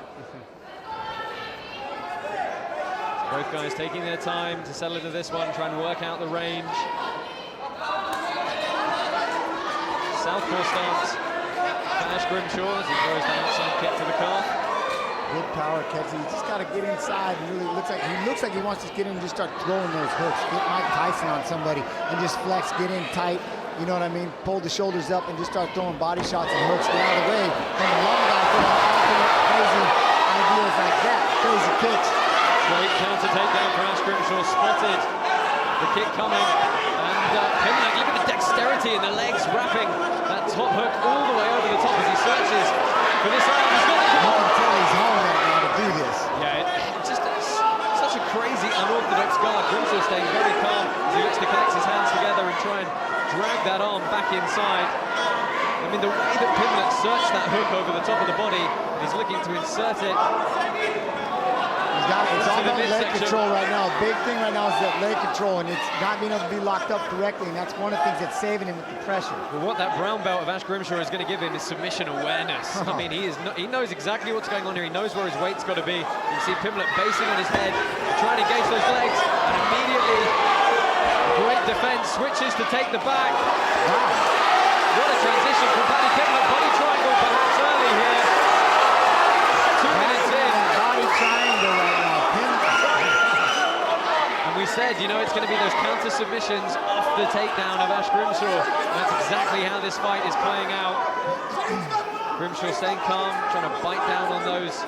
Both guys taking their time to settle into this one, trying to work out the range. Southpaw stance for Ash Grimshaw as he throws the outside kick to the calf. Good power, Kedzie. He's just got to get inside. And really looks like he wants to get in and just start throwing those hooks. Get Mike Tyson on somebody and just flex, get in tight. You know what I mean? Pull the shoulders up and just start throwing body shots and hooks. Get out of the way from the long guy throwing alternate crazy ideas like that. Crazy kicks. Great counter takedown for Ash Grimshaw. Spotted the kick coming. And Pimblett, look at the dexterity in the legs, wrapping that top hook all the way over the top as he searches for this arm. He's got the kick. You can tell he's home right now to do this. Yeah, it's just such a crazy, unorthodox guard. Grimshaw staying very calm as he looks to connect his hands together and try and drag that arm back inside. I mean, the way that Pimblett searched that hook over the top of the body, and he's looking to insert it. It's all about leg control right now. Big thing right now is that leg control, and it's not being able to be locked up correctly, and that's one of the things that's saving him with the pressure. Well, what that brown belt of Ash Grimshaw is going to give him is submission awareness. I mean, he knows exactly what's going on here. He knows where his weight's got to be. You see Pimblett basing on his head, trying to engage those legs, and immediately, great defense, switches to take the back. Wow. What a transition from Paddy Pimblett. Body triangle perhaps early here. 2 minutes in. Body triangle right now. And we said, you know, it's going to be those counter submissions off the takedown of Ash Grimshaw. That's exactly how this fight is playing out. Grimshaw staying calm, trying to bite down on those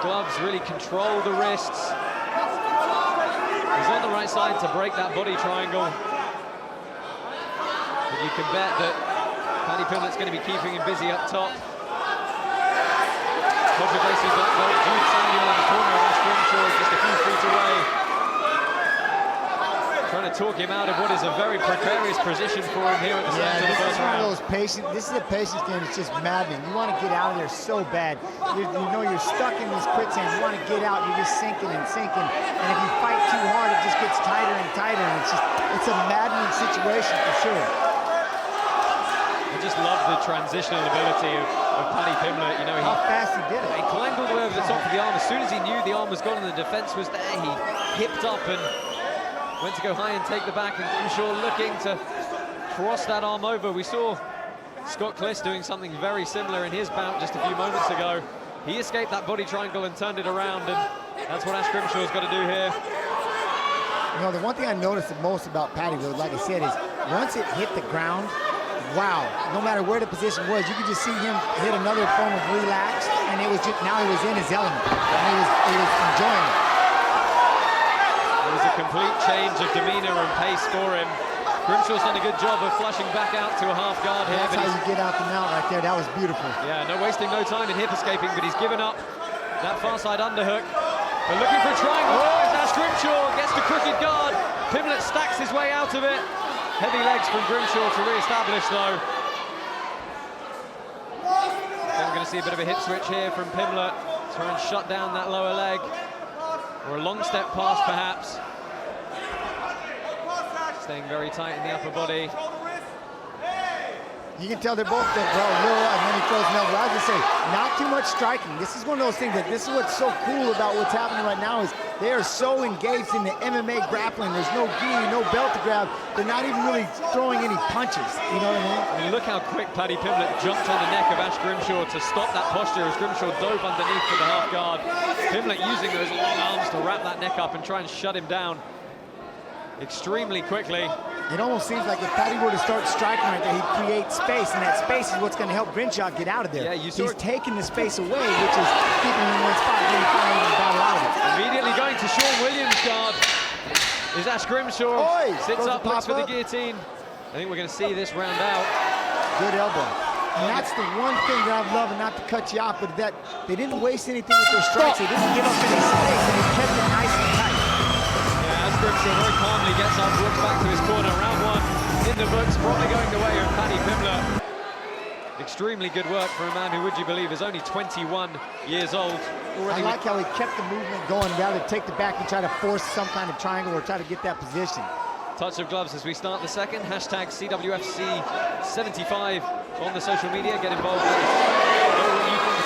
gloves, really control the wrists. He's on the right side to break that body triangle. But you can bet that Paddy Pimblett's going to be keeping him busy up top. Controversy black belt, Jude Samuel in the corner of Ash Grimshaw, just a few feet away. Trying to talk him out of what is a very precarious position for him here at the start of the first round. This is a patience game. It's just maddening. You want to get out of there so bad. You know you're stuck in these quicksand. You want to get out. You're just sinking and sinking. And if you fight too hard, it just gets tighter and tighter. And it's a maddening situation for sure. I just love the transitional ability of Paddy Pimblett. You know, how fast he did it. He climbed all the way over the top of the arm. As soon as he knew the arm was gone and the defense was there, he hipped up and went to go high and take the back, and Grimshaw looking to cross that arm over. We saw Scott Cliss doing something very similar in his bout just a few moments ago. He escaped that body triangle and turned it around, and that's what Ash Grimshaw's got to do here. You know, the one thing I noticed the most about Paddy, though, like I said, is once it hit the ground, wow, no matter where the position was, you could just see him hit another form of relax, and it was just, now he was in his element, and he was enjoying it. It was a complete change of demeanor and pace for him. Grimshaw's done a good job of flushing back out to a half guard here. That's how you get out the mount right there. That was beautiful. Yeah, wasting no time in hip escaping, but he's given up that far side underhook. They're looking for a triangle. Oh, Ash Grimshaw gets the crooked guard. Pimblett stacks his way out of it. Heavy legs from Grimshaw to re-establish, though. Then we're going to see a bit of a hip switch here from Pimblett. Try and shut down that lower leg. Or a long step pass, perhaps. Staying very tight in the upper body. You can tell they're both low, and then he throws an elbow. I was just say, not too much striking. This is one of those things that this is what's so cool about what's happening right now is they are so engaged in the MMA grappling. There's no gi, no belt to grab. They're not even really throwing any punches. You know what I mean? I mean, look how quick Paddy Pimblett jumped on the neck of Ash Grimshaw to stop that posture as Grimshaw dove underneath for the half guard. Pimblett using those long arms to wrap that neck up and try and shut him down extremely quickly. It almost seems like if Paddy were to start striking right there, he'd create space, and that space is what's going to help Grimshaw get out of there. Yeah, he's taking the space away, which is keeping him in one spot, and then he finally battle out of it. Immediately going to Sean Williams' guard is Ash Grimshaw. Sits up, looks for the guillotine. I think we're going to see this round out. Good elbow. And that's the one thing that I've loved, and not to cut you off, but that they didn't waste anything with their strikes. They didn't give up any space, and they kept it nice and tight. Grimshaw very calmly gets up, looks back to his corner. Round one in the books, probably going the way of Paddy Pimblett. Extremely good work for a man who, would you believe, is only 21 years old. I like how he kept the movement going rather than take the back and try to force some kind of triangle or try to get that position. Touch of gloves as we start the second. Hashtag CWFC75 on the social media. Get involved with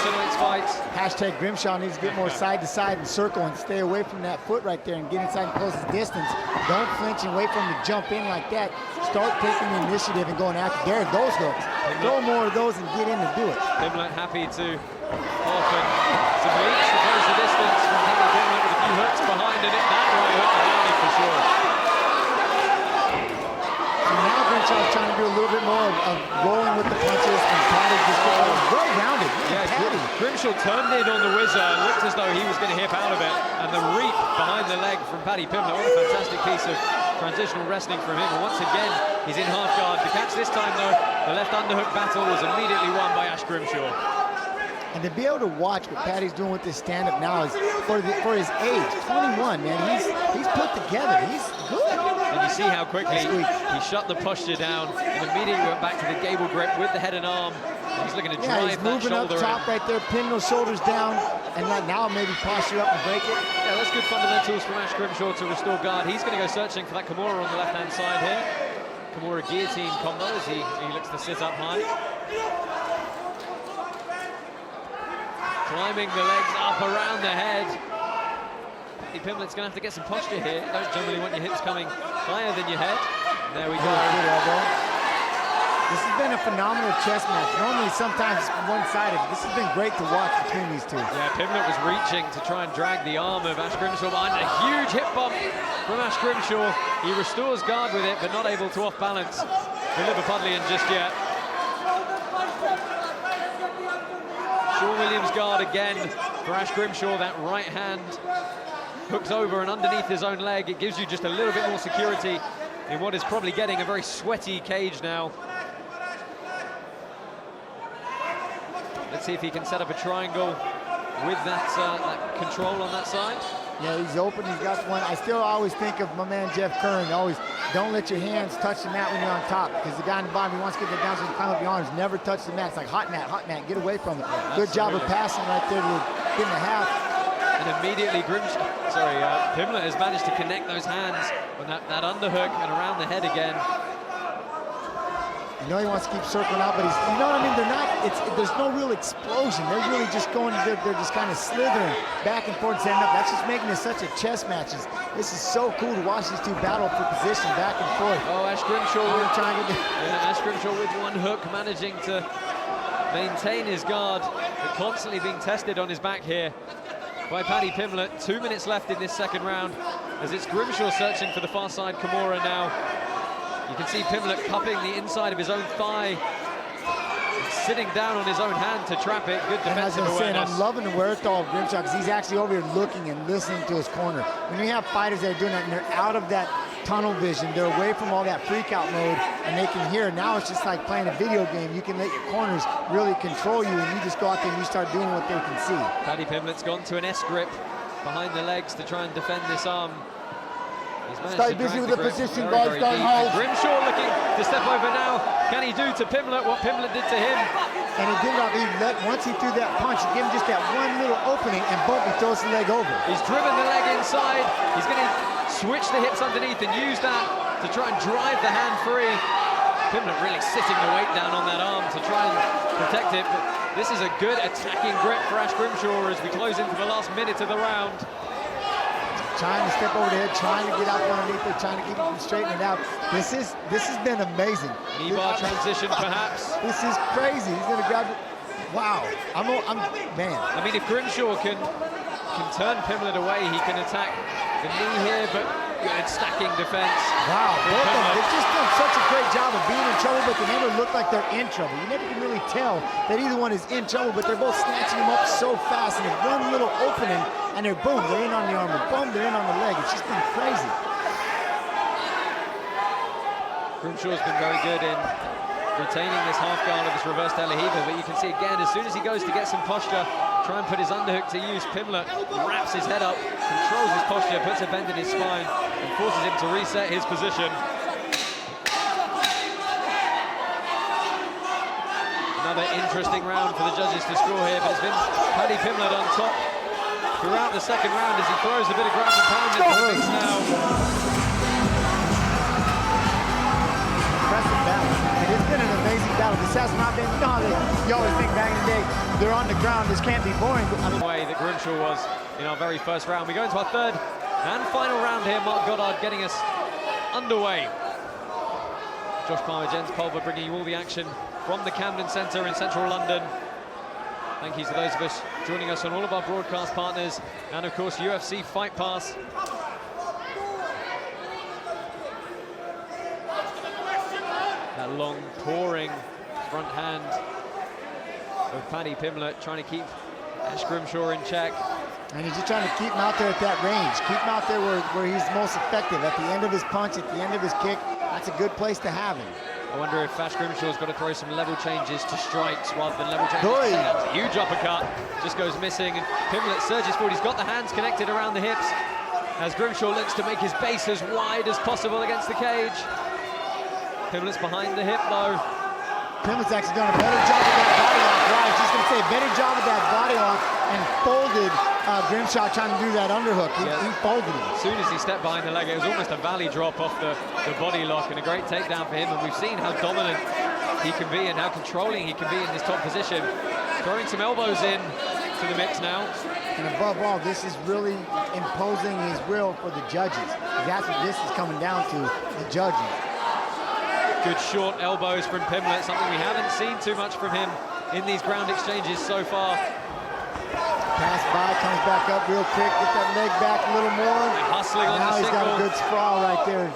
tonight's fights. Hashtag Grimshaw needs to get more side to side and circle and stay away from that foot right there and get inside and close his distance. Don't flinch and wait for him to jump in like that. Start taking the initiative and going after there. Those hooks. Throw more of those and get in to do it. Pimblett happy to offer some reach to close the distance from Paddy Pimblett with a few hooks behind and it. That right hook around it for sure. So now Grimshaw's trying to do a little bit more of rolling with the punches, and Paddy's just well-rounded. Yeah, Grimshaw turned in on the whizzer, looked as though he was going to hip out of it, and the reap behind the leg from Paddy Pimblett. What a fantastic piece of transitional wrestling from him. And once again, he's in half guard. The catch this time, though, the left underhook battle was immediately won by Ash Grimshaw. And to be able to watch what Paddy's doing with this stand-up now is, for his age, 21, man, he's put together. He's good. And you see how quickly he shut the posture down and immediately went back to the gable grip with the head and arm. And he's looking to drive he's that moving up shoulder top in. right there, pin those shoulders down, and now maybe posture up and break it. Yeah, that's good fundamentals from Ash Grimshaw to restore guard. He's going to go searching for that Kimura on the left-hand side here. Kimura guillotine combo as he looks to sit up high. Climbing the legs up around the head. Paddy Pimblett's going to have to get some posture here. You don't generally want your hips coming higher than your head. And there we go. Good elbow. This has been a phenomenal chess match. Normally, sometimes one-sided. This has been great to watch between these two. Yeah, Pimblett was reaching to try and drag the arm of Ash Grimshaw behind. A huge hip bump from Ash Grimshaw. He restores guard with it, but not able to off-balance the Liverpudlian just yet. Sean Williams guard again for Ash Grimshaw. That right hand hooks over and underneath his own leg. It gives you just a little bit more security in what is probably getting a very sweaty cage now. Let's see if he can set up a triangle with that control on that side. Yeah, he's open, he's got one. I still always think of my man Jeff Curran. Always, don't let your hands touch the mat when you're on top, because the guy on the bottom, he wants to get that down so you can climb up your arms. Never touch the mat. It's like hot mat, get away from it. Yeah, good job of passing right there to get in the half. And immediately Pimblett has managed to connect those hands on that underhook and around the head again. You know he wants to keep circling out, but he's, you know what I mean? They're not, there's no real explosion. They're really just going, they're just kind of slithering back and forth, setting up. That's just making it such a chess match. This is so cool to watch these two battle for position back and forth. Oh, Ash Grimshaw Ash Grimshaw with one hook, managing to maintain his guard, but constantly being tested on his back here by Paddy Pimblett. 2 minutes left in this second round, as it's Grimshaw searching for the far side Kimura now. You can see Pimblett cupping the inside of his own thigh, sitting down on his own hand to trap it. Good defensive awareness. I'm loving the wherewithal of Grimshaw, because he's actually over here looking and listening to his corner. When you have fighters that are doing that and they're out of that tunnel vision, they're away from all that freak out mode, and they can hear. Now it's just like playing a video game. You can let your corners really control you, and you just go out there and you start doing what they can see. Paddy Pimblett's gone to an S grip behind the legs to try and defend this arm. Stay busy with the position, guys, don't hold. Grimshaw looking to step over now. Can he do to Pimblett what Pimblett did to him? And he did not, once he threw that punch, he gave him just that one little opening, and boom, he throws the leg over. He's driven the leg inside. He's going to switch the hips underneath and use that to try and drive the hand free. Pimblett really sitting the weight down on that arm to try and protect it. But this is a good attacking grip for Ash Grimshaw as we close into the last minute of the round. Trying to step over the head, trying to get out from underneath it, trying to keep him straightening it out. This has been amazing. Knee bar transition, perhaps. This is crazy. He's going to grab it. Wow. Man. I mean, if Grimshaw can turn Pimblett away, he can attack the knee here, but good stacking defense. Wow, both of them, they've just done such a great job of being in trouble, but they never look like they're in trouble. You never can really tell that either one is in trouble, but they're both snatching them up so fast, and there's one little opening, and they're boom, they're in on the arm, and boom, they're in on the leg. It's just been crazy. Grimshaw's been very good in retaining this half guard of this reverse De La Riva, but you can see again, as soon as he goes to get some posture, try and put his underhook to use, Pimblett wraps his head up, controls his posture, puts a bend in his spine, and forces him to reset his position. Another interesting round for the judges to score here, but it's been Paddy Pimblett on top throughout the second round as he throws a bit of ground and pound into the mix now. Impressive battle. It's been an amazing battle. This has not been, you always think back in the day, they're on the ground, this can't be boring. But the way that Grimshaw was in our very first round. We go into our third and final round here. Mark Goddard getting us underway. Josh Palmer, Jens Pulver bringing you all the action from the Camden Centre in central London. Thank you to those of us joining us on all of our broadcast partners, and of course UFC Fight Pass. That long pouring front hand of Paddy Pimblett trying to keep Ash Grimshaw in check. And he's just trying to keep him out there at that range. Keep him out there where he's most effective. At the end of his punch, at the end of his kick, that's a good place to have him. I wonder if Ash Grimshaw's got to throw some level changes to strikes rather than level changes. That's a huge uppercut, just goes missing. And Pimblett surges forward. He's got the hands connected around the hips. as Grimshaw looks to make his base as wide as possible against the cage. Pimblett's behind the hip though. Pimblett's actually done a better job of that body lock. Right, I was just going to say, a better job of that body lock and folded Grimshaw trying to do that underhook. He folded him. As soon as he stepped behind the leg, it was almost a valley drop off the body lock, and a great takedown for him. And we've seen how dominant he can be and how controlling he can be in this top position. Throwing some elbows in to the mix now. And above all, this is really imposing his will for the judges. That's what this is coming down to, the judges. Good short elbows from Pimblett, something we haven't seen too much from him in these ground exchanges so far. Pass by, comes back up real quick, get that leg back a little more. Hustling on now the he's single. got a good sprawl right there.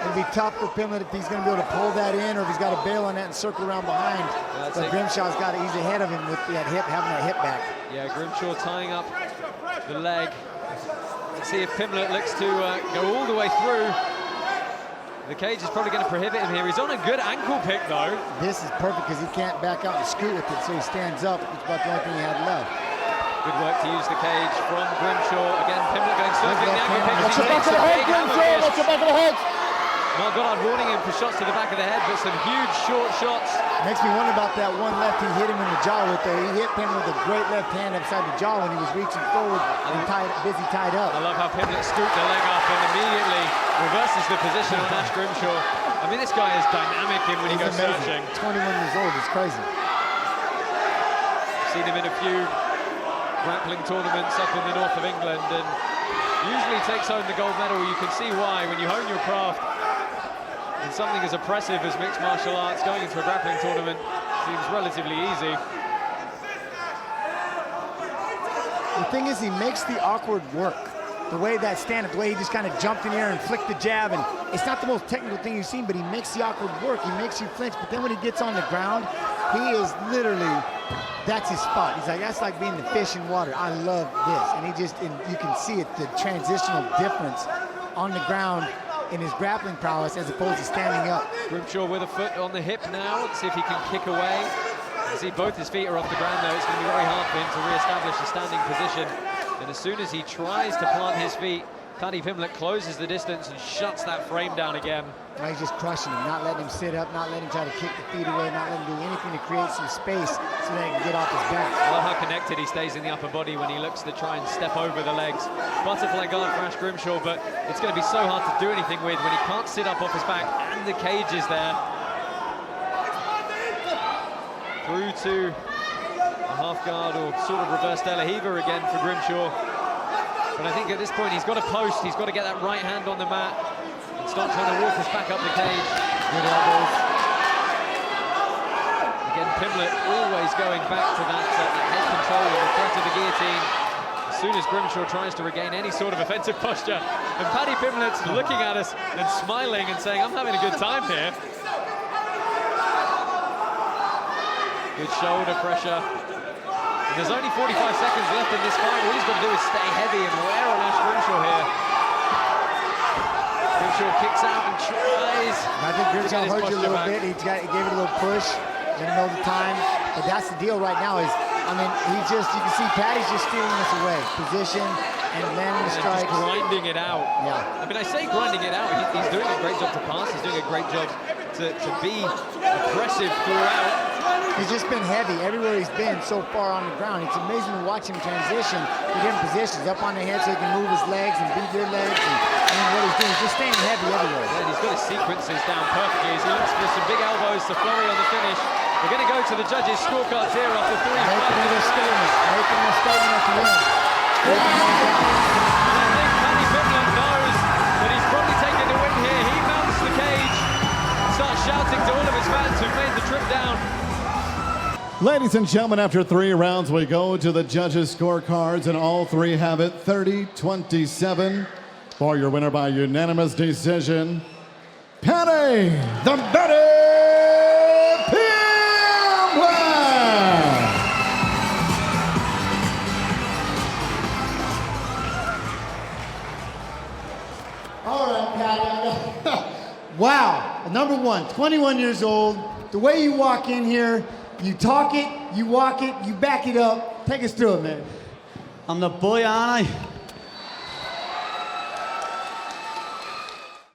It'll be tough for Pimblett if he's going to be able to pull that in, or if he's got to bail on that and circle around behind. But Grimshaw's got it. He's ahead of him with that hip, having that hip back. Yeah, Grimshaw tying up the leg. Let's see if Pimblett looks to go all the way through. The cage is probably going to prohibit him here. He's on a good ankle pick, though. This is perfect because he can't back out and scoot with it, so he stands up. It's about the only thing he had left. Good work to use the cage from Grimshaw. Again, Pimblett going circling the ankle pick. Watch the back of the head, Grimshaw! Watch the back of the head! Mark Goddard warning him for shots to the back of the head, but some huge short shots. Makes me wonder about that one left he hit him in the jaw with there. He hit him with a great left hand upside the jaw when he was reaching forward and busy tied up. I love how Pimblett scooped the leg up and immediately reverses the position on Ash Grimshaw. I mean, this guy is dynamic in when he goes searching. 21 years old, it's crazy. Seen him in a few grappling tournaments up in the north of England, and usually takes home the gold medal. You can see why when you hone your craft in something as oppressive as mixed martial arts. Going into a grappling tournament seems relatively easy. The thing is, he makes the awkward work. The way that stand-up, the way he just kind of jumped in here and flicked the jab, and it's not the most technical thing you've seen, but he makes the awkward work. He makes you flinch, but then when he gets on the ground, he is literally, that's his spot. He's like, that's like being the fish in water. I love this. And he just, and you can see it, the transitional difference on the ground in his grappling prowess as opposed to standing up. Grimshaw with a foot on the hip now. Let's see if he can kick away. You see both his feet are off the ground though. It's going to be very hard for him to re-establish a standing position. And as soon as he tries to plant his feet, Paddy Pimblett closes the distance and shuts that frame down again. Now he's just crushing him, not letting him sit up, not letting him try to kick the feet away, not letting him do anything to create some space so that he can get off his back. I love how connected he stays in the upper body when he looks to try and step over the legs. Butterfly guard for Ash Grimshaw, but it's going to be so hard to do anything with when he can't sit up off his back and the cage is there. Through to a half guard or sort of reverse De La Riva again for Grimshaw. But I think at this point he's got to post, he's got to get that right hand on the mat and start trying to walk us back up the cage. Good elbows. Again, Pimblett always going back to that head control and the threat of the guillotine. As soon as Grimshaw tries to regain any sort of offensive posture, and Paddy Pimblett's looking at us and smiling and saying, I'm having a good time here. Good shoulder pressure. And there's only 45 seconds left in this fight. All he's got to do is stay heavy and wear on Ash Grimshaw here. Grimshaw kicks out and tries. I think Grimshaw hurt you a little bit. He gave it a little push. Didn't know the time. But that's the deal right now is, I mean, you can see Paddy's just stealing this away. Position and landing the strikes. Just grinding it out. Yeah. I mean, I say grinding it out. He's doing a great job to pass. He's doing a great job to be aggressive throughout. He's just been heavy everywhere he's been so far on the ground. It's amazing to watch him transition to different positions, up on the head so he can move his legs and beat your legs. And I mean, what he's doing, he's just staying heavy everywhere. Yeah, he's got his sequences down perfectly as he looks for some big elbows to flurry on the finish. We're going to go to the judges' scorecards here after 3 fights. Making a statement. Making a statement at the end. And I think Paddy Pimblett knows that he's probably taking the win here. He mounts the cage and starts shouting to all of his fans who've made the trip down. Ladies and gentlemen, after 3 rounds, we go to the judges' scorecards, and all 3 have it 30-27 for your winner by unanimous decision, Paddy the Baddy Pimblett! All right, Paddy. Wow. Number one, 21 years old. The way you walk in here, you talk it, you walk it, you back it up. Take us through it, man. I'm the boy, aren't I?